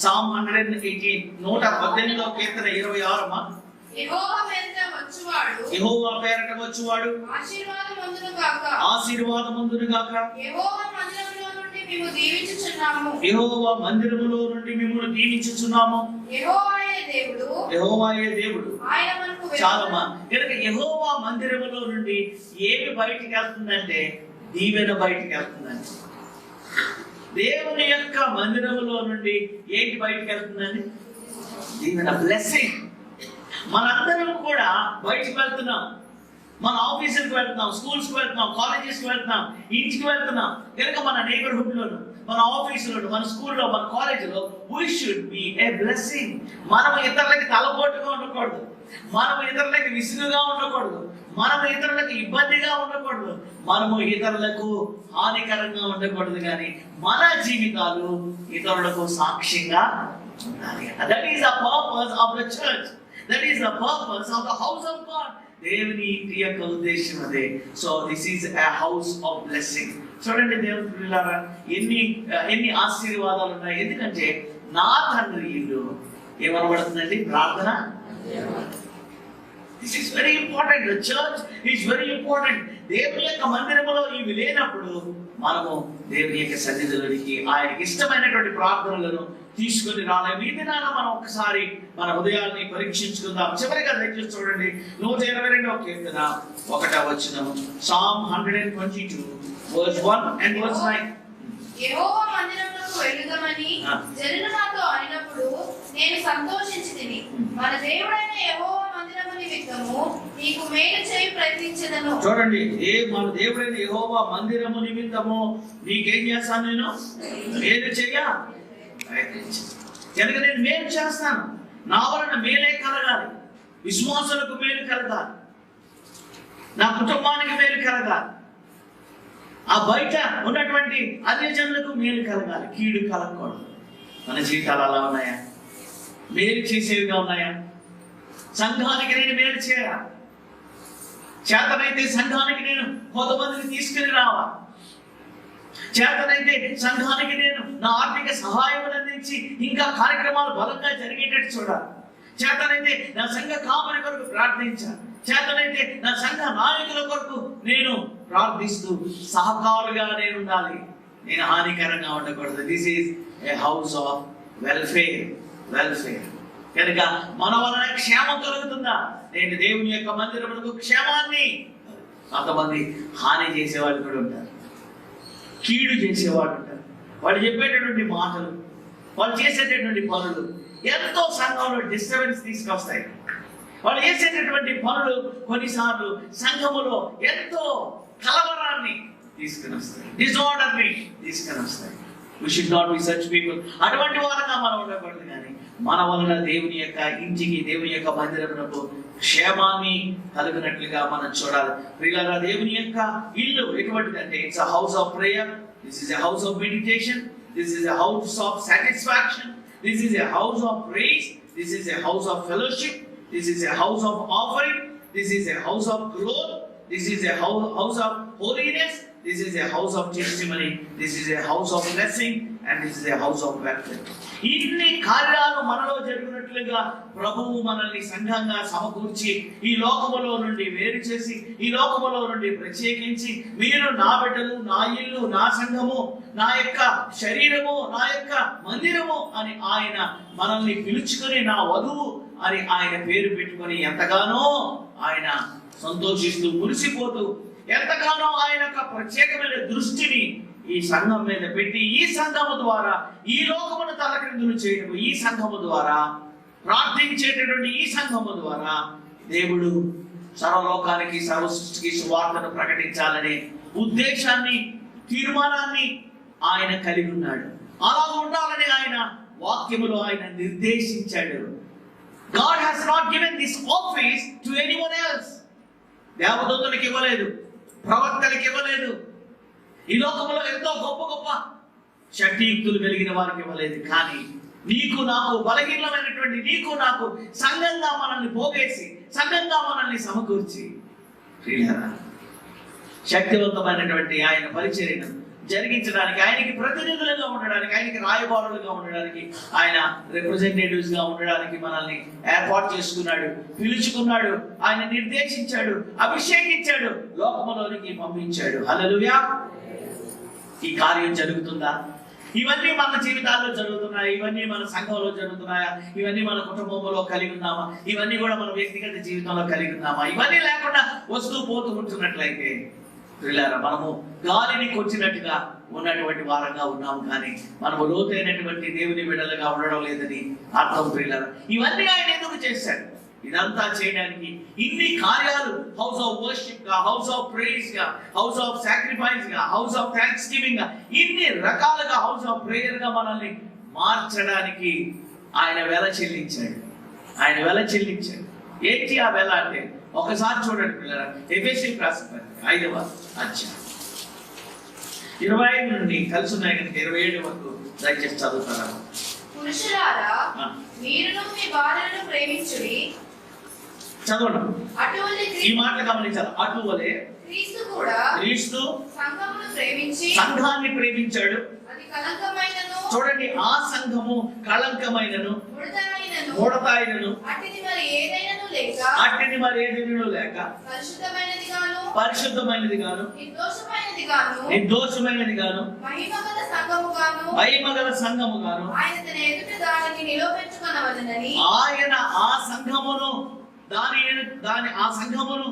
Psalm 118 118వ కీర్తన 26 అమ్మా. యెహోవా పేరట వచ్చువాడు, యెహోవా పేరట వచ్చువాడు ఆశీర్వాదమందును గాక. ఆశీర్వాదమందును గాక. యెహోవా మందిరములో నుండి మేము దీవించుచున్నాము. యెహోవా మందిరములో నుండి మిమ్మును దీవించుచున్నాము. యెహోవాయే దేవుడు, యెహోవాయే దేవుడు. ఆయన మనకు చాలమ్మా. కనుక యెహోవా మందిరములో నుండి ఏమి బయటికి వెళ్తుందంటే దీవెన బయటికి వెళ్తుందండి. దేవుని యొక్క మందిరములో నుండి ఏంటి బయటికి వెళ్తుందండి? దీవెన, బ్లెస్సింగ్. మనందరం కూడా బయటికి వెళ్తున్నాం. మన ఆఫీసులకు వెళ్తున్నాం, స్కూల్స్కి వెళ్తున్నాం, కాలేజెస్కి వెళ్తున్నాం, ఇంటికి వెళ్తున్నాం. కనుక మన నైబర్హుడ్ లోను, మన ఆఫీసులో, మన స్కూల్లో, మన కాలేజీలో we should be a blessing. మనం ఇతరులకి తలపోటుగా ఉండకూడదు, మనం ఇతరులకి విసుగుగా ఉండకూడదు, మనం ఇతరులకు ఇబ్బందిగా ఉండకూడదు, మనము ఇతరులకు హానికరంగా ఉండకూడదు. కానీ మన జీవితాలు ఇతరులకు సాక్ష్యంగా ఉండాలి. That is the purpose of the church. That is the purpose of the house of God. దేవుని యొక్క ఉద్దేశం అదే. So this is a house of blessing. చూడండి దేవుని పిల్లలారా, ఎన్ని ఆశీర్వాదాలు ఉన్నాయి. ఎందుకంటే నా తండ్రి ఇల్లు ఏమనబడుతుందండి? ప్రార్థన. This is very important. The church is very important. దేవుని యొక్క మందిరములో ఇవి లేనప్పుడు మనము దేవుని యొక్క సన్నిధిలోనికి ఆయనకి ఇష్టమైనటువంటి ప్రార్థనలను తీసుకొని రాలేము. ఈ దినాన మనం ఒకసారి మన హృదయాన్ని పరీక్షించుకుందాం. చివరిగా దయచేసి చూడండి 122వ కీర్తన 1వ వచనం. Psalm 122 verse 1 and verse 9. యెహోవా మందిరమునకు వెళ్ళుదమని జనులు నాతో అనినప్పుడు నేను సంతోషించితిని. మన దేవుడైన యెహోవా మందిరము నిమిత్తము నీకు మేలు చేయి ప్రయత్నించెదను. చూడండి, మన దేవుడైన యెహోవా మందిరము నిమిత్తము నీకేం చేస్తాను? నేను మేలు చేయ ప్రయత్నించాను. కనుక నేను మేలు చేస్తాను. నా వలన మేలే కలగాలి, విశ్వాసులకు మేలు కలగాలి, నా కుటుంబానికి మేలు కలగాలి, ఆ బయట ఉన్నటువంటి అన్యజనులకు మేలు కలగాలి, కీడు కలగకూడదు. మన జీవితాలు అలా ఉన్నాయా? మేలు చేసేవిగా ఉన్నాయా? సంఘానికి నేను మేలు చేయాలి. చేతనైతే సంఘానికి నేను కొంతమందిని తీసుకుని రావాలి. చేతనైతే సంఘానికి నేను నా ఆర్థిక సహాయం అందించి ఇంకా కార్యక్రమాలు బలంగా జరిగేటట్టు చూడాలి. చేతనైతే నా సంఘ కాపరి కొరకు ప్రార్థించాలి. చేతనైతే నా సంఘ నాయకుల కొరకు నేను ప్రార్థిస్తూ సహకారుగా నేను ఉండాలి. నేను హానికరంగా ఉండకూడదు. This is a house of welfare. కనుక మన వలన క్షేమం కలుగుతుందా? నేను దేవుని యొక్క మందిరమునకు క్షేమాన్ని. కొంతమంది హాని చేసేవాళ్ళు కూడా ఉంటారు, కీడు చేసేవాళ్ళు ఉంటారు. వాళ్ళు చెప్పేటటువంటి మాటలు, వాళ్ళు చేసేటటువంటి పనులు ఎంతో సంఘంలో డిస్టర్బెన్స్ తీసుకొస్తాయి. వాళ్ళు చేసేటటువంటి పనులు కొన్నిసార్లు సంఘములో ఎంతో కలవరాన్ని తీసుకుని వస్తాయి, డిజార్డర్ని తీసుకుని వస్తాయి. We should not be such people. అటువంటి వారంగా మనం ఉండకూడదు. కానీ మన వలన దేవుని యొక్క ఇంటికి, దేవుని యొక్క మందిరమునకు క్షేమాన్ని కలుగునట్లుగా మనం చూడాలి. ప్రియులారా, దేవుని యొక్క ఇల్లు ఎటువంటిదంటే it's a house of prayer. This is a house of meditation. This is a house of satisfaction. This is a house of praise. This is a house of fellowship. This is a house of offering. This is a house of growth. This is a house of holiness. This is a house of testimony. This is a house of blessing. And this is a house of welfare. ఇన్ని కార్యాలు మనలో జరిగినట్లుగా ప్రభువు మనల్ని సంఘంగా సమకూర్చి ఈ లోకములో నుండి వేరు చేసి, ఈ లోకములో నుండి ప్రత్యేకించి, మీరు నా బిడ్డలు, నా ఇల్లు, నా సంఘము, నా యొక్క శరీరము, నా యొక్క మందిరము అని ఆయన మనల్ని పిలుచుకొని నా వధువు అని ఆయన పేరు పెట్టుకొని ఎంతగానో ఆయన సంతోషిస్తూ మురిసిపోతూ, ఎంతగానో ఆయన యొక్క ప్రత్యేకమైన దృష్టిని ఈ సంఘం మీద పెట్టి, ఈ సంఘము ద్వారా ఈ లోకమును తలక్రిందులు చేయడం, ఈ సంఘము ద్వారా ప్రార్థించేటటువంటి ఈ సంఘము ద్వారా దేవుడు సర్వలోకానికి, సర్వ సృష్టికి సువార్తను ప్రకటించాలనే ఉద్దేశాన్ని, తీర్మానాన్ని ఆయన కలిగి ఉన్నాడు. అలా ఉండాలని ఆయన వాక్యములో ఆయన నిర్దేశించాడు. God has not given this office to anyone else. దేవదూతలకు ఇవ్వలేదు, ప్రవక్తలకు ఇవ్వలేదు, ఈ లోకంలో ఎంతో గొప్ప గొప్ప శక్తియుక్తులు కలిగిన వారికి ఇవ్వలేదు. కానీ నీకు నాకు, బలహీనమైనటువంటి నీకు నాకు సంఘంగా మనల్ని పోగేసి, సంఘంగా మనల్ని సమకూర్చి, శక్తివంతమైనటువంటి ఆయన పరిచర్యను జరిగించడానికి, ఆయనకి ప్రతినిధులుగా ఉండడానికి, ఆయనకి రాయబారులుగా ఉండడానికి, ఆయన రిప్రజెంటేటివ్స్ గా ఉండడానికి మనల్ని ఏర్పాటు చేసుకున్నాడు, పిలుచుకున్నాడు, ఆయన నిర్దేశించాడు, అభిషేకించాడు, లోకములోనికి పంపించాడు. హల్లెలూయా. ఈ కార్యం జరుగుతుందా? ఇవన్నీ మన జీవితాల్లో జరుగుతున్నాయి, ఇవన్నీ మన సంఘంలో జరుగుతున్నాయా? ఇవన్నీ మన కుటుంబంలో కలిగి ఉన్నామా? ఇవన్నీ కూడా మన వ్యక్తిగత జీవితంలో కలిగి ఉన్నామా? ఇవన్నీ లేకుండా వస్తూ పోతూ ఉంటున్నట్లయితే ప్రియులారా, మనము గాలిని కొచ్చినట్టుగా ఉన్నటువంటి వారంగా ఉన్నాము. కానీ మనము లోతైనటువంటి దేవుని బిడ్డలుగా ఉండడం లేదని అర్థం. ప్రియులారా, ఇవన్నీ ఆయన ఎందుకు చేశాడు? ఇదంతా చేయడానికి ఇన్ని కార్యాలు, హౌస్ ఆఫ్ వర్షిప్ గా, హౌస్ ఆఫ్ ప్రేయర్స్ గా, హౌస్ ఆఫ్ సాక్రిఫైస్ గా, హౌస్ ఆఫ్ థ్యాంక్స్ గివింగ్ గా, ఇన్ని రకాలుగా హౌస్ ఆఫ్ ప్రేయర్ గా మనల్ని మార్చడానికి ఆయన వెల చెల్లించాడు. ఏంటి ఆ వెల అంటే? ఒకసారి చూడండి పిల్లరా, ఎఫెసీయులకు రాసిన పత్రిక 5వ అధ్యాయం 25 నుండి కలిసి ఉన్నాయి కనుక 27 వరకు దయచేసి చదువుతారా? పురుషులారా, మీరును మీ భార్యలను ప్రేమించుడి. చదవండి. అటువలే ఈ మాటలు గమనించాలి. అటువలే క్రీస్తు కూడా క్రీస్తు సంఘమును ప్రేమించి సంఘాన్ని ప్రేమించాడు. అది కళంకమైనను చూడండి, ఆ సంఘము కళంకమైనను ముడతైనను ముడతాయినను అట్టిది మరి ఏదైనను లేక అట్టిని మరి ఏదైనా లేక పరిశుద్ధమైనది గాను పరిశుద్ధమైనది గాను నిర్దోషమైనది గాను నిర్దోషమైనది గాను మహిమగల సంఘము గాను మహిమగల సంఘము గాను ఆయన తన ఎదుట దానిని నిలవబెట్టుకొనవలెనని ఆయన ఆ సంఘమును ఆ సంఘమును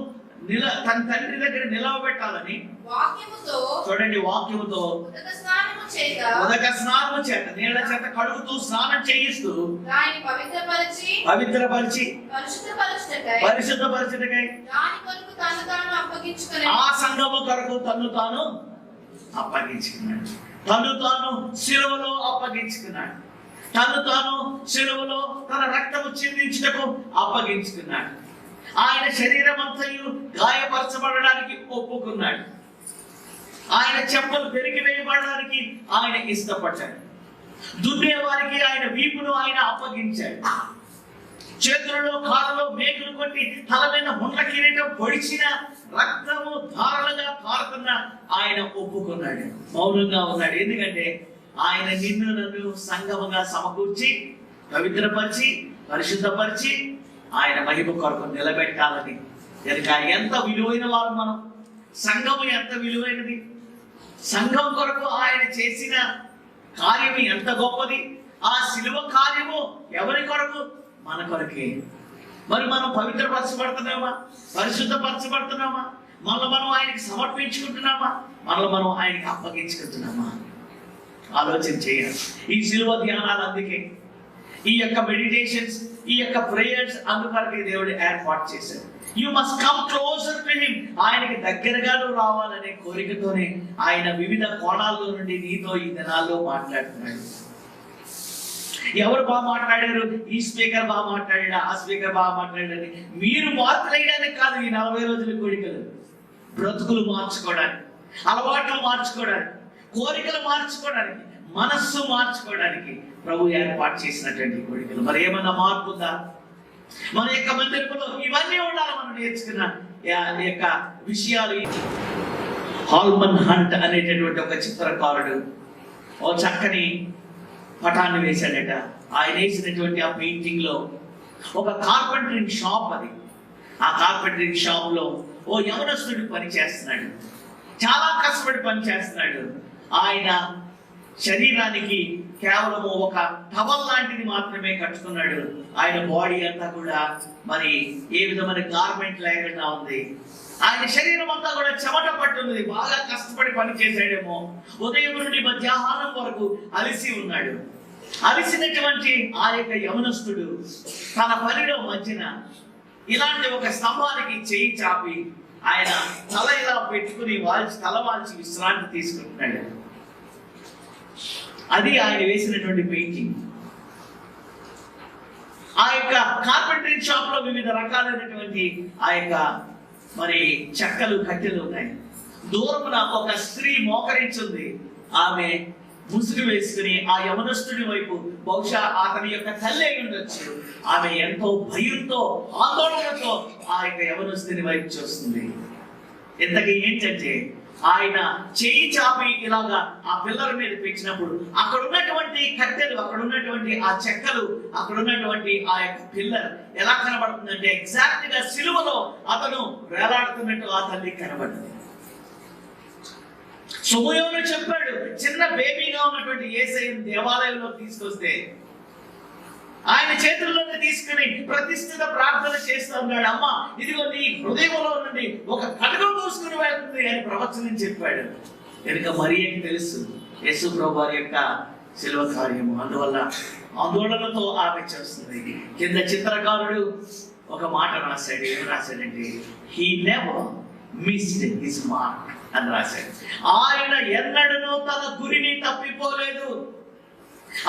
తన తండ్రి దగ్గర నిలవబెట్టాలని వాక్యముతో చూడండి, వాక్యముతో ఉదక స్నానము చేత ఉదక స్నానము చేత నీళ్ల చేత కడుగుతూ స్నానం చేయిస్తూ దానిని పవిత్రపరిచి పరిశుద్ధపరచుటకై దాని కొరకు తను తాను అప్పగించుకునే ఆ సంఘము కొరకు తను తాను అప్పగించుకున్నాడు. తను తాను శిలువలో అప్పగించుకున్నాడు. తను తాను శిలువలో తన రక్తము చిందించుటకు అప్పగించుకున్నాడు. ఆయన శరీరం అంతయు గాయపరచబడడానికి ఒప్పుకున్నాడు. ఆయన చెప్పులు పెరిగి వేయబడడానికి ఆయన ఇష్టపడ్డాడు. దున్నేవారికి ఆయన వీపును ఆయన అప్పగించాడు. చేతులలో కాళ్ళలో మేకులు కొట్టి తల మీద ముండ్ల కిరీటం పొడిచిన రక్తము ధారలుగా కారుతున్న ఆయన ఒప్పుకున్నాడు, మౌనంగా ఉన్నాడు. ఎందుకంటే ఆయన నిన్ను నన్ను సంఘముగా సమకూర్చి పవిత్రపరిచి పరిశుద్ధపరిచి ఆయన మహిమ కొరకు నిలబెట్టాలని. కనుక ఎంత విలువైన వారు మనం, సంఘము ఎంత విలువైనది, సంఘం కొరకు ఆయన చేసిన కార్యము ఎంత గొప్పది. ఆ శిలువ కార్యము ఎవరి కొరకు? మన కొరకే. మరి మనం పవిత్రపరచబడుతున్నామా? పరిశుద్ధపరచబడుతున్నామా? మనల్ని మనం ఆయనకి సమర్పించుకుంటున్నామా? మనల్ని మనం ఆయనకి అప్పగించుకుంటున్నామా? ఆలోచన చేయాలి. ఈ శిలువ ధ్యానాలు అందుకే, ఈ యొక్క మెడిటేషన్స్, ఈ యొక్క ప్రేయర్స్ అందుకొరకే దేవుడు ఏర్పాటు చేశాడు. You must come closer to him. ఆయనకి దగ్గరగా రావాలనే కోరికతోనే ఆయన వివిధ కోణాల్లో నుండి నీతో ఈ దినాల్లో మాట్లాడుతున్నాడు. ఎవరు బాగా మాట్లాడారు? ఈ స్పీకర్ బాగా మాట్లాడా, ఆ స్పీకర్ బాగా మాట్లాడారని మీరు మార్పులేయడానికి కాదు. ఈ 40 రోజుల కోరికలు బ్రతుకులు మార్చుకోవడానికి, అలవాట్లు మార్చుకోవడానికి, కోరికలు మార్చుకోవడానికి, మనస్సు మార్చుకోవడానికి ప్రభు ఏర్పాటు చేసినటువంటి కోరికలు. మరి ఏమన్నా మార్పు ఉందా? మన యొక్క మందిరంలో ఇవన్నీ ఉండాలి. మనం నేర్చుకున్న యొక్క విషయాలు. హాల్మన్ హంట్ అనేటటువంటి ఒక చిత్రకారుడు ఓ చక్కని పటాన్ని వేశాడట. ఆయన వేసినటువంటి ఆ పెయింటింగ్ లో ఒక కార్పెంటరింగ్ షాప్ అది. ఆ కార్పెంటరింగ్ షాప్ లో ఓ యవనస్తుడు పని చేస్తున్నాడు. చాలా కష్టపడి పని చేస్తున్నాడు. ఆయన శరీరానికి కేవలము ఒక టవల్ లాంటిది మాత్రమే కట్టుకున్నాడు. ఆయన బాడీ అంతా కూడా మరి ఏ విధమైన గార్మెంట్ లేకుండా ఉంది. ఆయన శరీరం అంతా కూడా చెమట పట్టున్నది. బాగా కష్టపడి పని చేశాడేమో. ఉదయం నుండి మధ్యాహ్నం వరకు అలసి ఉన్నాడు. అలసినటువంటి ఆ యొక్క యవనస్తుడు తన పనిలో మధ్యన ఇలాంటి ఒక స్తంభానికి చేయి చాపి ఆయన తల ఇలా పెట్టుకుని తల వాల్చి విశ్రాంతి తీసుకుంటున్నాడు. అది ఆయన వేసినటువంటి పెయింటింగ్. ఆ యొక్క కార్పెంటరింగ్ షాప్ లో వివిధ రకాలైనటువంటి ఆ యొక్క మరి చెక్కలు కట్టెలు ఉన్నాయి. దూరమున ఒక స్త్రీ మోకరించింది. ఆమె ముసుగు వేసుకుని ఆ యవనస్తుడి వైపు, బహుశా అతని యొక్క తల్లి అయి ఉండొచ్చు, ఆమె ఎంతో భయంతో ఆందోళనతో ఆ యొక్క యవనస్తుని వైపు చూస్తుంది. ఇంతకీ ఏంటంటే ఆయన చేయి చాపి ఇలాగా ఆ పిల్లల మీద పెట్టినప్పుడు అక్కడ ఉన్నటువంటి కట్టెలు, అక్కడ ఉన్నటువంటి ఆ చెక్కలు, అక్కడ ఉన్నటువంటి ఆ యొక్క పిల్లర్ ఎలా కనబడుతుందంటే ఎగ్జాక్ట్ గా సిలువలో అతను వేలాడుతున్నట్టు ఆ తల్లి కనబడుతుంది. సుమయోను చెప్పాడు, చిన్న బేబీగా ఉన్నటువంటి యేసయ్యను దేవాలయంలో తీసుకొస్తే ఆయన చేతుల్లోకి తీసుకుని ప్రతిష్ఠిత ప్రార్థన చేస్తూ ఉన్నాడు. అమ్మ, ఇదిగో నీ హృదయంలో నుండి ఒక కడుగు మూసుకుని వెళ్తుంది అని ప్రవచనం చెప్పాడు. కనుక మరియకి తెలుసు యేసు ప్రభు వారి యొక్క శిలువ కార్యము. అందువల్ల ఆందోళనతో ఆమె చేస్తుంది. కింద చిత్రకారుడు ఒక మాట రాశాడు. ఏం రాశాడంటే, he never missed his mark అని రాశాడు. ఆయన ఎన్నడూ తన గురిని తప్పిపోలేదు.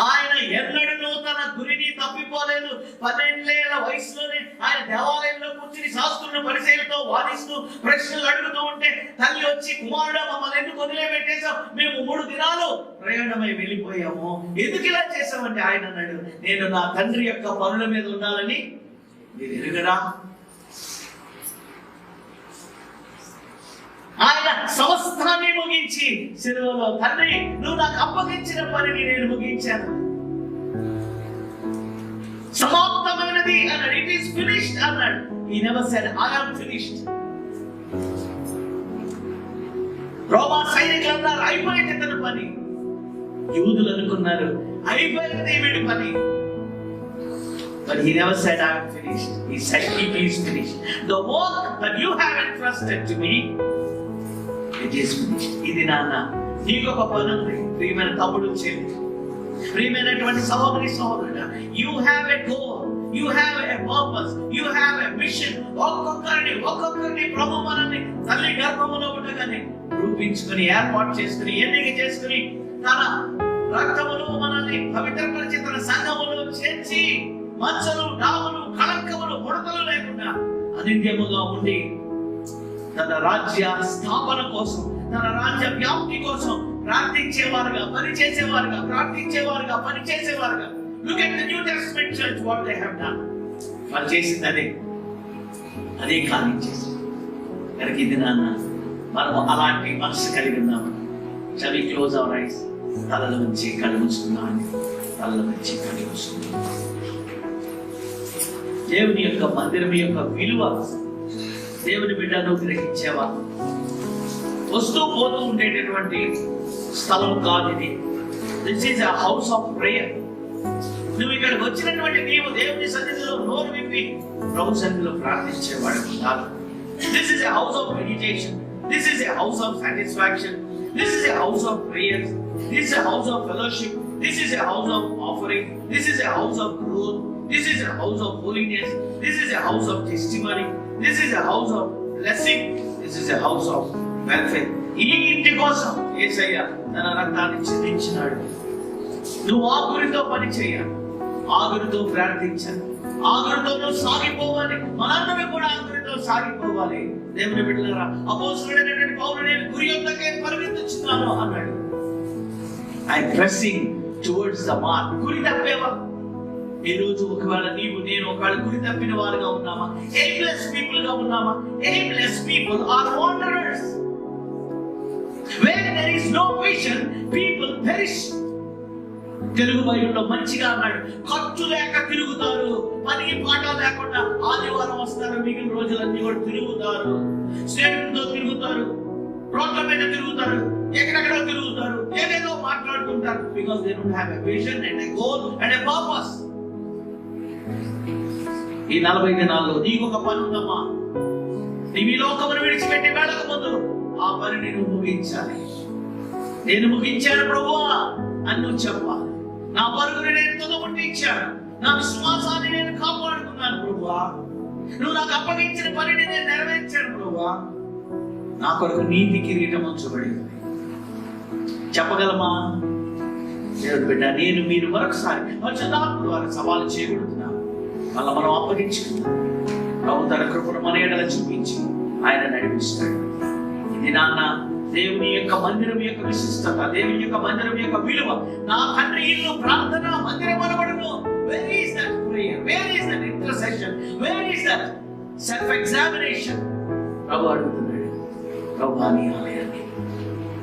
ఆయన ఎన్నడూ తన గురిని తప్పిపోలేదు. 12 ఏళ్ల వయసులోనే ఆయన దేవాలయంలో కూర్చుని శాస్త్రులను పరిచయంతో వాదిస్తూ ప్రశ్నలు అడుగుతూ ఉంటే తల్లి వచ్చి, కుమారుడు మమ్మల్ని ఎందుకు వదిలిపెట్టేశావు? మేము 3 దినాలు ప్రయాణమై వెళ్ళిపోయాము. ఎందుకు ఇలా చేసామంటే ఆయన అన్నాడు, నేను నా తండ్రి యొక్క పనుల మీద ఉండాలని మీరు ఎరుగరా? ఆయన సమస్తాన్ని ముగించి సిలువలో, తండ్రి నువ్వు నాకు అప్పగించిన పనిని నేను ముగించాను, సమాప్తమైనది అన్నాడు. ఇట్ ఈస్ ఫినిష్డ్ అన్నాడు. He never said I am finished. రోమా సైనికులు అన్నారు అయిపోయింది తన పని. యూదులు అనుకున్నారు అయిపోయింది వీడి పని. But he never said I am finished. He said it is finished. The work that you have entrusted to me, it is finished. ఇది నాన్న నీకు ఒక పని ఉంది. ప్రియమైన తమ్ముడు చెల్లి, ప్రియమైనటువంటి సహోదరి సహోదరుడు, you have a goal, you have a purpose, you have a mission. ఒక్కొక్కరిని ప్రభు మనల్ని తల్లి గర్భములో ఉండగానే రూపించుకుని, ఏర్పాటు చేసుకుని, ఎన్నిక చేసుకుని, తన రక్తములో మనల్ని పవిత్రపరిచి తన సంఘములో చేర్చి మచ్చలు, డాములు, కళంకములు, ముడతలు లేకుండా అనిత్యముగా ఉండి తన రాజ్య స్థాపన కోసం, తన రాజ్య వ్యాప్తి కోసం ప్రార్థించేవారుగా, పనిచేసేవారుగా, ప్రార్థించేవారుగా, పనిచేసేవారుగా. Look at the New Testament church, what they have done. వాళ్ళు చేసింది అదే కార్యం చేసి కనుక ఇది నాన్న మనం అలాంటి మనసు కలిగి ఉన్నాము. Shall we close our eyes? తలల నుంచి కళ్ళు మూసుకుందామని, తలల నుంచి కళ్ళు మూసుకుందాం. దేవుని యొక్క మందిరం యొక్క విలువ దేవుని బిడ్డను గ్రహించేవా? వస్తూ పోతూ ఉండేటటువంటి స్థలం కాదు ఇది. This is a house of prayer. నువ్వు ఇక్కడికి వచ్చినటువంటి నీవు దేవుని సన్నిధిలో నోరు విప్పి ప్రభు సన్నిధిలో ప్రార్థించేవాడు కాదు. This is a house of meditation. This is a house of satisfaction. This is a house of prayers. This is a house of fellowship. This is a house of offering. This is a house of growth. This is a house of holiness. This is a house of testimony. This is a house of blessing. This is a house of welfare. ఈ ఇంటి కోసం యేసయ్య తన రక్తాన్ని చిందించినాడు. నువ్వు ఆగురితో పని చేయాలి, ఆగురితో ప్రార్థించాలి, ఆగురితో నువ్వు సాగిపోవాలి. మనందరూ కూడా ఆగురితో సాగిపోవాలి. దేవుని బిడ్డలారా, అపోస్తలుడైనటువంటి పౌలు నేను గురి యొద్దకే పరిగెత్తుచున్నాను అన్నాడు. I pressing towards the mark. గురి తప్పేవా? ఈ రోజు ఒకవేళ నీవు నేను ఒకవేళ గురి తప్పిన వారుగా ఉన్నామా? ఎయిమ్లెస్ పీపుల్ గా ఉన్నామా? Aimless people are wanderers. Where there is no vision, people perish. Telugu బైబిల్లో మంచిగా అన్నాడు, ఖర్చు లేక తిరుగుతారు, పనికి పాట లేకుండా ఆదివారం వస్తారు, మిగిలిన రోజులన్నీ కూడా తిరుగుతారు, స్నేహితులతో తిరుగుతారు, రోడ్ల మీద తిరుగుతారు, ఎక్కడెక్కడో తిరుగుతారు, ఏదేదో మాట్లాడుతుంటారు. Because they don't have a vision and a goal and a purpose. ఈ 40 దినాల్లో నీకు ఒక పని ఉందమ్మా. నీవు ఈ లోకమును విడిచిపెట్టి వెళ్ళక ముందు ఆ పనిని నువ్వు ముగించాలి. నేను ముగించాను ప్రభువా అని నువ్వు చెప్పాలి. నా పరుగుని నేను తుదముట్టించాను, నా విశ్వాసాన్ని నేను కాపాడుకున్నాను ప్రభువా, నువ్వు నాకు అప్పగించిన పనిని నేను నెరవేర్చాను ప్రభువా, నా కొరకు నీతి కిరీటం ఉంచబడింది. చెప్పగలమా? దేవుని బిడ్డ, నేను మీరు మరొకసారి పరిశుద్ధాత్మ ద్వారా సవాలు చేయబడుతున్నాను. మళ్ళీ మనం అప్పగించుకుందాం. ప్రభు తన కృపను మన ఎడల చూపించి ఆయన నడిపిస్తాడు. ఇది నాన్న దేవుని యొక్క మందిరం యొక్క విశిష్టత, దేవుని యొక్క మందిరం యొక్క విలువ. నా తండ్రి ఇల్లు ప్రార్థన మందిరం అనబడును. Where is that prayer? Where is that intercession? Where is that self-examination? ప్రభు అడుగుతున్నాడు. ప్రభు నీ ఆలయాన్ని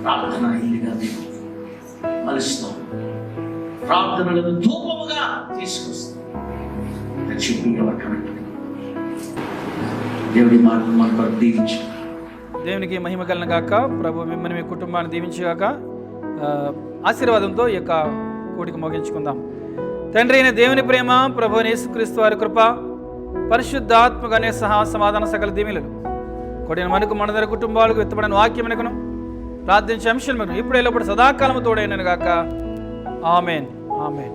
ప్రార్థన ఇల్లుగా మేము మలుస్తాం, ప్రార్థనలను ధూపముగా తీసుకొస్తాం. That should be our commitment. దేవుడి మాటలు మనకు దీవించు. దేవునికి మహిమ కలను గాక. ప్రభు మిమ్మల్ని మీ కుటుంబాన్ని దీవించుగాక. ఆశీర్వాదంతో ఈ యొక్క కూడిక ముగించుకుందాం. తండ్రి అయిన దేవుని ప్రేమ, ప్రభు యేసుక్రీస్తు వారి కృప, పరిశుద్ధాత్మకనే సహా సమాధాన సకల దీవెనలు కొడిన మనకు మనదరి కుటుంబాలకు ఎత్తబడిన వాక్యమునకును ప్రార్థించే అంశములను ఇప్పుడు ఎల్లప్పుడు సదాకాలము తోడైనను గాక. ఆమేన్, ఆమేన్.